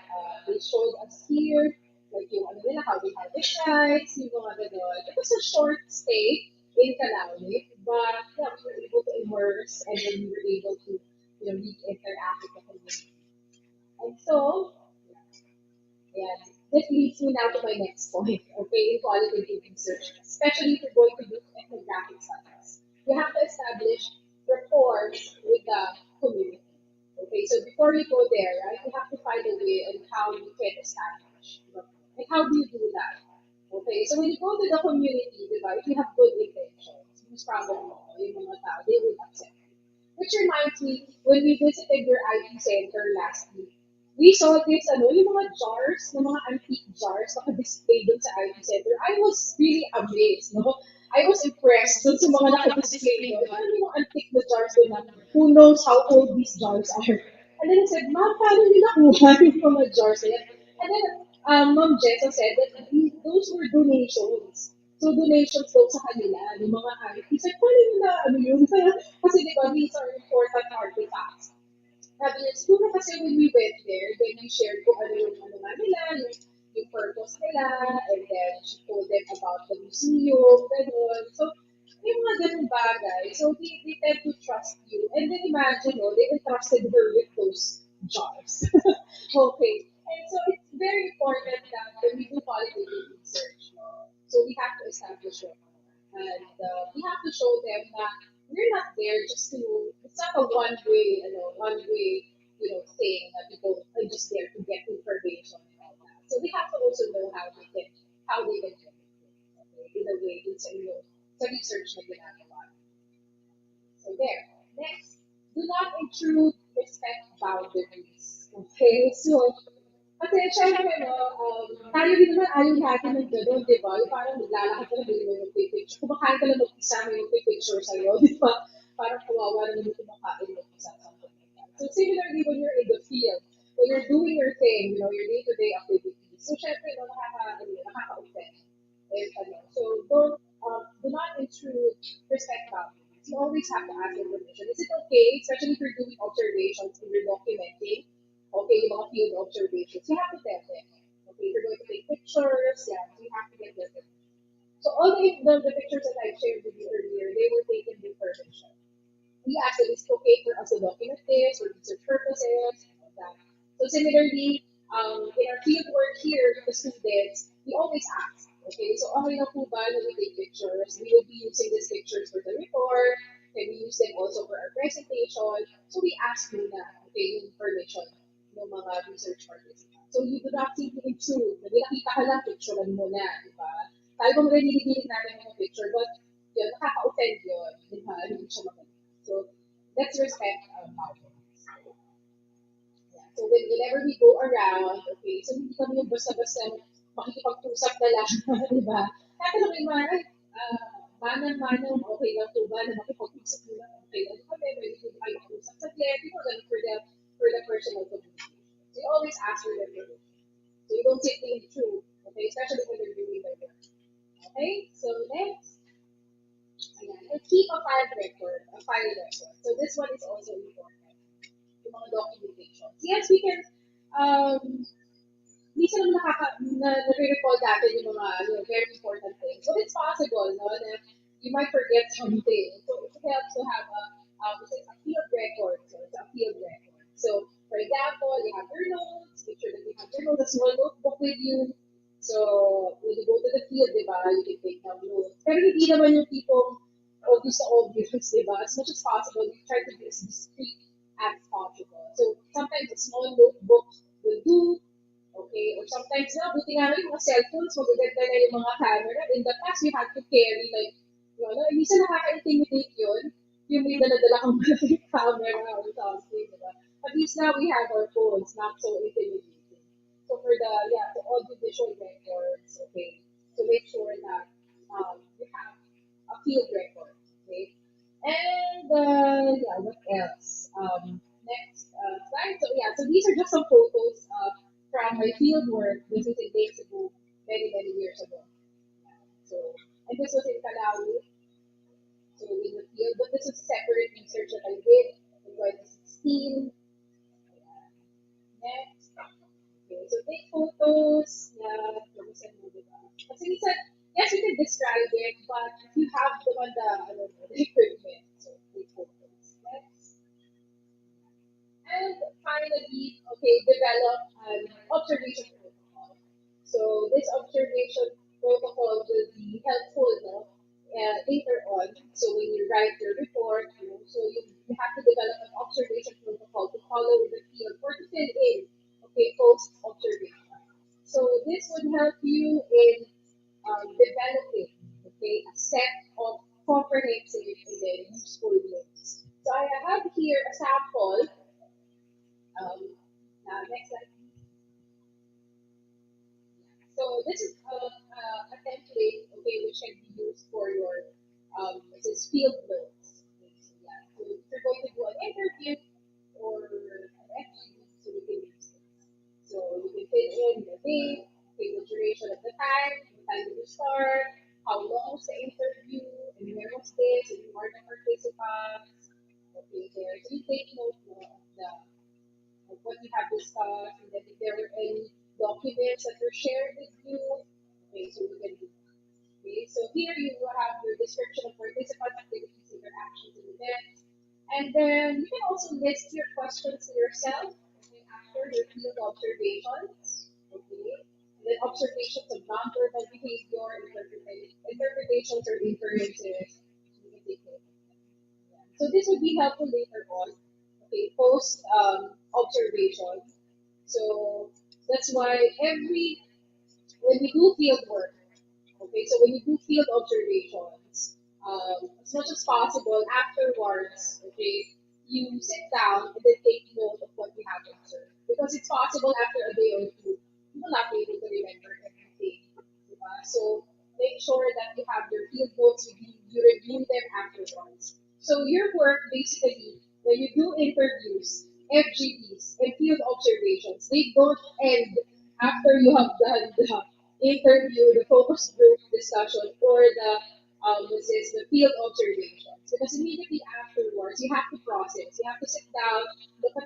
they showed us here, like yung ano nila, how they harvest rice, yung mga ganon. It was a short stay in Calauit, but yeah, we were able to immerse and then we were able to, really interact with the community. And so, yeah, this leads me now to my next point, okay, in qualitative research, especially if you're going to do ethnographic studies. You have to establish rapport with the community. Okay, so before you go there, right, you have to find a way on how you can establish rapport. And how do you do that? Okay, so when you go to the community, diba, if you have good intentions, most probably, yung mga tao, they will accept you. Which reminds me, when we visited your IT center last week, we saw this, yung mga jars, yung mga antique jars, naka-display dun sa IT center. I was really amazed, no? I was impressed dun sa mga naka-display doon. Ano yung antique na jars doon na who knows how old these jars are. And then I said, Ma'am, paano nila nakuha yung mga jars na yan? And then Ma'am Jessa said that those were donations. So donations daw sa kanila, yung mga antiques. Like, paano nila, yun? Kasi di ba, these are important artifacts. Sabi niya, siguro kasi when we went there, then we shared kung ano yung ano nga nila, yung purpose nila, and then she told them about the museum, gano'n. So, yung mga ganun bagay. So, they tend to trust you. And then imagine, they entrusted her with those jars. Okay. And so, it's very important that when we do qualitative research, so we have to establish it. And we have to show them that we're not there just to, it's not a thing that people are just there to get information and all that. So we have to also know how they can get it, okay, in a way, sa research na ginagawa. So there. Next, do not intrude, respect boundaries. Okay, so Kasi syempre, no, tayo din naman ayaw natin ng gano'n, di ba? Yung parang naglalakad ka na, hindi mo mag-picture. Kumakain ka lang mag-isa, may mag-picture sa'yo, di ba? Parang kawawa naman yung kumakain mag-isa. Something like that. So similarly, when you're in the field, when you're doing your thing, your day-to-day activities, so syempre, no, nakaka-offend. So do not intrude respect boundaries. You always have to ask your permission. Is it okay, especially if you're doing observations and you're documenting, okay, yung mga field observations, you have to tell them. Okay, if you're going to take pictures, yeah, so you have to get their permission. So all the pictures that I shared with you earlier, they were taken with permission. We asked if it's okay for us to document this for research purposes, like that. So similarly, in our field work here with the students, we always ask, okay, so okay na po ba na we take pictures? We will be using these pictures for the report, and we use them also for our presentation. So we ask muna, okay, yung permission ng mga research participants. So you do not simply intrude. Nag nakita ka lang, picturean mo na, di ba? Tayo bang narinig natin yung picture, but yun, nakaka-offend yun, di ba? Hindi siya maganda. So let's respect boundaries. Yeah. So whenever we go around, okay, so hindi kami yung basta-basta makikipag-usap na lang, di ba? Kaya lang yung mga, manang-manang, okay lang po ba na makipag-usap nila? Okay lang kami, pwede po kayo mag-usap sa client, you know, for the personal communication. So you always ask for their permission. So you don't simply intrude, okay, especially when they're doing their work. Okay, so next. Ayan. And keep a file record, a file record. So this one is also important. Yung mga documentations. Yes, we can, minsan nare-recall natin yung mga very important things. So it's possible, no, that you might forget something. So it helps to have a field record. So it's a field record. So for example, you have your notes, make sure that you have your notes, a small notebook with you. So when you go to the field, di ba, you can take down notes. Pero hindi naman yung tipong obvious, di ba? As much as possible, you try to be as discreet as possible. So sometimes a small notebook will do. Okay, or sometimes na, buti nga yung mga cellphones, magaganda na yung mga camera. In the past, you had to carry, like, minsan nakaka-intimidate yun, yung may dala-dala kang malaking camera or something, diba? At least now we have our phones, not so intimidating. So for the audio-visual records, okay, so make sure that you have a field record, okay? And, what else? Next slide. So yeah, so these are just some photos from my field work. This is in Mexico many, many years ago. So, and this was in Calawi, so in the field, but this was separate research that I did in 2016. Next. Okay, so take photos. Yeah, kasi minsan, yes, you can describe it, but if you have the equipment, so take photos. Next. And finally, okay, develop an observation protocol. So this observation protocol will be helpful, no? Later on. So when you write your report, so you have to develop an observation protocol to follow in the field or to fill in, okay, post observation. So this would help you in developing, okay, a set of comprehensive and then useful notes. So I have here a sample. Next slide. So this is a template, okay, which can be used for your this is field notes. Okay, so yeah, so if you're going to do an interview or an FGD, so you can use this. So you can fill in the date, okay, the duration of the time did you start, how long was the interview, and where was this, and who are the participants. Okay, there. So you take note of what you have discussed, and then if there were any documents that were shared with you, okay, so you can do that. Okay, so here you will have your description of participant activities, interactions, and events. And then you can also list your questions to yourself, okay, after your field observations. Okay. And then observations of nonverbal behavior, interpretations or inferences. So you can take note. So this would be helpful later on, okay, post observation. So that's why when we do field work, okay, so when you do field observations, as much as possible afterwards, okay, you sit down and then take note of what you have observed. because it's possible after a day or two, you will not be able to remember everything. Diba? So make sure that you have your field notes with you review them afterwards. So your work basically, when you do interviews, FGDs, and field observations, they don't end after you have done the interview, the focus group discussion, or the field observations. Because immediately afterwards, you have to process. You have to sit down,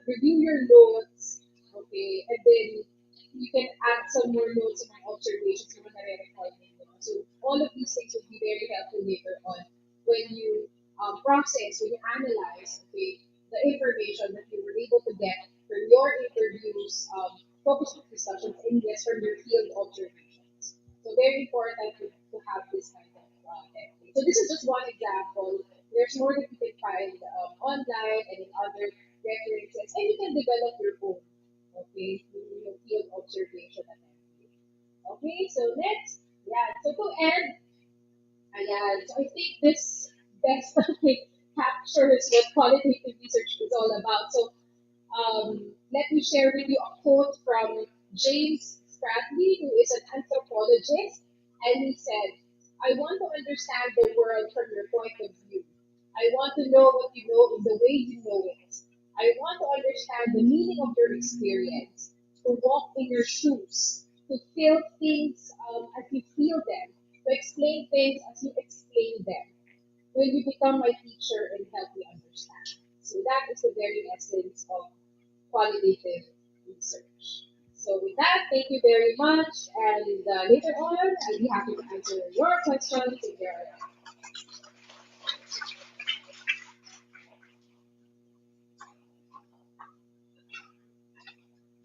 review your notes, okay, and then you can add some more notes and my observations na nare-record ninyo. So all of these things will be very helpful later on when you process, when you analyze, okay, the information that you were able to get from your interviews, focus group discussions, and yes, from your field observations. So very important to have this kind of technique. So this is just one example. There's more that you can find online and in other references, and you can develop your own, okay, your field observation and everything. Okay, so next, yeah, so to end, ayan, so I think this best captures what qualitative research is all about. So let me share with you a quote from James Stradley, who is an anthropologist, and he said, I want to understand the world from your point of view. I want to know what you know in the way you know it. I want to understand the meaning of your experience, to walk in your shoes, to feel things as you feel them, to explain things as you explain them. Will you become my teacher and help me understand? So that is the very essence of qualitative research. So with that, thank you very much, and later on, I'll be happy to answer your questions if there are.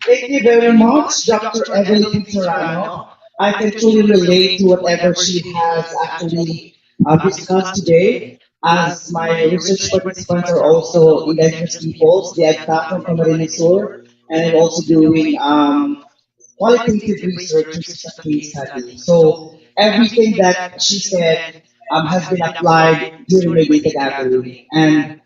Thank you very much, Dr. EVELIE Serrano. I can truly relate to whatever she has actually discussed today. As my research participants are also indigenous peoples, they have come from Camarines Sur, and I'm also doing qualitative research, which is a case study. So everything that she said has been applied during my data gathering. And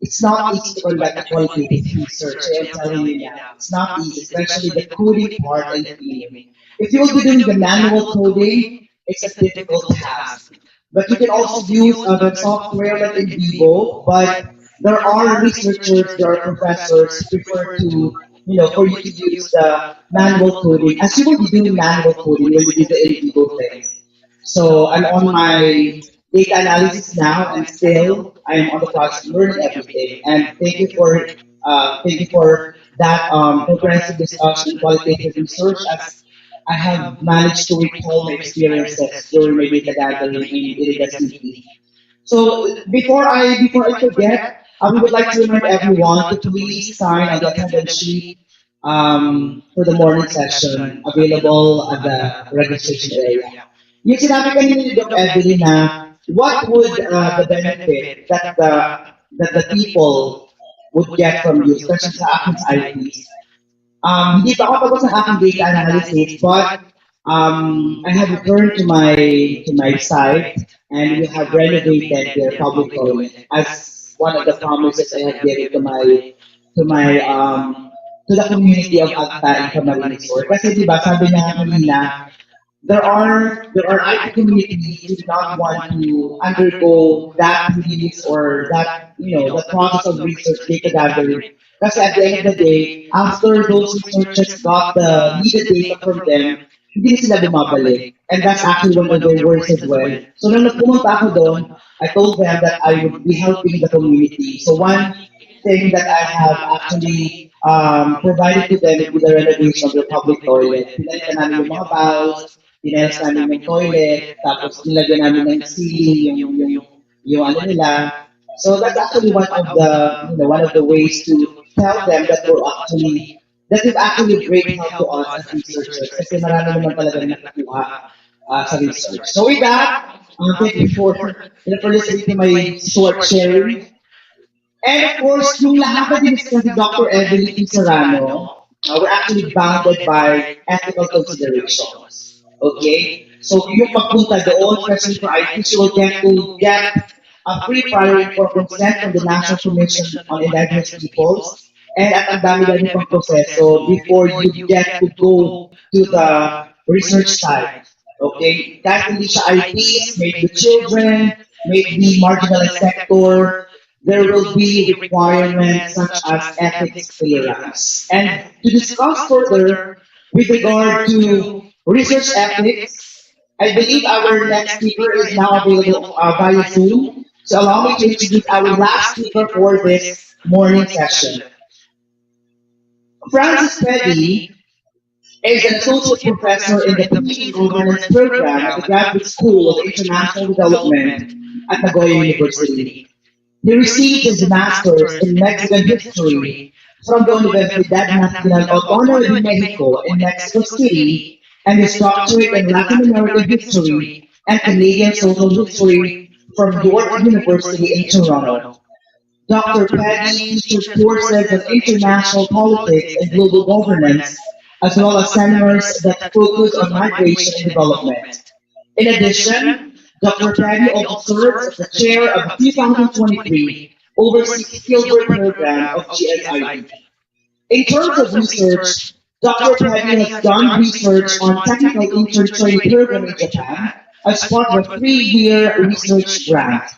it's not easy to conduct a qualitative research. I am telling you now, it's not easy, especially the coding part and theming. If you will be doing the manual coding, it's a difficult task. But you can also use other software like in Vivo, but there are researchers, there are professors who prefer to, for you to use the manual coding, as you will be doing manual coding when you do the in Vivo thing. So I'm on my data analysis now, and still I am on the process of learning everything. And thank you for that comprehensive discussion in qualitative research. As I have managed to recall my experiences during my data gathering in Iriga City. So before I forget, we would like to remind everyone to please sign on the attendance sheet for the morning session available at the registration area. Yung sinabi kanina ni Doc Evelyn na what would the benefit that the people would get from you, especially sa akin sa IPs. Hindi pa ako tapos ng aking data analysis, but I have returned to my site, and we have renovated their public toilet as one of the promises I have given to my to the community of Agta in Camarines Sur. Kasi diba, sabi niya kanina, there are IT communities who do not want to undergo that release or that the process of research data gathering. Kasi at the end of the day, after those researchers got the needed data from them, hindi na sila bumabalik. And that's actually one of their worries as well. So nung nagpumunta ako doon, I told them that I would be helping the community. So one thing that I have actually provided to them with the renovation of their public toilet. Pinalitan namin yung mga valves, pinalis namin yung toilet, tapos nilagyan namin ng ceiling, yung ano nila. So that's actually one of the ways to tell them that is actually a great help to us as researchers kasi marami naman talaga nakukuha sa research. So with that, thank you for listening to my short sharing. And of course, yung lahat na diniscuss ni Dr. EVELIE Serrano, we're actually bounded by ethical considerations. Okay? So yung pagpunta doon, especially for ITs, you will get a free prior informed consent from the National Commission on Indigenous Peoples. And at ang dami-dami pang proseso before you get to go to the research side. Okay? Kahit hindi siya IPs, may it be children, may it be marginalized sector, there will be requirements such as ethics clearance. And to discuss further with regard to research ethics, I believe our next speaker is now available via Zoom. So allow me to introduce our last speaker for this morning session. Francis Peddy is an associate professor in the PE Governance Program at the Graduate School of International Development at Nagoya University. He received his master's in Mexican history from the Universidad Nacional Autónoma de Mexico in Mexico City and his doctorate in Latin American history and Canadian social history from York University in Toronto. Dr. Peddy teaches courses on international politics and global governance, as well as seminars that focus on migration and development. In addition, Dr. Peddy also serves as the chair of the 2023 Overseas Fieldwork Program of GSID. In terms of research, Dr. Peddy has done research on technical intern training program in Japan as part of a 3-year research grant.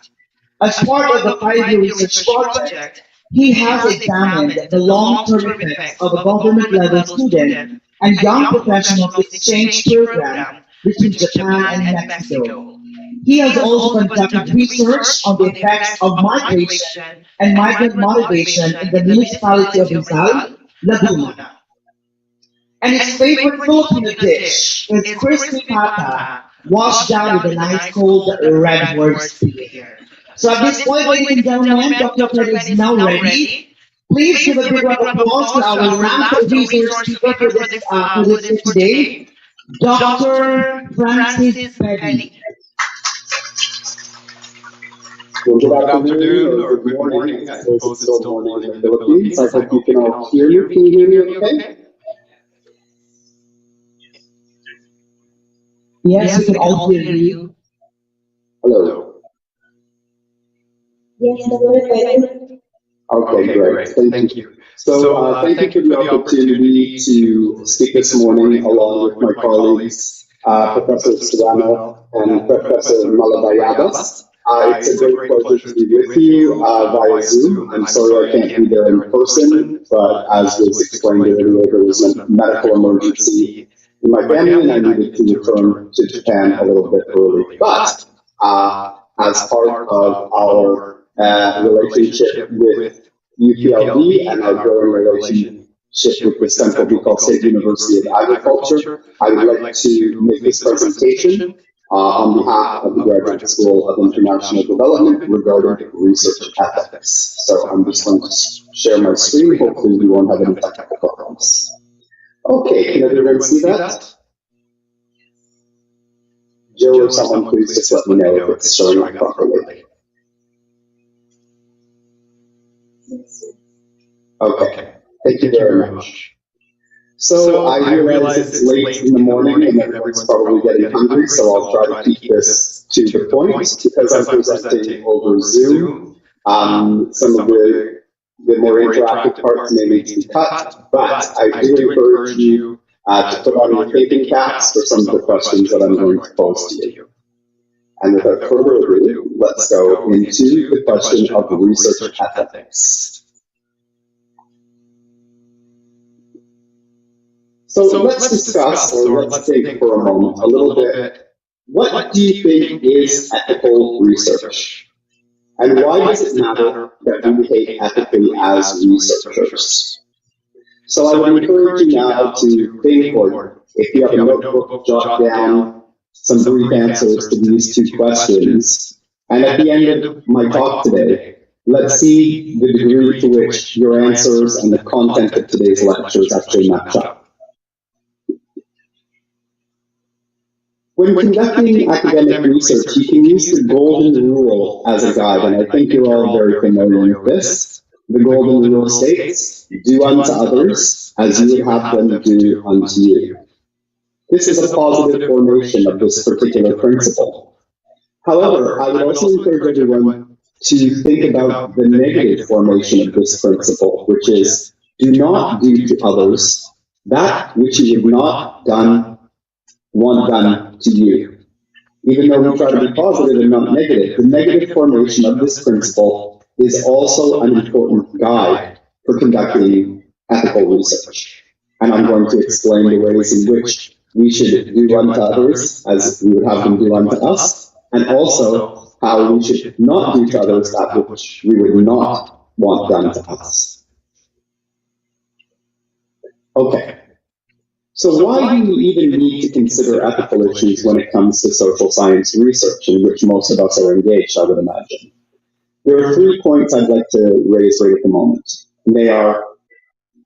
As part of the 5-year research project, he has examined the long-term effects of a government-level student and young professionals exchange program between Japan and Mexico. He has also conducted research on the effects of migration and migrant motivation in the municipality of Rizal, Laguna. And his favorite Filipino dish is crispy pata, washed down with a nice cold red horse beer. So at this point, ladies and gentlemen, Dr. Peddy is now ready. Please give a big round of applause to our last research speaker for this today, Dr. Francis Peddy. Well, good afternoon or good morning. I suppose it's still morning in the Philippines. I hope you can all hear me. Can you hear me okay? Yes, we can all hear you. Hello. Yes, Dr. Peddy. Okay, great. Thank you. So thank you for the opportunity to speak this morning along with my colleagues, Professor Serrano and Professor Malabayabas. It's a great pleasure to be with you via Zoom. I'm sorry I can't be there in person, but as was explained earlier, there was a medical emergency in my family and I needed to return to Japan a little bit early. But as part of our relationship with UPLB and our growing relationship with the Central Bucol State University of Agriculture, I would like to make this presentation on behalf of the Graduate School of International Development regarding research ethics. So I'm just going to share my screen. Hopefully we won't have any technical problems. Okay, can everyone see that? Joe or someone, please just let me know if it's showing up properly. Okay, thank you very much. So I realize it's late in the morning and everyone's probably getting hungry, so I'll try to keep this to the point because I'm presenting over Zoom. Some of the more interactive parts may need to be cut, but I do encourage you to put on your thinking caps for some of the questions that I'm going to pose to you. And without further ado, let's go into the question of research ethics. So let's discuss, or let's think for a moment, a little bit, what do you think is ethical research? And why does it matter that we behave ethically as researchers? So I would encourage you now to think, or if you have a notebook, jot down some brief answers to these two questions. And at the end of my talk today, let's see the degree to which your answers and the content of today's lectures actually match up. When conducting academic research, you can use the golden rule as a guide, and I think you're all very familiar with this. The golden rule states, do unto others as you would have them do unto you. This is a positive formation of this particular principle. However, I would also encourage everyone to think about the negative formation of this principle, which is do not do to others that which you would not want done to you. Even though we try to be positive and not negative, the negative formation of this principle is also an important guide for conducting ethical research. And I'm going to explain the ways in which we should do unto others as we would have them do unto us, and also how we should not do to others that which we would not want done to us. Okay. So why do we even need to consider ethical issues when it comes to social science research, in which most of us are engaged, I would imagine? There are 3 points I'd like to raise right at the moment. And they are,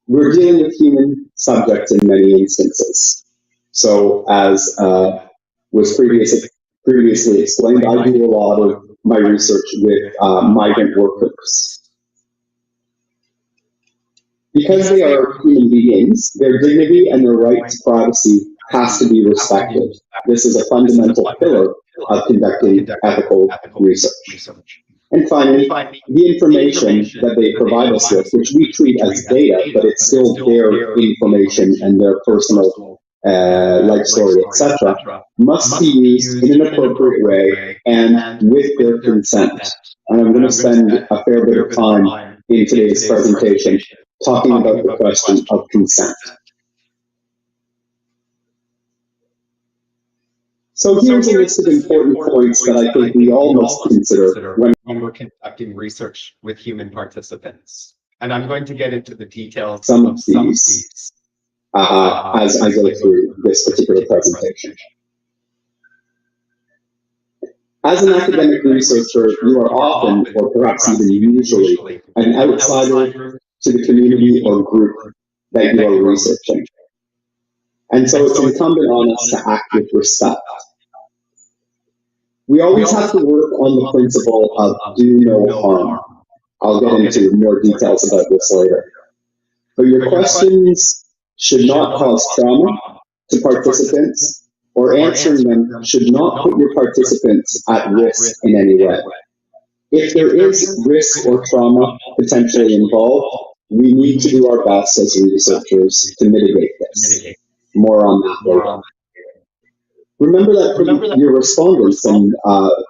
we're dealing with human subjects in many instances. So as was previously explained, I do a lot of my research with migrant workers. Because they are human beings, their dignity and their right to privacy has to be respected. This is a fundamental pillar of conducting ethical research. And finally, the information that they provide us with, which we treat as data, but it's still their information and their personal life story, etc., must be used in an appropriate way and with their consent. And I'm going to spend a fair bit of time in today's presentation talking about the question of consent. So here's a list of important points that I think we all must consider when we're conducting research with human participants. And I'm going to get into the details some of these as I go through this particular presentation. As an academic researcher, you are often, or perhaps even usually, an outsider to the community or group that you are researching. And so it's incumbent on us to act with respect. We always have to work on the principle of do no harm. I'll get into more details about this later. But your questions should not cause trauma to participants, or answering them should not put your participants at risk in any way. If there is risk or trauma potentially involved, we need to do our best as researchers to mitigate this. More on that later. Remember that for your respondents, and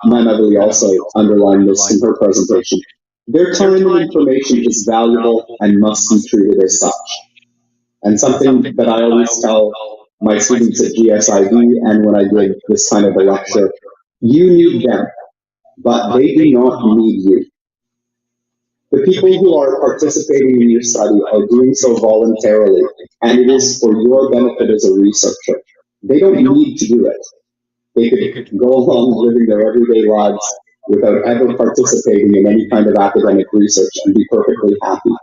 Ma'am EVELIE also underlined this in her presentation, their time and information is valuable and must be treated as such. And something that I always tell my students at GSID and when I give this kind of a lecture, you need them, but they do not need you. The people who are participating in your study are doing so voluntarily, and it is for your benefit as a researcher. They don't need to do it. They could go along living their everyday lives without ever participating in any kind of academic research and be perfectly happy.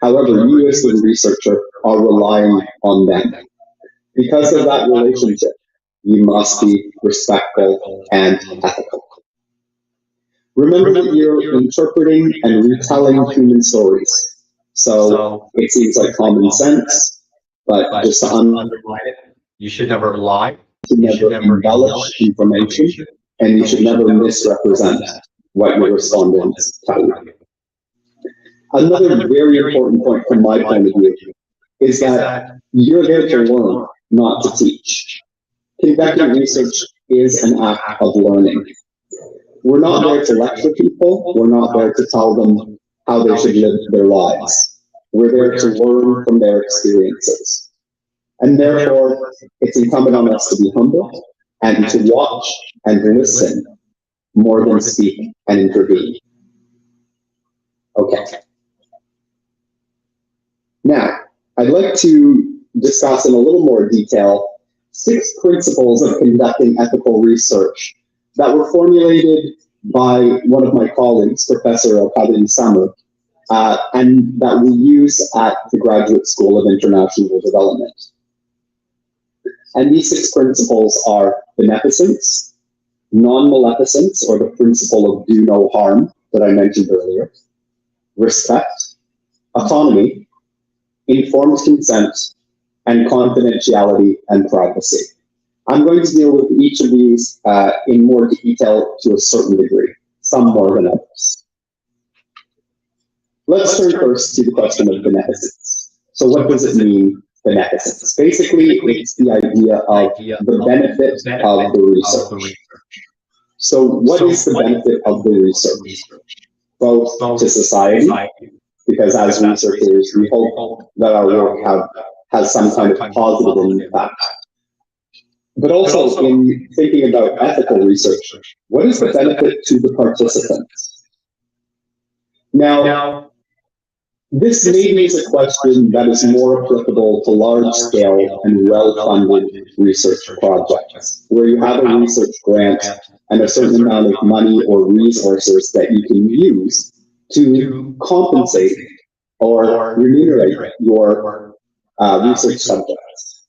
However, you as the researcher are relying on them. Because of that relationship, you must be respectful and ethical. Remember that you're interpreting and retelling human stories. So it seems like common sense, but just to underline it, you should never lie. You should never embellish information, and you should never misrepresent what your respondents tell you. Another very important point from my point of view is that you're there to learn, not to teach. Conducting research is an act of learning. We're not there to lecture people. We're not there to tell them how they should live their lives. We're there to learn from their experiences. And therefore, it's incumbent on us to be humble and to watch and listen more than speak and intervene. Okay. Now, I'd like to discuss in a little more detail 6 principles of conducting ethical research that were formulated by one of my colleagues, Professor Rabina, and that we use at the Graduate School of International Development. And these 6 principles are beneficence, non-maleficence, or the principle of do no harm that I mentioned earlier, respect, autonomy, informed consent, and confidentiality and privacy. I'm going to deal with each of these in more detail to a certain degree, some more than others. Let's turn first to the question of beneficence. So what does it mean, beneficence? Basically, it's the idea of the benefit of the research. So what is the benefit of the research? Both to society, because as researchers, we hope that our work has some kind of positive impact. But also in thinking about ethical research, what is the benefit to the participants? Now, this maybe is a question that is more applicable to large-scale and well-funded research projects, where you have a research grant and a certain amount of money or resources that you can use to compensate or remunerate your research subjects.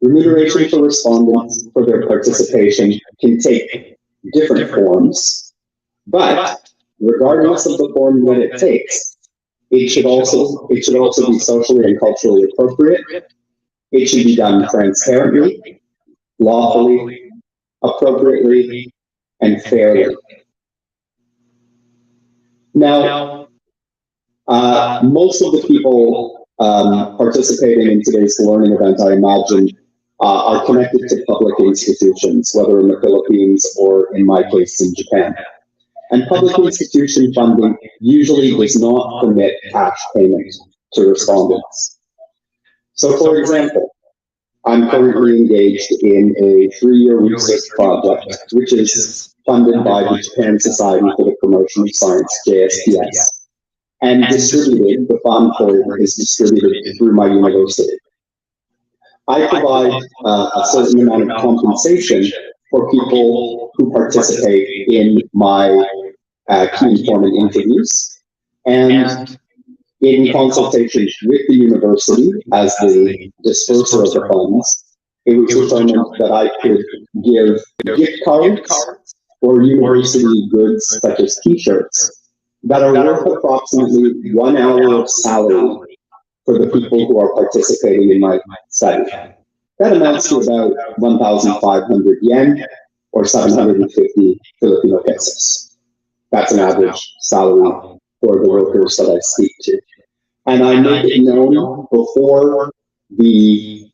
Remuneration for respondents for their participation can take different forms, but regardless of the form that it takes, it should also be socially and culturally appropriate. It should be done transparently, lawfully, appropriately, and fairly. Now, most of the people participating in today's learning event, I imagine, are connected to public institutions, whether in the Philippines or, in my case, in Japan. And public institution funding usually does not permit cash payment to respondents. So, for example, I'm currently engaged in a 3-year research project, which is funded by the Japan Society for the Promotion of Science, JSPS, and distributed, the fund for it is distributed through my university. I provide a certain amount of compensation for people who participate in my key informant interviews, and in consultation with the university as the disperser of the funds, it was determined that I could give gift cards or university goods such as t-shirts that are worth approximately 1 hour of salary for the people who are participating in my study. That amounts to about 1,500 yen or 750 Filipino pesos. That's an average salary for the workers that I speak to. And I make it known before the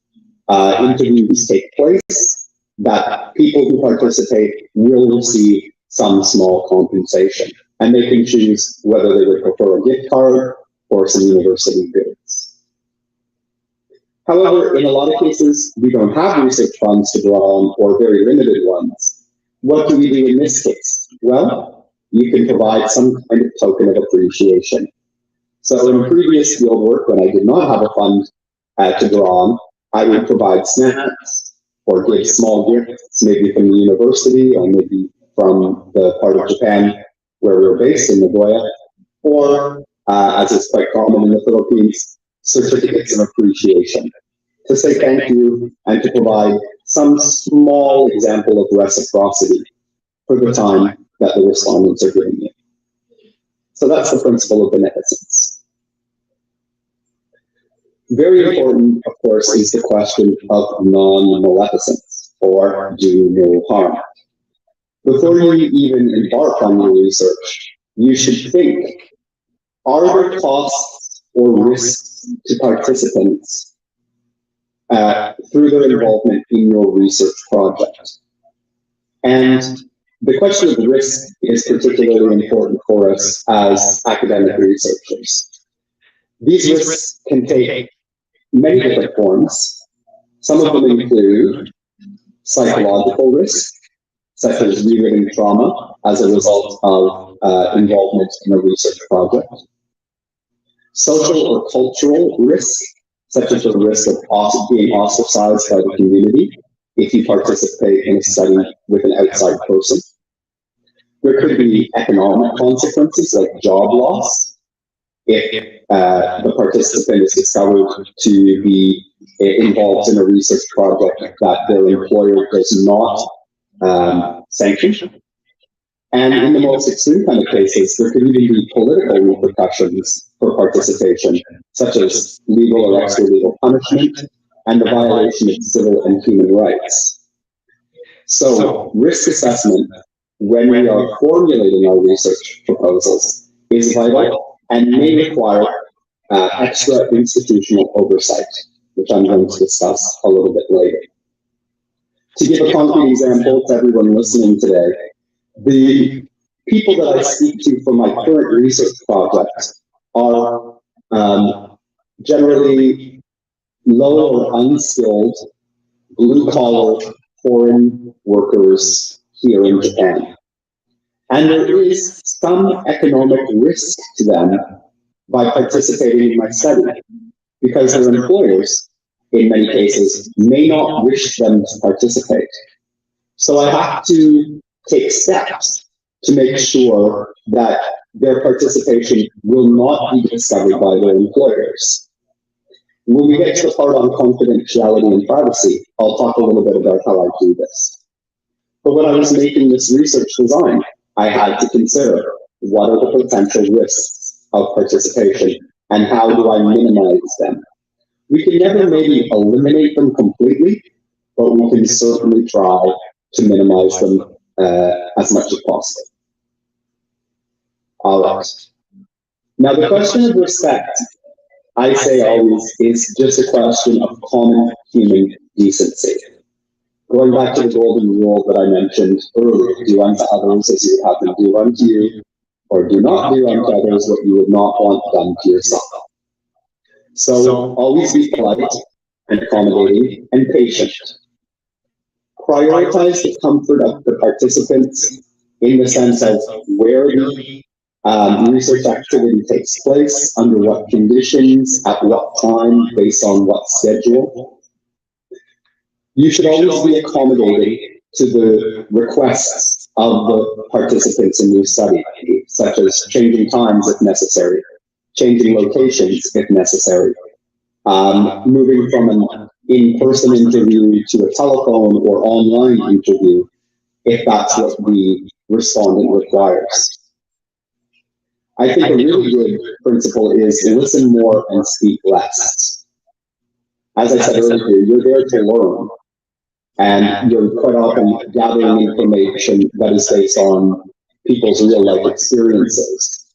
interviews take place that people who participate will receive some small compensation. And they can choose whether they would prefer a gift card or some university goods. However, in a lot of cases, we don't have research funds to draw on, or very limited ones. What do we do in this case? Well, you can provide some kind of token of appreciation. So in previous field work, when I did not have a fund to draw on, I would provide snacks or give small gifts, maybe from the university or maybe from the part of Japan where we were based in Nagoya, or as is quite common in the Philippines, certificates of appreciation to say thank you and to provide some small example of reciprocity for the time that the respondents are giving you. So that's the principle of beneficence. Very important, of course, is the question of non-maleficence, or do no harm. Before you even embark on your research, you should think, are there costs or risks to participants through their involvement in your research project? And the question of risk is particularly important for us as academic researchers. These risks can take many different forms. Some of them include psychological risk, such as reliving trauma as a result of involvement in a research project. Social or cultural risk, such as the risk of being ostracized by the community if you participate in a study with an outside person. There could be economic consequences like job loss if the participant is discovered to be involved in a research project that their employer does not sanction. And in the most extreme kind of cases, there could even be political repercussions for participation, such as legal or extra-legal punishment and the violation of civil and human rights. So risk assessment, when we are formulating our research proposals, is vital and may require extra institutional oversight, which I'm going to discuss a little bit later. To give a concrete example to everyone listening today, the people that I speak to for my current research project are generally low or unskilled, blue-collar foreign workers here in Japan. And there is some economic risk to them by participating in my study, because their employers, in many cases, may not wish them to participate. So I have to take steps to make sure that their participation will not be discovered by their employers. When we get to the part on confidentiality and privacy, I'll talk a little bit about how I do this. But when I was making this research design, I had to consider what are the potential risks of participation and how do I minimize them. We can never maybe eliminate them completely, but we can certainly try to minimize them as much as possible. All right. Now, the question of respect, I say always, is just a question of common human decency. Going back to the golden rule that I mentioned earlier, do unto others as you would have them do unto you, or do not do unto others what you would not want done to yourself. So always be polite and accommodating and patient. Prioritize the comfort of the participants in the sense of where the research activity takes place, under what conditions, at what time, based on what schedule. You should always be accommodating to the requests of the participants in your study, such as changing times if necessary, changing locations if necessary, moving from an in-person interview to a telephone or online interview, if that's what the respondent requires. I think a really good principle is listen more and speak less. As I said earlier, you're there to learn, and you're quite often gathering information that is based on people's real-life experiences.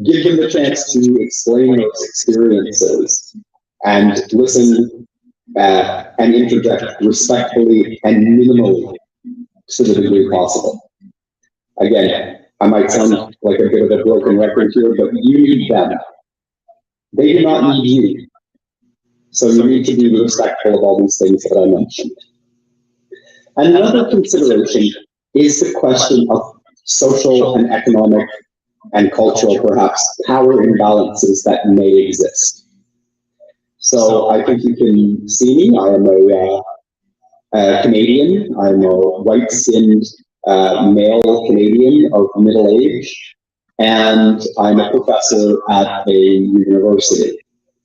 Give them the chance to explain those experiences and listen and interject respectfully and minimally to the degree possible. Again, I might sound like a bit of a broken record here, but you need them. They do not need you. So you need to be respectful of all these things that I mentioned. And another consideration is the question of social and economic and cultural, perhaps, power imbalances that may exist. So I think you can see me. I am a Canadian. I'm a white-skinned male Canadian of middle age, and I'm a professor at a university.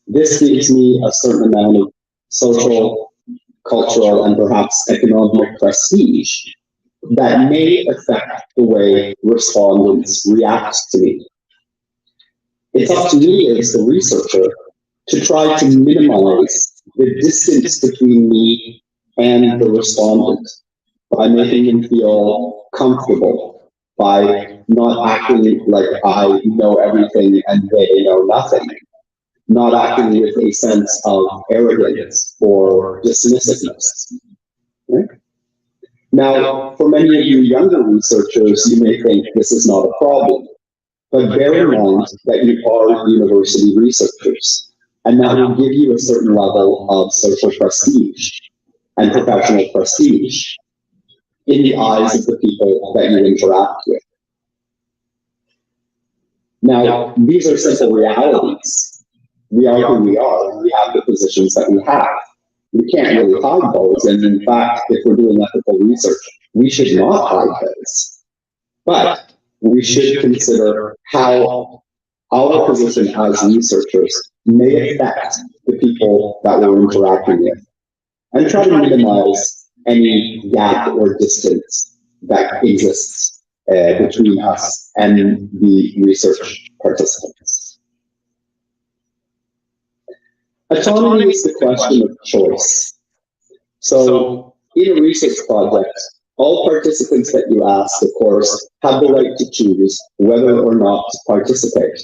This gives me a certain amount of social, cultural, and perhaps economic prestige that may affect the way respondents react to me. It's up to me as the researcher to try to minimize the distance between me and the respondent by making him feel comfortable, by not acting like I know everything and they know nothing, not acting with a sense of arrogance or dismissiveness. Okay? Now, for many of you younger researchers, you may think this is not a problem, but bear in mind that you are university researchers, and that will give you a certain level of social prestige and professional prestige in the eyes of the people that you interact with. Now, these are simple realities. We are who we are, and we have the positions that we have. We can't really hide those, and in fact, if we're doing ethical research, we should not hide those. But we should consider how our position as researchers may affect the people that we're interacting with, and try to minimize any gap or distance that exists between us and the research participants. Autonomy is the question of choice. So, in a research project, all participants that you ask, of course, have the right to choose whether or not to participate.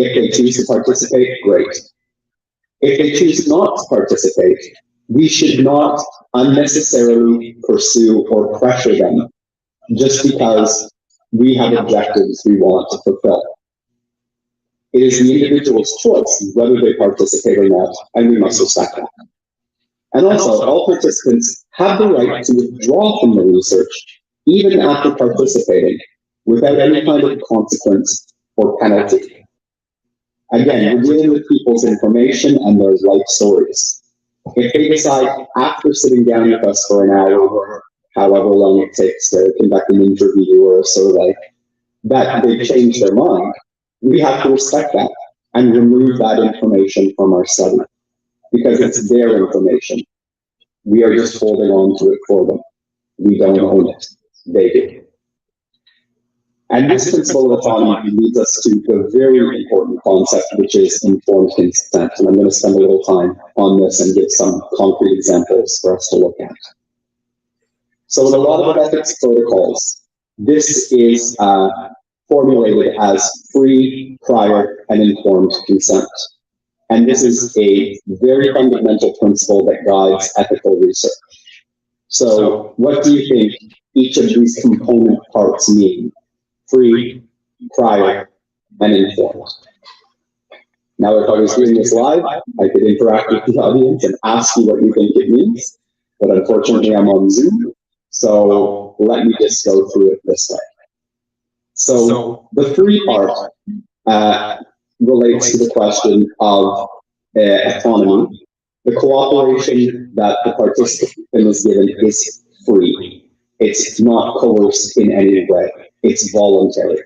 If they choose to participate, great. If they choose not to participate, we should not unnecessarily pursue or pressure them just because we have objectives we want to fulfill. It is the individual's choice whether they participate or not, and we must respect that. And also, all participants have the right to withdraw from the research, even after participating, without any kind of consequence or penalty. Again, we're dealing with people's information and their life stories. If they decide after sitting down with us for an hour or however long it takes to conduct an interview or a survey, that they've changed their mind, we have to respect that and remove that information from our study because it's their information. We are just holding on to it for them. We don't own it. They do. And this principle of autonomy leads us to the very important concept, which is informed consent. And I'm going to spend a little time on this and give some concrete examples for us to look at. So in a lot of ethics protocols, this is formulated as free, prior, and informed consent. And this is a very fundamental principle that guides ethical research. So what do you think each of these component parts mean? Free, prior, and informed. Now, if I was doing this live, I could interact with the audience and ask you what you think it means, but unfortunately I'm on Zoom, so let me just go through it this way. So the free part relates to the question of autonomy. The cooperation that the participant is given is free. It's not coerced in any way. It's voluntary.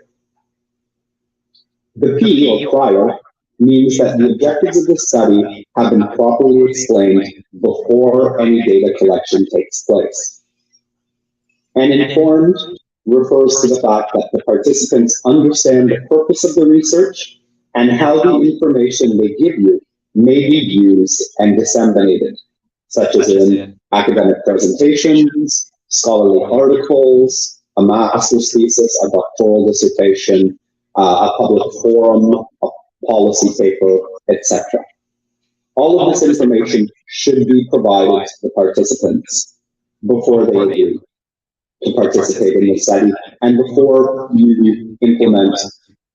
The P, or prior, means that the objectives of the study have been properly explained before any data collection takes place. And informed refers to the fact that the participants understand the purpose of the research and how the information they give you may be used and disseminated, such as in academic presentations, scholarly articles, a master's thesis, a doctoral dissertation, a public forum, a policy paper, etc. All of this information should be provided to the participants before they agree to participate in the study and before you implement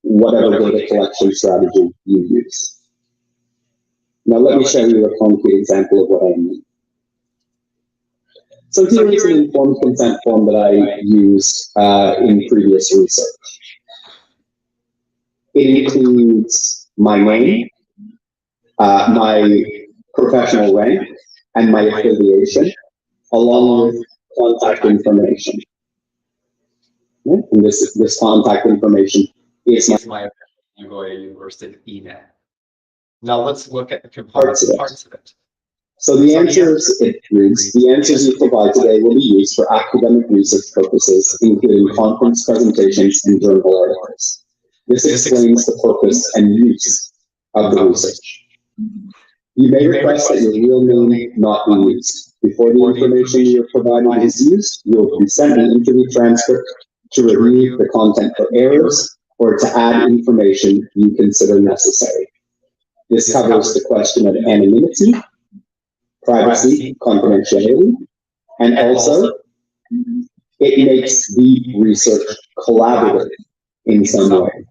whatever data collection strategy you use. Now let me show you a concrete example of what I mean. So here is an informed consent form that I used in previous research. It includes my name, my professional rank, and my affiliation, along with contact information. And this contact information is my Nagoya University email. Now let's look at the components parts of it. So the answers, it reads, the answers you provide today will be used for academic research purposes, including conference presentations and journal articles. This explains the purpose and use of the research. You may request that your real name not be used. Before the information you are providing is used, you will be sent an interview transcript to review the content for errors or to add information you consider necessary. This covers the question of anonymity, privacy, confidentiality, and also it makes the research collaborative in some way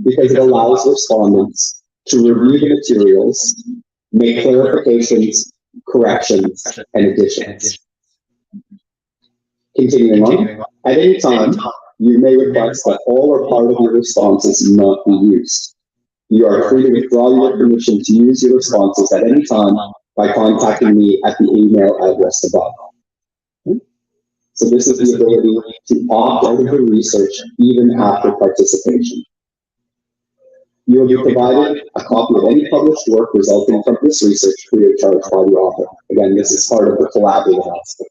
because it allows respondents to review the materials, make clarifications, corrections, and additions. Continuing on, at any time, you may request that all or part of your responses not be used. You are free to withdraw your permission to use your responses at any time by contacting me at the email address above. So this is the ability to opt out of the research even after participation. You will be provided a copy of any published work resulting from this research free of charge by the author. Again, this is part of the collaborative aspect.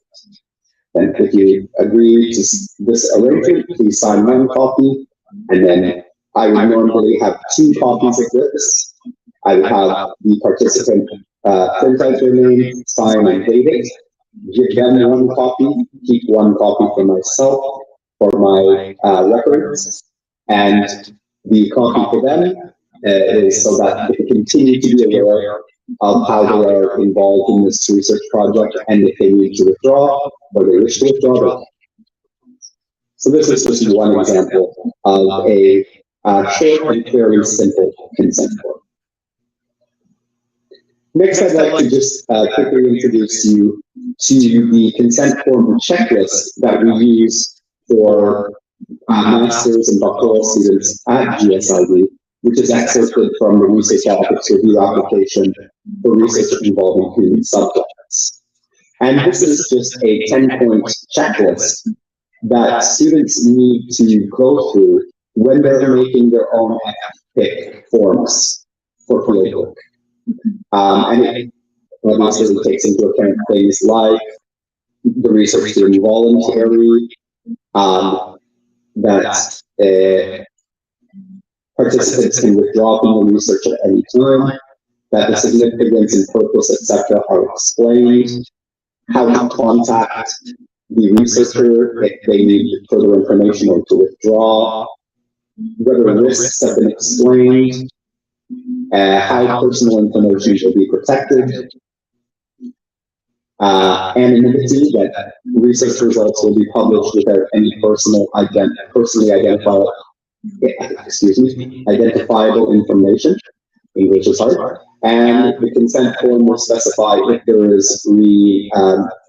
And if you agree to this arrangement, please sign one copy, and then I would normally have 2 copies of this. I would have the participant print out their name, sign and date it, give them 1 copy, keep 1 copy for myself, for my records, and the copy for them is so that they continue to be aware of how they are involved in this research project, and if they need to withdraw or they wish to withdraw. So this is just one example of a short and very simple consent form. Next, I'd like to just quickly introduce you to the consent form checklist that we use for master's and doctoral students at GSID, which is excerpted from the Research Ethics Review application for research involving human subjects. And this is just a 10-point checklist that students need to go through when they're making their own ethic forms for fieldwork. And it obviously takes into account things like the research being voluntary, that participants can withdraw from the research at any time, that the significance and purpose, etc., are explained, how to contact the researcher if they need further information or to withdraw, whether risks have been explained, how personal information should be protected, anonymity, that research results will be published without any personally identifiable information. English is hard. And the consent form will specify if there is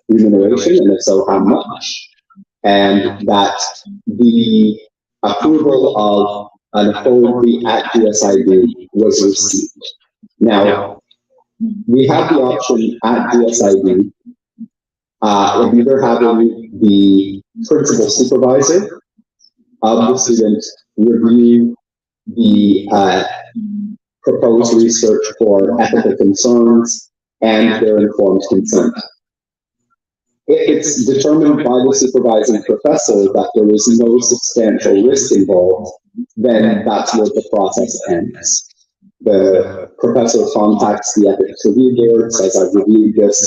remuneration, and if so, how much, and that the approval of an authority at GSID was received. Now, we have the option at GSID of either having the principal supervisor of the student review the proposed research for ethical concerns and their informed consent. If it's determined by the supervising professor that there is no substantial risk involved, then that's where the process ends. The professor contacts the ethics review board, says, I've reviewed this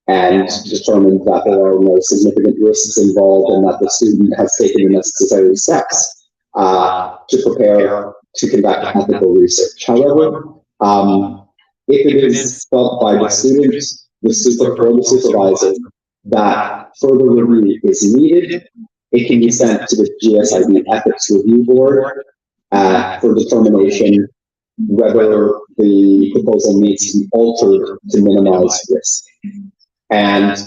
and determined that there are no significant risks involved and that the student has taken the necessary steps to prepare to conduct ethical research. However, if it is felt by the student, the supervisor, that further review is needed, it can be sent to the GSID Ethics Review Board for determination whether the proposal needs to be altered to minimize risk. And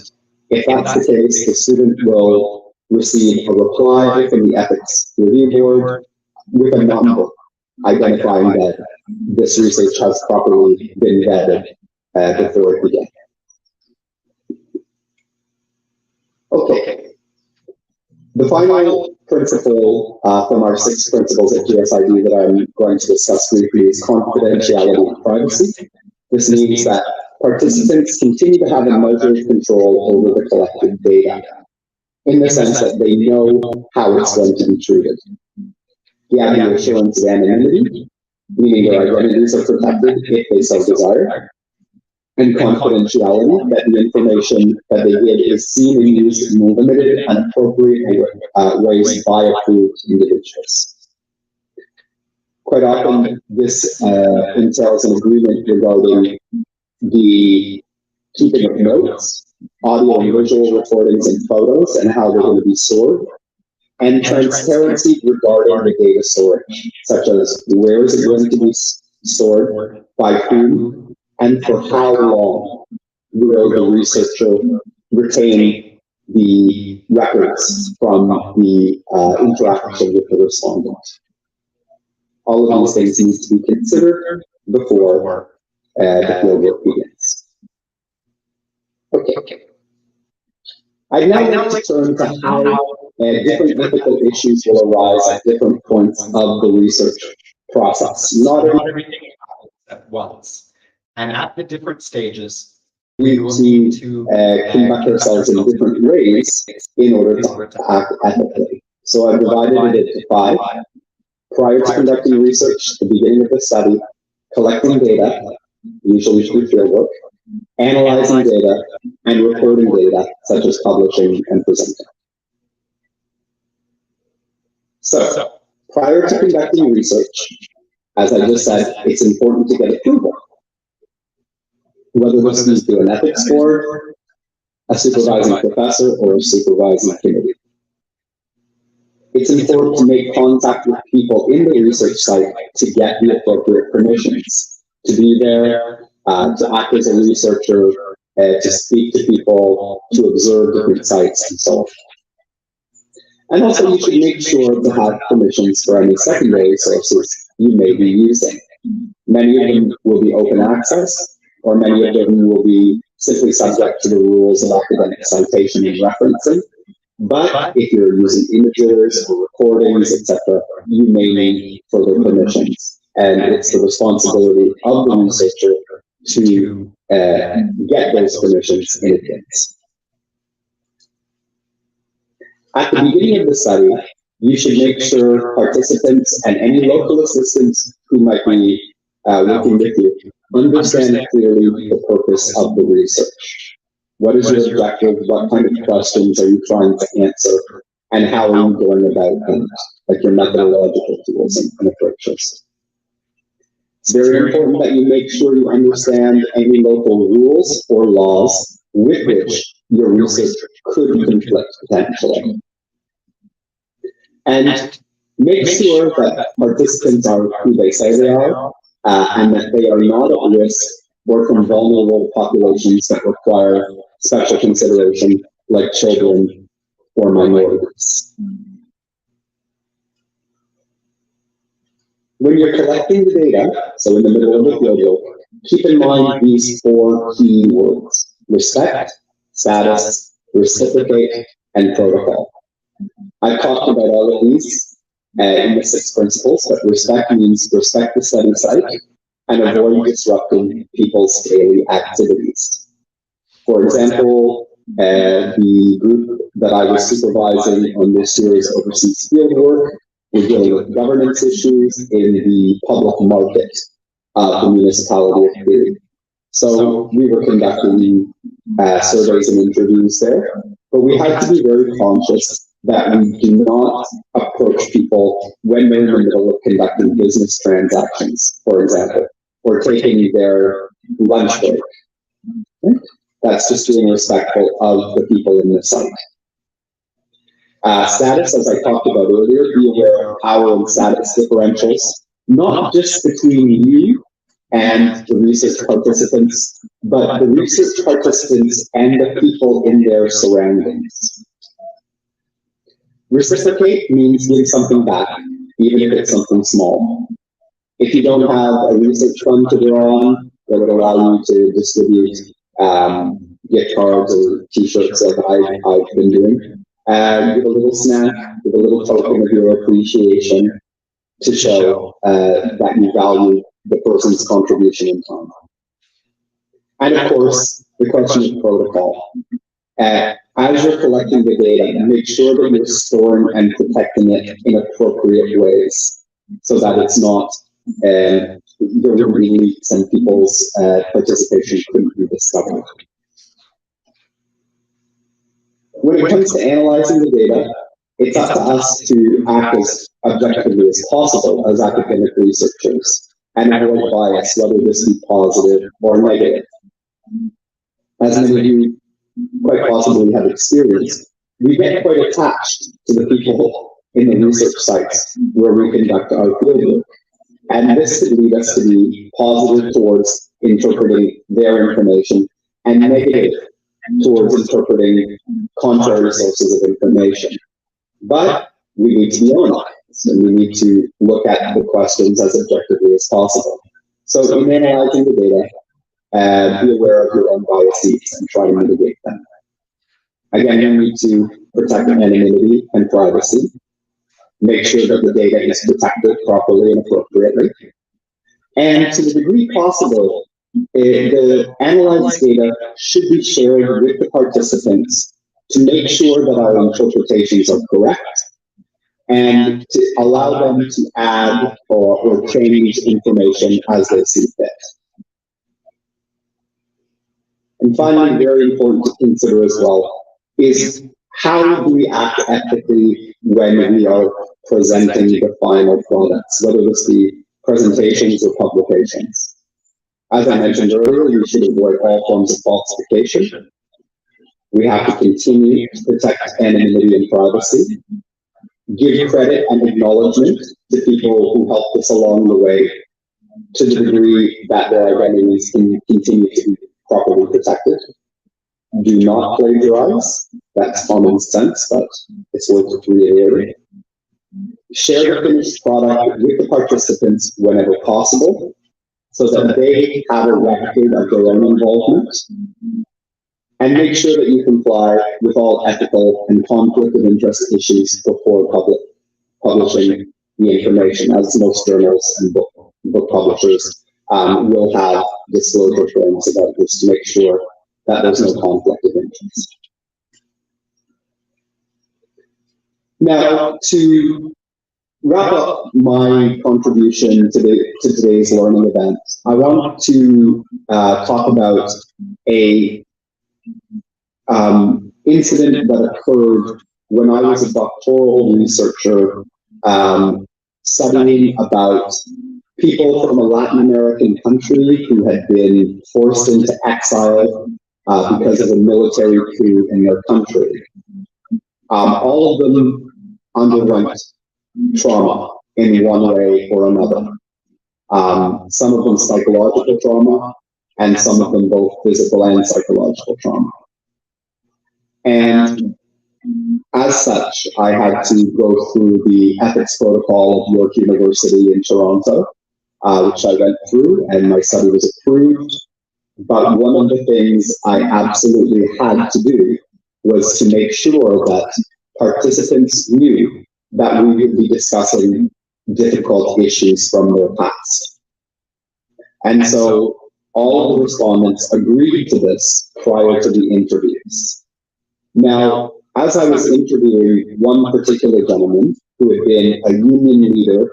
if that's the case, the student will receive a reply from the Ethics Review Board with a number identifying that this research has properly been vetted before it began. Okay. The final principle from our 6 principles at GSID that I'm going to discuss briefly is confidentiality and privacy. This means that participants continue to have a measure of control over the collected data, in the sense that they know how it's going to be treated. They have the assurance of anonymity, meaning their identities are protected if they so desire, and confidentiality, that the information that they get is seen and used in limited and appropriate ways by approved individuals. Quite often, this entails an agreement regarding the keeping of notes, audio and visual recordings and photos, and how they're going to be stored, and transparency regarding the data storage, such as where is it going to be stored, by whom, and for how long will the researcher retain the records from the interaction with the respondent. All of these things need to be considered before the fieldwork begins. Okay. I'd now like to turn to how different ethical issues will arise at different points of the research process. Not everything happens at once. And at the different stages, we will need to conduct ourselves in different ways in order to act ethically. So I've divided it into 5. Prior to conducting research, the beginning of the study, collecting data, usually through fieldwork, analyzing data, and reporting data, such as publishing and presenting. So, prior to conducting research, as I just said, it's important to get approval. Whether this be through an ethics board, a supervising professor, or a supervising committee. It's important to make contact with people in the research site to get the appropriate permissions, to be there, to act as a researcher, to speak to people, to observe different sites, and so on. And also, you should make sure to have permissions for any secondary sources you may be using. Many of them will be open access, or many of them will be simply subject to the rules of academic citation and referencing. But if you're using images or recordings, etc., you may need further permissions. And it's the responsibility of the researcher to get those permissions in advance. At the beginning of the study, you should make sure participants and any local assistants who might be working with you understand clearly the purpose of the research. What is your objective? What kind of questions are you trying to answer? And how are you going about them, like your methodological tools and approaches? It's very important that you make sure you understand any local rules or laws with which your research could conflict potentially. And make sure that participants are who they say they are, and that they are not at risk or from vulnerable populations that require special consideration, like children or minorities. When you're collecting the data, so in the middle of the field, keep in mind these 4 key words: respect, status, reciprocate, and protocol. I've talked about all of these in the 6 principles, but respect means respect the study site and avoid disrupting people's daily activities. For example, the group that I was supervising on this year's overseas field work was dealing with governance issues in the public market of the municipality of Peru. So we were conducting surveys and interviews there, but we had to be very conscious that we do not approach people when they're in the middle of conducting business transactions, for example, or taking their lunch break. Okay? That's just being respectful of the people in the site. Status, as I talked about earlier, be aware of power and status differentials, not just between you and the research participants, but the research participants and the people in their surroundings. Reciprocate means give something back, even if it's something small. If you don't have a research fund to draw on that would allow you to distribute gift cards or t-shirts like I've been doing, give a little snack, give a little token of your appreciation to show that you value the person's contribution in time. And of course, the question of protocol. As you're collecting the data, make sure that you're storing and protecting it in appropriate ways so that it's not there will be leaks and people's participation couldn't be discovered. When it comes to analyzing the data, it's up to us to act as objectively as possible as academic researchers and avoid bias, whether this be positive or negative. As many of you quite possibly have experienced, we get quite attached to the people in the research sites where we conduct our fieldwork. And this could lead us to be positive towards interpreting their information and negative towards interpreting contrary sources of information. But we need to be honest, and we need to look at the questions as objectively as possible. So in analyzing the data, be aware of your own biases and try to mitigate them. Again, you need to protect anonymity and privacy. Make sure that the data is protected properly and appropriately. And to the degree possible, the analyzed data should be shared with the participants to make sure that our interpretations are correct and to allow them to add or change information as they see fit. And finally, very important to consider as well is how do we act ethically when we are presenting the final products, whether this be presentations, or publications. As I mentioned earlier, we should avoid all forms of falsification. We have to continue to protect anonymity and privacy, give credit and acknowledgement to people who helped us along the way to the degree that their identities can continue to be properly protected. Do not plagiarize. That's common sense, but it's worth reiterating. Share the finished product with the participants whenever possible, so that they have a record of their own involvement. And make sure that you comply with all ethical and conflict of interest issues before publishing the information, as most journals and book publishers will have disclosure forms about this to make sure that there's no conflict of interest. Now, to wrap up my contribution to today's learning event, I want to talk about a incident that occurred when I was a doctoral researcher studying about people from a Latin American country who had been forced into exile because of a military coup in their country. All of them underwent trauma in one way or another. Some of them psychological trauma, and some of them both physical and psychological trauma. And as such, I had to go through the ethics protocol of York University in Toronto, which I went through, and my study was approved. But one of the things I absolutely had to do was to make sure that participants knew that we would be discussing difficult issues from their past. And so all of the respondents agreed to this prior to the interviews. Now, as I was interviewing one particular gentleman who had been a union leader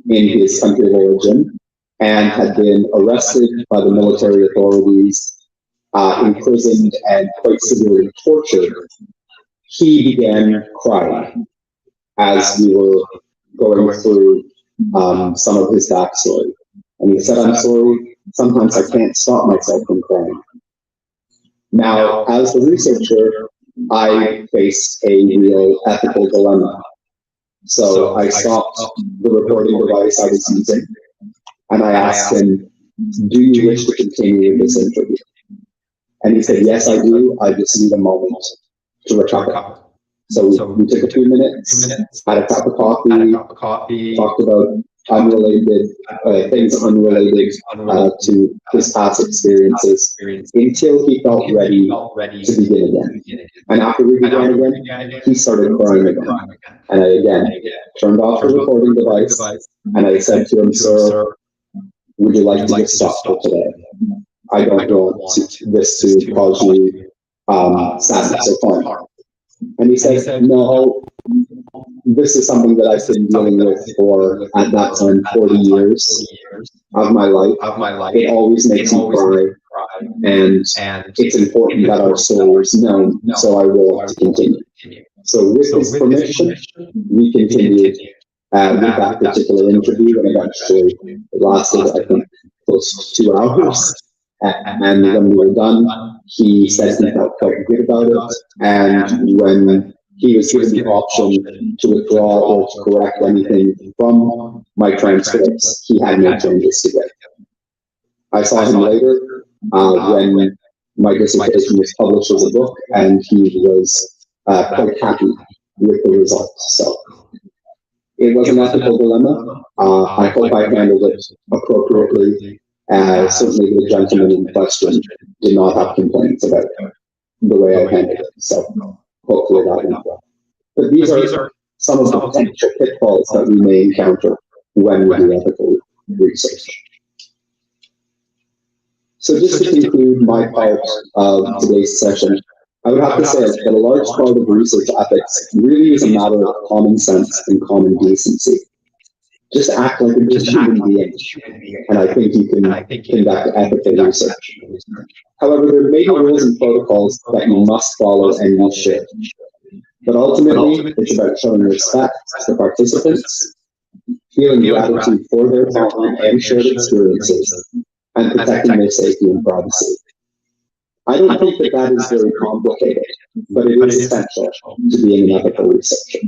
in his country of origin and had been arrested by the military authorities, imprisoned, and quite severely tortured, he began crying as we were going through some of his backstory. And he said, "I'm sorry, sometimes I can't stop myself from crying." Now, as the researcher, I faced a real ethical dilemma. So I stopped the recording device I was using, and I asked him, "Do you wish to continue this interview?" And he said, "Yes, I do. I just need a moment to recover." So we took a few minutes, had a cup of coffee, talked about unrelated things unrelated to his past experiences until he felt ready to begin again. And after we began again, he started crying again. And I again turned off the recording device, and I said to him, "Sir, would you like to just stop for today? I don't want this to cause you sadness or harm." And he said, "No, this is something that I've been dealing with for, at that time, 40 years of my life. It always makes me cry, and it's important that our story is known, so I will continue." So with his permission, we continued with that particular interview, and eventually it lasted, I think, close to 2 hours. And when we were done, he said he felt quite good about it, and when he was given the option to withdraw or to correct anything from my transcripts, he had no changes to make. I saw him later when my dissertation was published as a book, and he was quite happy with the results. So it was an ethical dilemma. I hope I handled it appropriately. Certainly the gentleman in question did not have complaints about the way I handled it. So hopefully that went well. But these are some of the potential pitfalls that we may encounter when we do ethical research. So just to conclude my part of today's session, I would have to say that a large part of research ethics really is a matter of common sense and common decency. Just act like a good human being, and I think you can conduct ethical research. However, there may be rules and protocols that you must follow and you should. But ultimately, it's about showing respect to participants, feeling gratitude for their time and shared experiences, and protecting their safety and privacy. I don't think that that is very complicated, but it is essential to being an ethical researcher.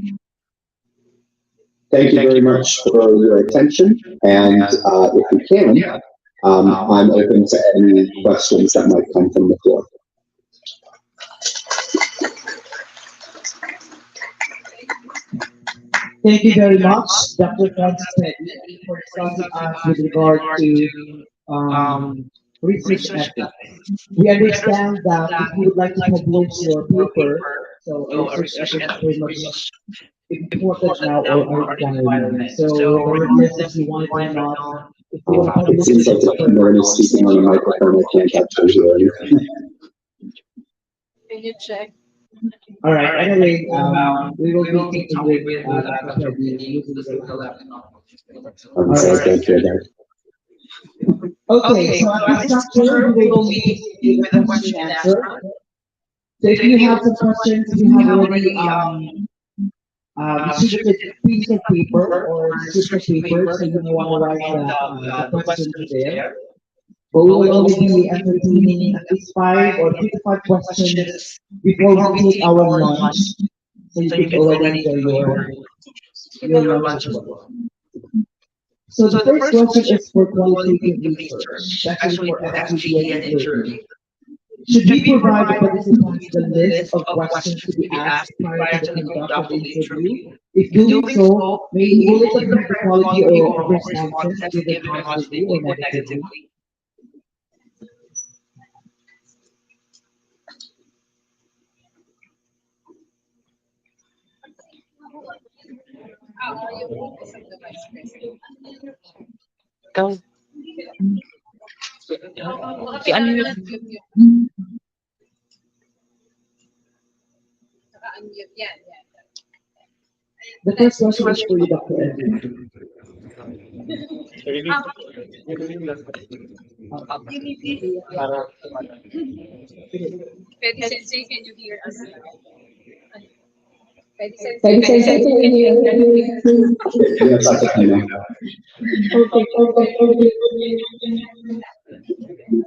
Thank you very much for your attention, and if we can, I'm open to any questions that might come from the floor. Thank you very much, Dr. Francis Petty, for discussing us with regard to research ethics. We understand that if you would like to publish your paper, so research ethics is very much important now or a requirement. So regardless if you want it or not, if you want to It publish seems like your no one is speaking on the microphone. I can't actually hear anything. Can you check? all right. Anyway, we will be taking with Dr. Petty using the laptop. I'm sorry, I can't hear that. Okay, so as structure, we will be with a question and answer. So if you have some questions, we have already distributed piece of paper or script of paper, so you may want to write the questions there. But we will only be entertaining at least 5 or 3 to 5 questions before we take our lunch, so you can already enjoy your lunch as well. So the first question is for qualitative research, especially for FGD and injury. Should we provide the participants the list of questions to be asked prior to the conduct of the interview? If doing so, will it affect the quality of responses given positively or negatively? The first question is for you, Dr. Edwin. Pwede Sensei, can you hear us now? Pwede Pwede Sensei, sensei, can you hear Yes, I can now. Okay, okay, okay.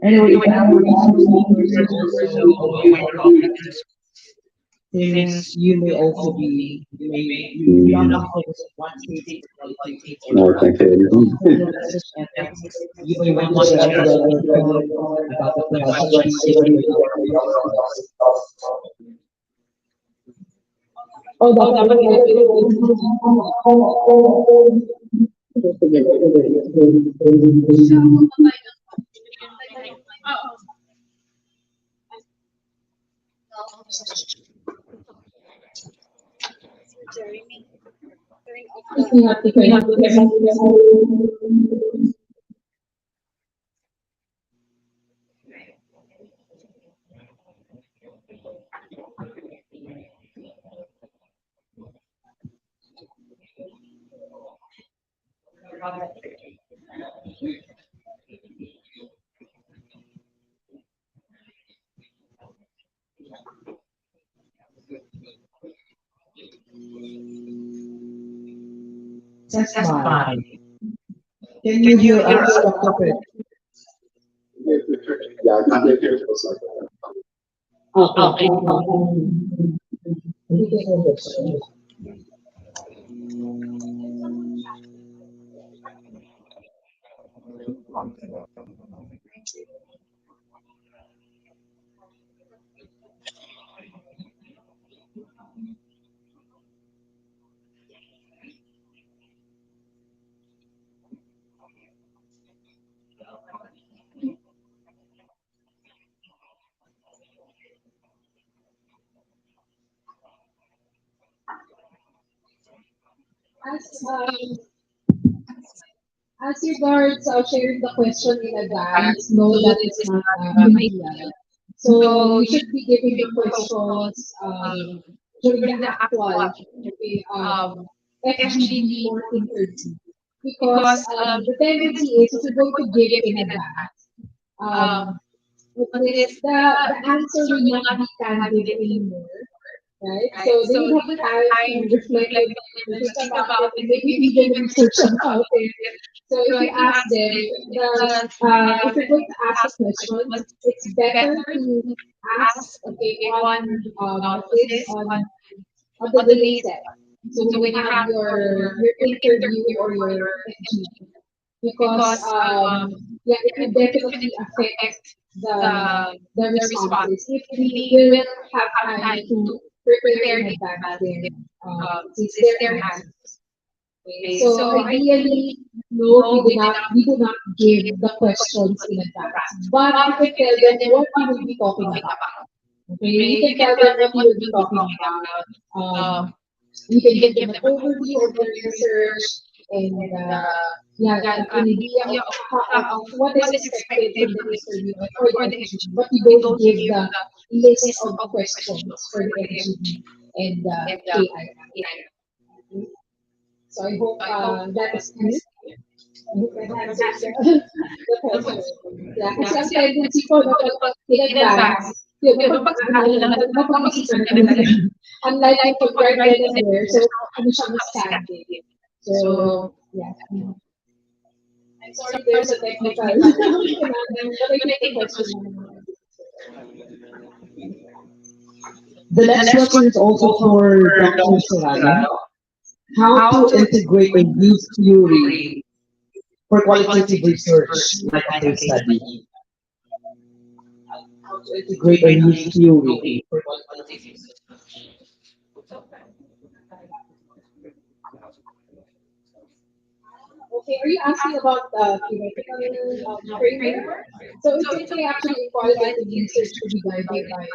Anyway, if our researchers are also aware of this, since you may also be, you are not focused on one state qualitative No, I or can't hear anything. research ethics, you may want to share as well your thought about the questions given by Oh, dapat Test mine. Can you hear us, Dr. Fred? Yeah, I can hear it. It's like that. Okay. As as regards sharing the question in advance, no, that is not ideal. So you should be giving the questions during the actual okay, FGD or interview. Because the tendency is if you're going to give in advance, what is the answer will not be candid anymore. right? So they would have time to reflect on it and think about it and maybe even research about it. So if you ask them, if you're going to ask a question, it's better to ask, okay, what is on the day itself. So when you have your interview or your FG, because yeah, it will definitely affect the responses. If we will have time to prepare in advance, then it's their answers. Okay? So ideally, no, we do not give the questions in advance, but you can tell them what you will be talking about. Okay, you can tell them what you will be talking about. You can give them an overview of the research and yeah, an idea of what is expected from the interview or for the FGD, but you don't give the list of questions for the FGD and AI. So I hope that is clear. I hope that answers the question. Yeah, kasi ang tendency ko na pag in advance, yun, mapag-isipan na talaga. Unlike yung pag right then and there, so ano siya mas candid. So, yeah. I'm sorry, there's a technical but I think the question. The next question is also for Dr. Serrano. How to integrate a use theory for qualitative research, like a case study? How to integrate a use theory for qualitative research? Okay, are you asking about theoretical framework? So it's okay actually in qualitative research to be guided by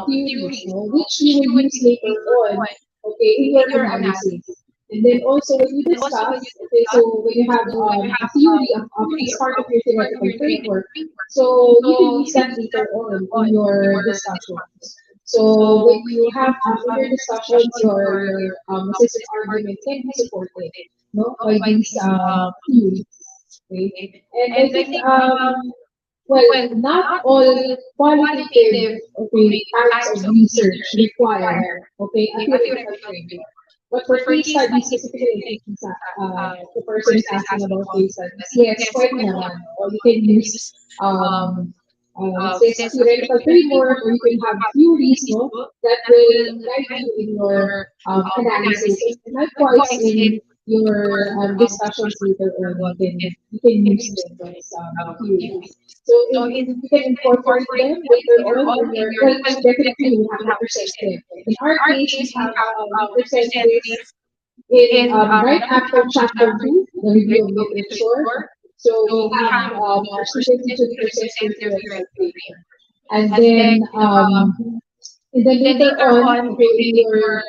theories, no, which you will use later on, okay, in your analysis. And then also when you discuss, okay, so when you have a theory as part of your theoretical framework, so you can use that later on in your discussions. So when you have in your discussions, your assistant argument can be supported, no, by these theories. Okay? And I think well, not all qualitative, okay, types of research require, okay, a theoretical framework. But for case studies, specifically, I think the person is asking about case studies. Yes, quite naman. Or you can use it says a theoretical framework, or you can have theories, no, that will guide you in your analysis. And likewise, in your discussions later on, you can use them as theories. So you can incorporate them later on in your, well, definitely you have to present them. In our case, we present this in right after chapter 2, the review of literature. So we have our students usually present their theoretical paper. And then later on, okay, in your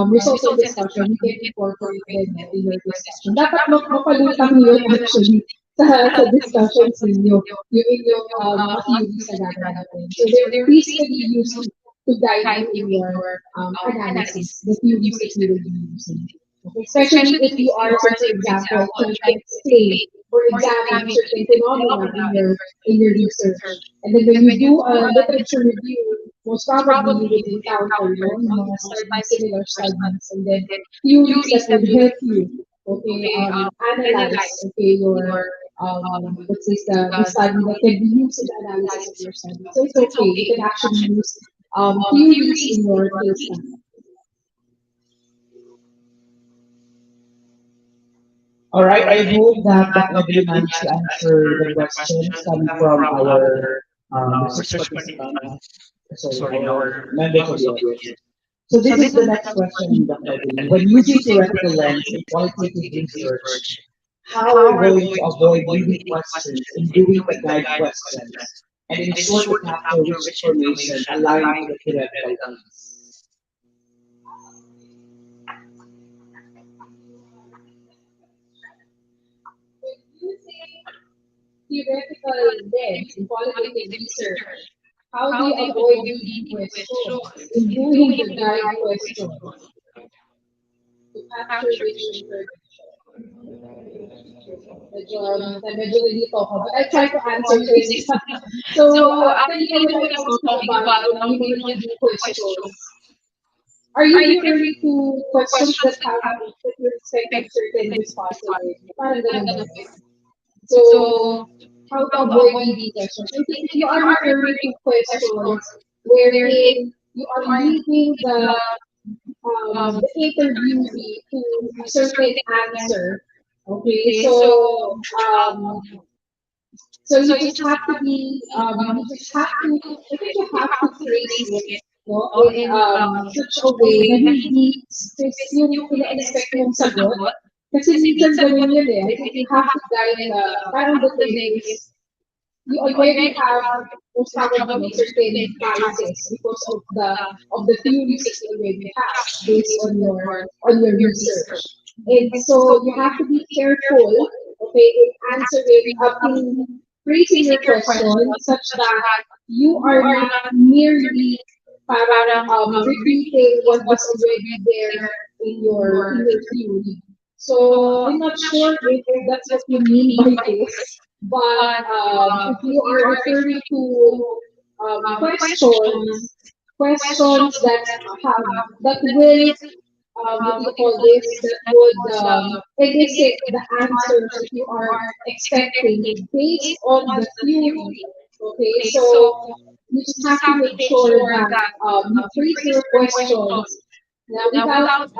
results of discussion, you can incorporate them in your discussion. Dapat mapalutang yun actually sa discussions ninyo, yung inyong mga theories na gagawin natin. So they're basically used to guide you in your analysis, the theories that you will be using. Okay? Especially if you are, for example, trying to explain or examine certain phenomena in your research. And then when you do a literature review, most probably you will encounter yung mga studies, similar studies, and then theories that will help you, okay, analyze, okay, your let's say the study that can be used in the analysis of your study. So it's okay, you can actually use theories in your case study. All right, I hope that Evelyn managed to answer the questions coming from our research participants, sorry, our members of the audience. So this is the next question, Dr. Evelyn. When using theoretical lens in qualitative research, how are we going to avoid leading questions in doing the guide questions and ensure to capture rich information aligned to the theoretical lens? Theoretical lens in qualitative research, how do you avoid leading questions in doing the guide questions to capture rich information? Medyo nilito ko, but I try to answer this. So, actually, when I was talking about leading questions, are you referring to questions that have that you're expecting certain response already? Parang ganun ba? So, how to avoid leading questions? I think you are referring to questions wherein you are leading the interviewee to a certain answer. Okay, so you just have to be you just have to I think you have to phrase it no in such a way na hindi strict yung ina-expect mong sagot. Kasi minsan ganun yun eh. I think you have to guide parang the thing is you already have most probably certain biases because of the theories that you already have based on your research. And so you have to be careful, okay, in answering in phrasing your question such that you are not merely parang repeating what was already there in your theory. So I'm not sure if that's what you mean by this, but if you are referring to questions that have that will what do you call this that would elicit the answers that you are expecting based on the theory. Okay, so you just have to make sure that you phrase your questions now without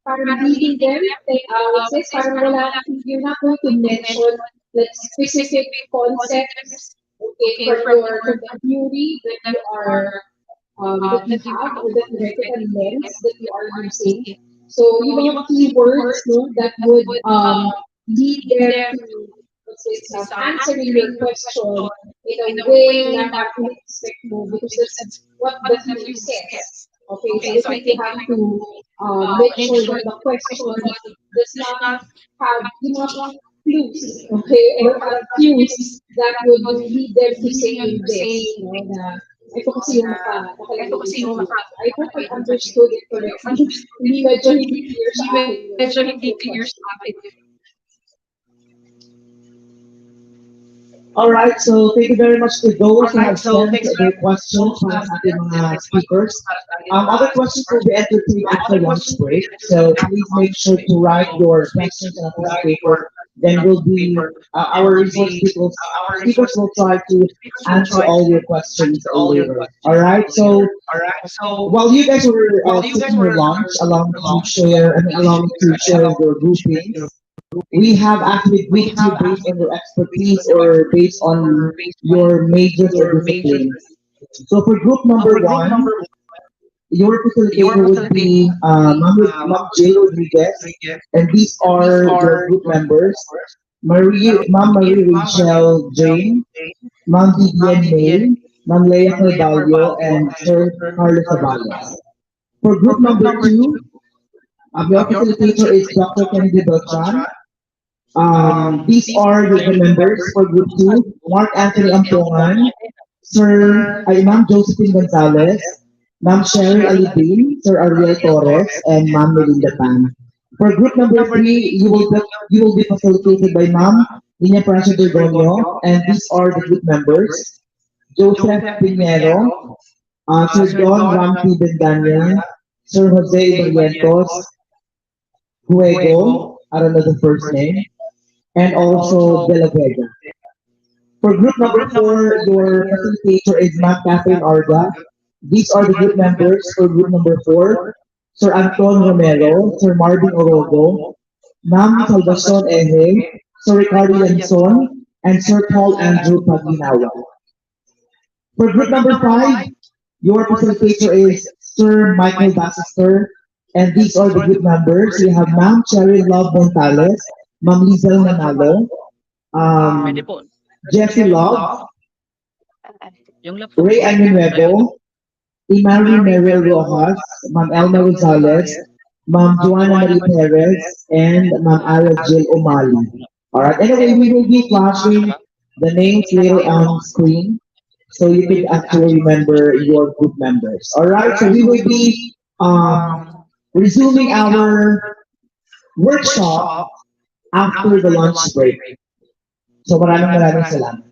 parang leading them. It says parang wala, you're not going to mention like specific concepts, okay, from the theory that you are that you have or the theoretical lens that you are using. So you don't have keywords no, that would lead them to let's say answering your question in a way na expect mo because that's what the theory says. Okay, so I think you have to make sure that the question does not have yung mga clues, okay, or cues that would lead them to saying this, you know, na ito kasi yung nakalagay sa theory. I hope I understood it correctly. Hindi medyo hindi clear sa akin yung question. All right, so thank you very much to those who have sent their questions para sa ating mga speakers. Other questions will be entertained after lunch break, so please make sure to write your questions on a piece of paper. Then will be our resource speakers will try to answer all your questions later. All right, so while you guys were taking your lunch, allow me to share your groupings. We have actually grouped you based on your expertise or based on your majors or disciplines. So for group number one, your facilitator would be Ma'am Jill Rodriguez, and these are your group members. Ma'am Marie Rachel Jane, Ma'am Vivian May, Ma'am Leia Carvalho, and Sir Carlos Avalos. For group number two, your facilitator is Dr. Kennedy Beltran. These are the members for group two: Mark Anthony Ampongan, Ma'am Josephine Gonzalez, Ma'am Sherry Alibin, Sir Ariel Torres, and Ma'am Melinda Pan. For group number three, you will be facilitated by Ma'am Nina Francia Bergonio, and these are the group members: Joseph Pinero, Sir John Ramsey Bendanya, Sir Jose Barrientos, Juego, I don't know the first name, and also De La Vega. For group number four, your facilitator is Ma'am Catherine Arga. These are the group members for group number four: Sir Anton Romero, Sir Marvin Orogo, Ma'am Salvacion Eje, Sir Ricardo Lanson, and Sir Paul Andrew Paginawa. For group number five, your facilitator is Sir Michael Bassister, and these are the group members. We have Ma'am Cherry Love Montales, Ma'am Lizel Manalo, Jesse Love, Ray Anuevo, Imari Merrill Rojas, Ma'am Elma Rosales, Ma'am Joanna Marie Perez, and Ma'am Ara Jill O'Malley. Alright, anyway, we will be flashing the names later on screen so you can actually remember your group members. Alright, so we will be resuming our workshop after the lunch break. So maraming salamat.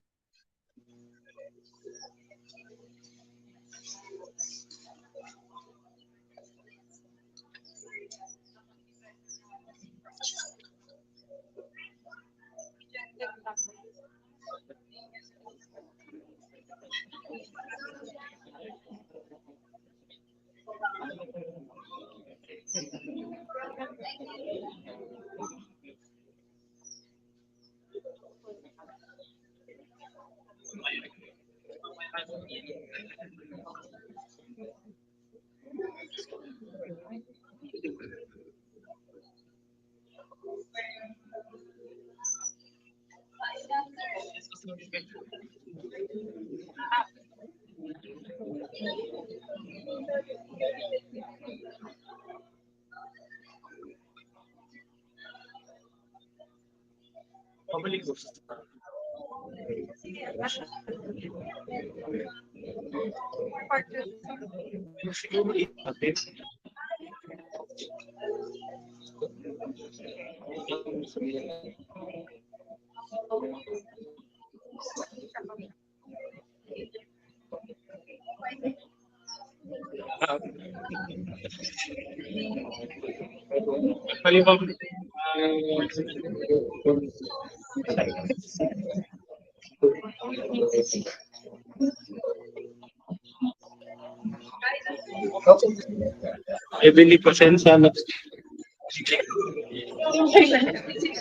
EVELIE, pasensya na.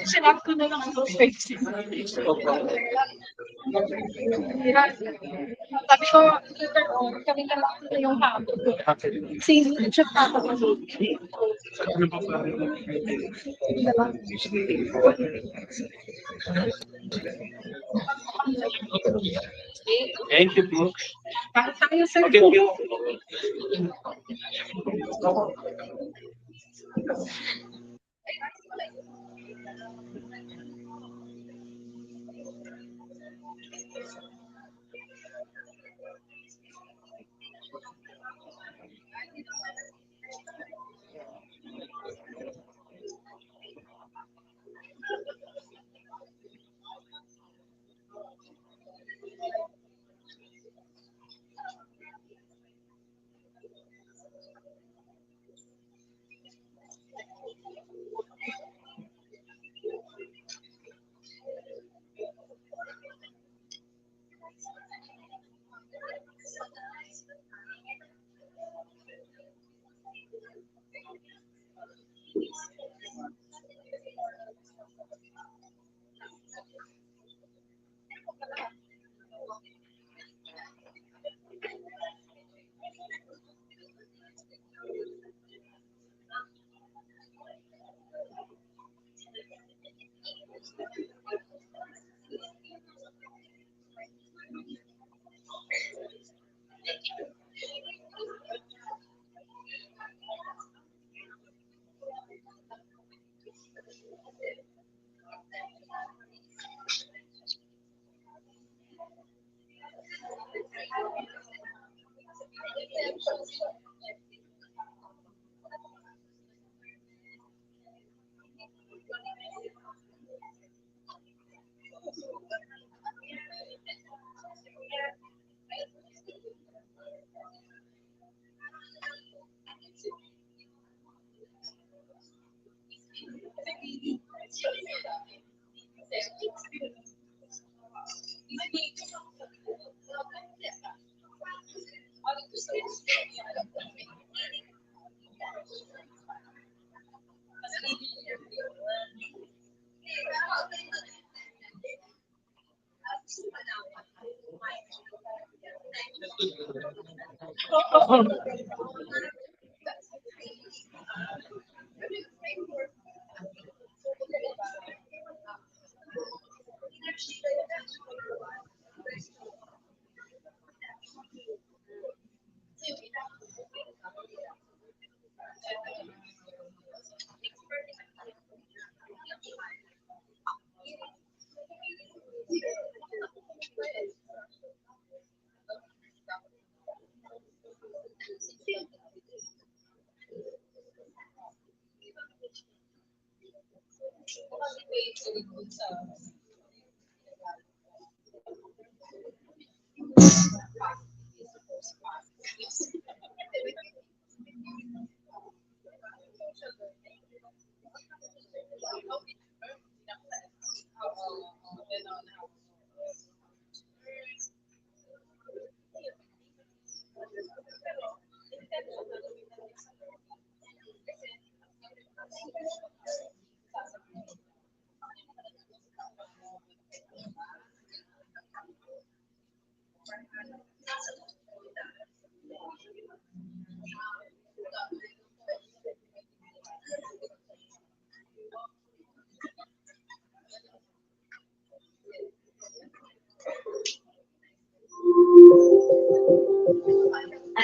Sinap ko na lang ang face. Sabi ko, later on, kami na lang na yung hapon. Same siya pa ako. Thank you po. Bakit tayo, sir? Okay, okay.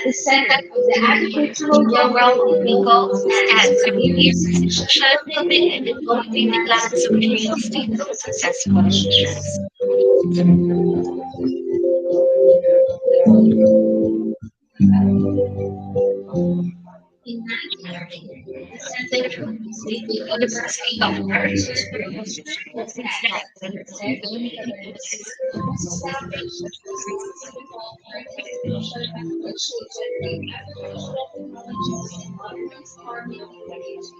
the center of the agricultural World world Eagle stands stands a a premier premier institution institution committed committed to to cultivating cultivating lands lands of of real real estate estate and and successful successful nations. nations. In 1930, the Central Central State University University of of Paris Paris was established which will generate agricultural technologies and modernize farming techniques.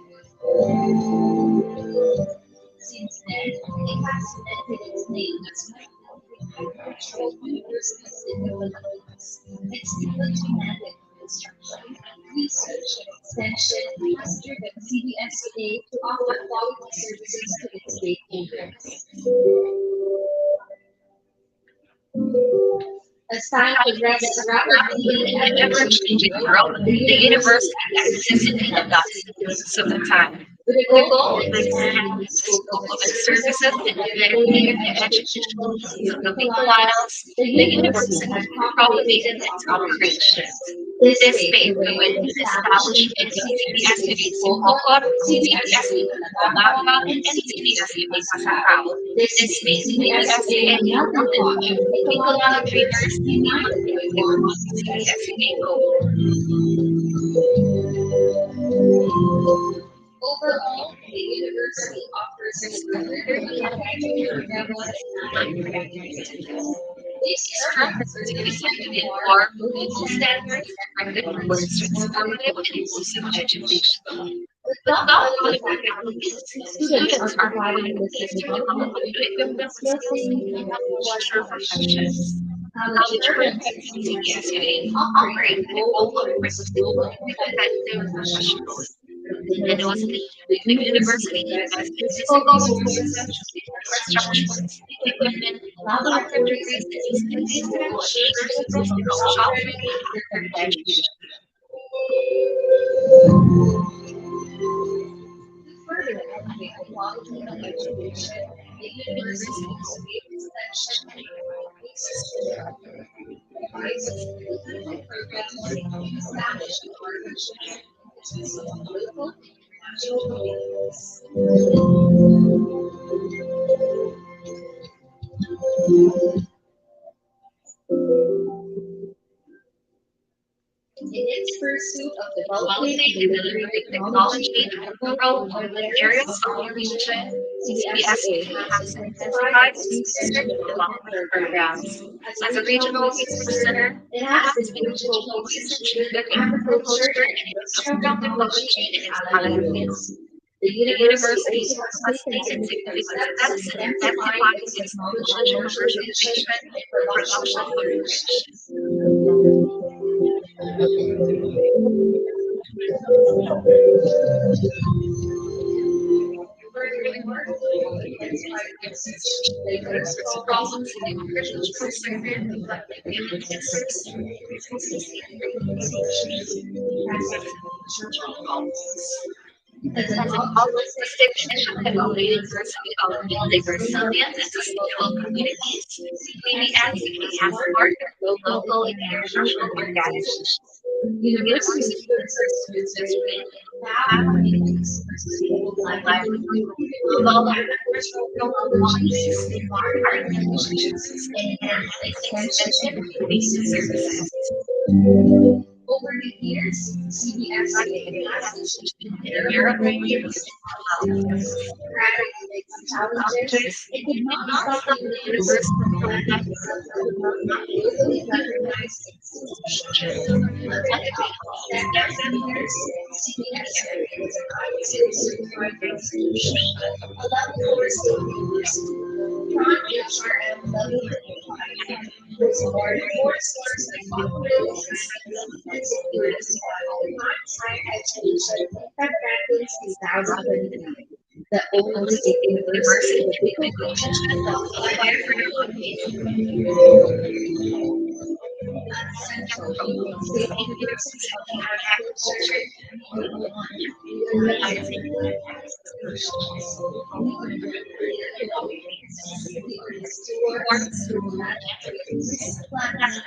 Since then, it has cemented its name as one of the agricultural universities in the Philippines. Its technology mandate construction, research, and extension has driven CBSA to offer quality services to its stakeholders. As time progresses rapidly in an In an ever-changing ever-changing world, world, the the university university consistently consistently adapts adapts to to the the needs needs of of the the time, time, with a with the goal goal of of expanding expanding the the scope of scope of its its services services and and elevating elevating the the educational educational needs needs of of the the people people whilst whilst the the university university had cultivated cultivated its its operations. operations. This This paved the paved the way way for the for the establishment establishment of of CBSA CBSE Sipocot, Sipocot, CBSA CBSE Malababa, Malababa, and and CBSA CBSE Masarao. Masarao. This This made made CBSA CBSE a a melting melting pot pot of of economic economic leaders leaders united united by by one one CBSA CBSE goal. goal. Overall, the university offers over 30 academic levels and 9 graduate students. These programs are designed to Certificate form for global global standards standards and and rewards rewards transformative transformative and and inclusive inclusive education. education. With With top top quality quality faculties, faculties, students are students are provided provided with the with the development to development to equip them equip with them with skills they skills they need need in in their their future future professions. professions. College College programs programs at at CBSA CBSE operate operate with with a a goal of goal of producing global producing competitive competitive professionals. professionals. Continuously, Continuously, the the university university invests in invests in physical physical resources, resources, infrastructures, infrastructures, equipment, equipment, laboratories, and laboratories, and facilities to facilities to ensure ensure students students are are job job ready ready after after graduation. graduation. To further elevate the quality of education, the university's wave extension and development system devices curriculum programs established partnerships with business of local and international communities. In its pursuit of developing and Developing and delivering delivering technology technology to to the the rural rural and urban urban areas areas of of our our region, region, CBSA CBSE has has intensified intensified its its research and research and development development programs. programs. As a As a regional regional research research center, center, it it has has been been digital digital research research leader leader in in agriculture agriculture and and industrial industrial technology technology in in its its allied allied units. units. The The university university also has has taken taken significant significant steps in steps in intensifying intensifying its its technology technology commercialization commercialization and and production production operations. operations. Furthermore, it will intensify research in diverse problems Problems in in the the agricultural agricultural sector, sector, including answers to sustainability considerations and pressing agricultural problems. As an as an altruistic altruistic mission mission developing developing university of building building resilient resilient and and sustainable sustainable communities, communities, CBSA PBSE has has partnered partnered with with local and local and international international organizations. organizations. University University students and students with have communities for sustainable livelihood, develop agricultural technologies, environmental initiatives, and enhance the extension and recreation services. Over the years, CBSA has achieved considerable progress in outcomes. Graduating challenges, Challenges, it did it not did not stop the stop the university university from from planning planning itself to itself become a globally recognized institution. Undertaking standards and years, CBSA was an ISO certified institution, a level 4 state university, Prime HRM level 35, with more reports sourced by popularly rankings and secured a spot on the Times Higher Education Impact Rankings 2023, the only state university in the big region to qualify for the Central State University of Agriculture and realizing professionals. We are stewards, humanitarians, planners,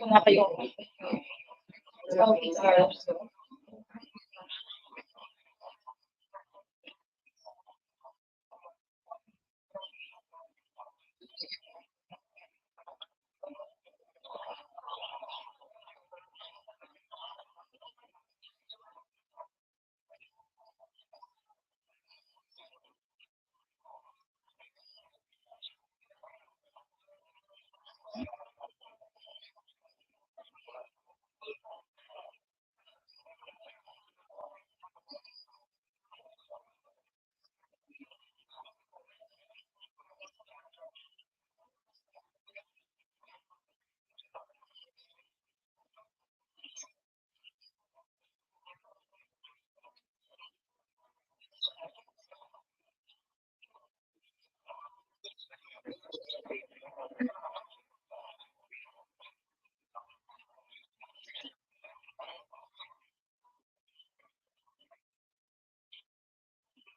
Nga kayo.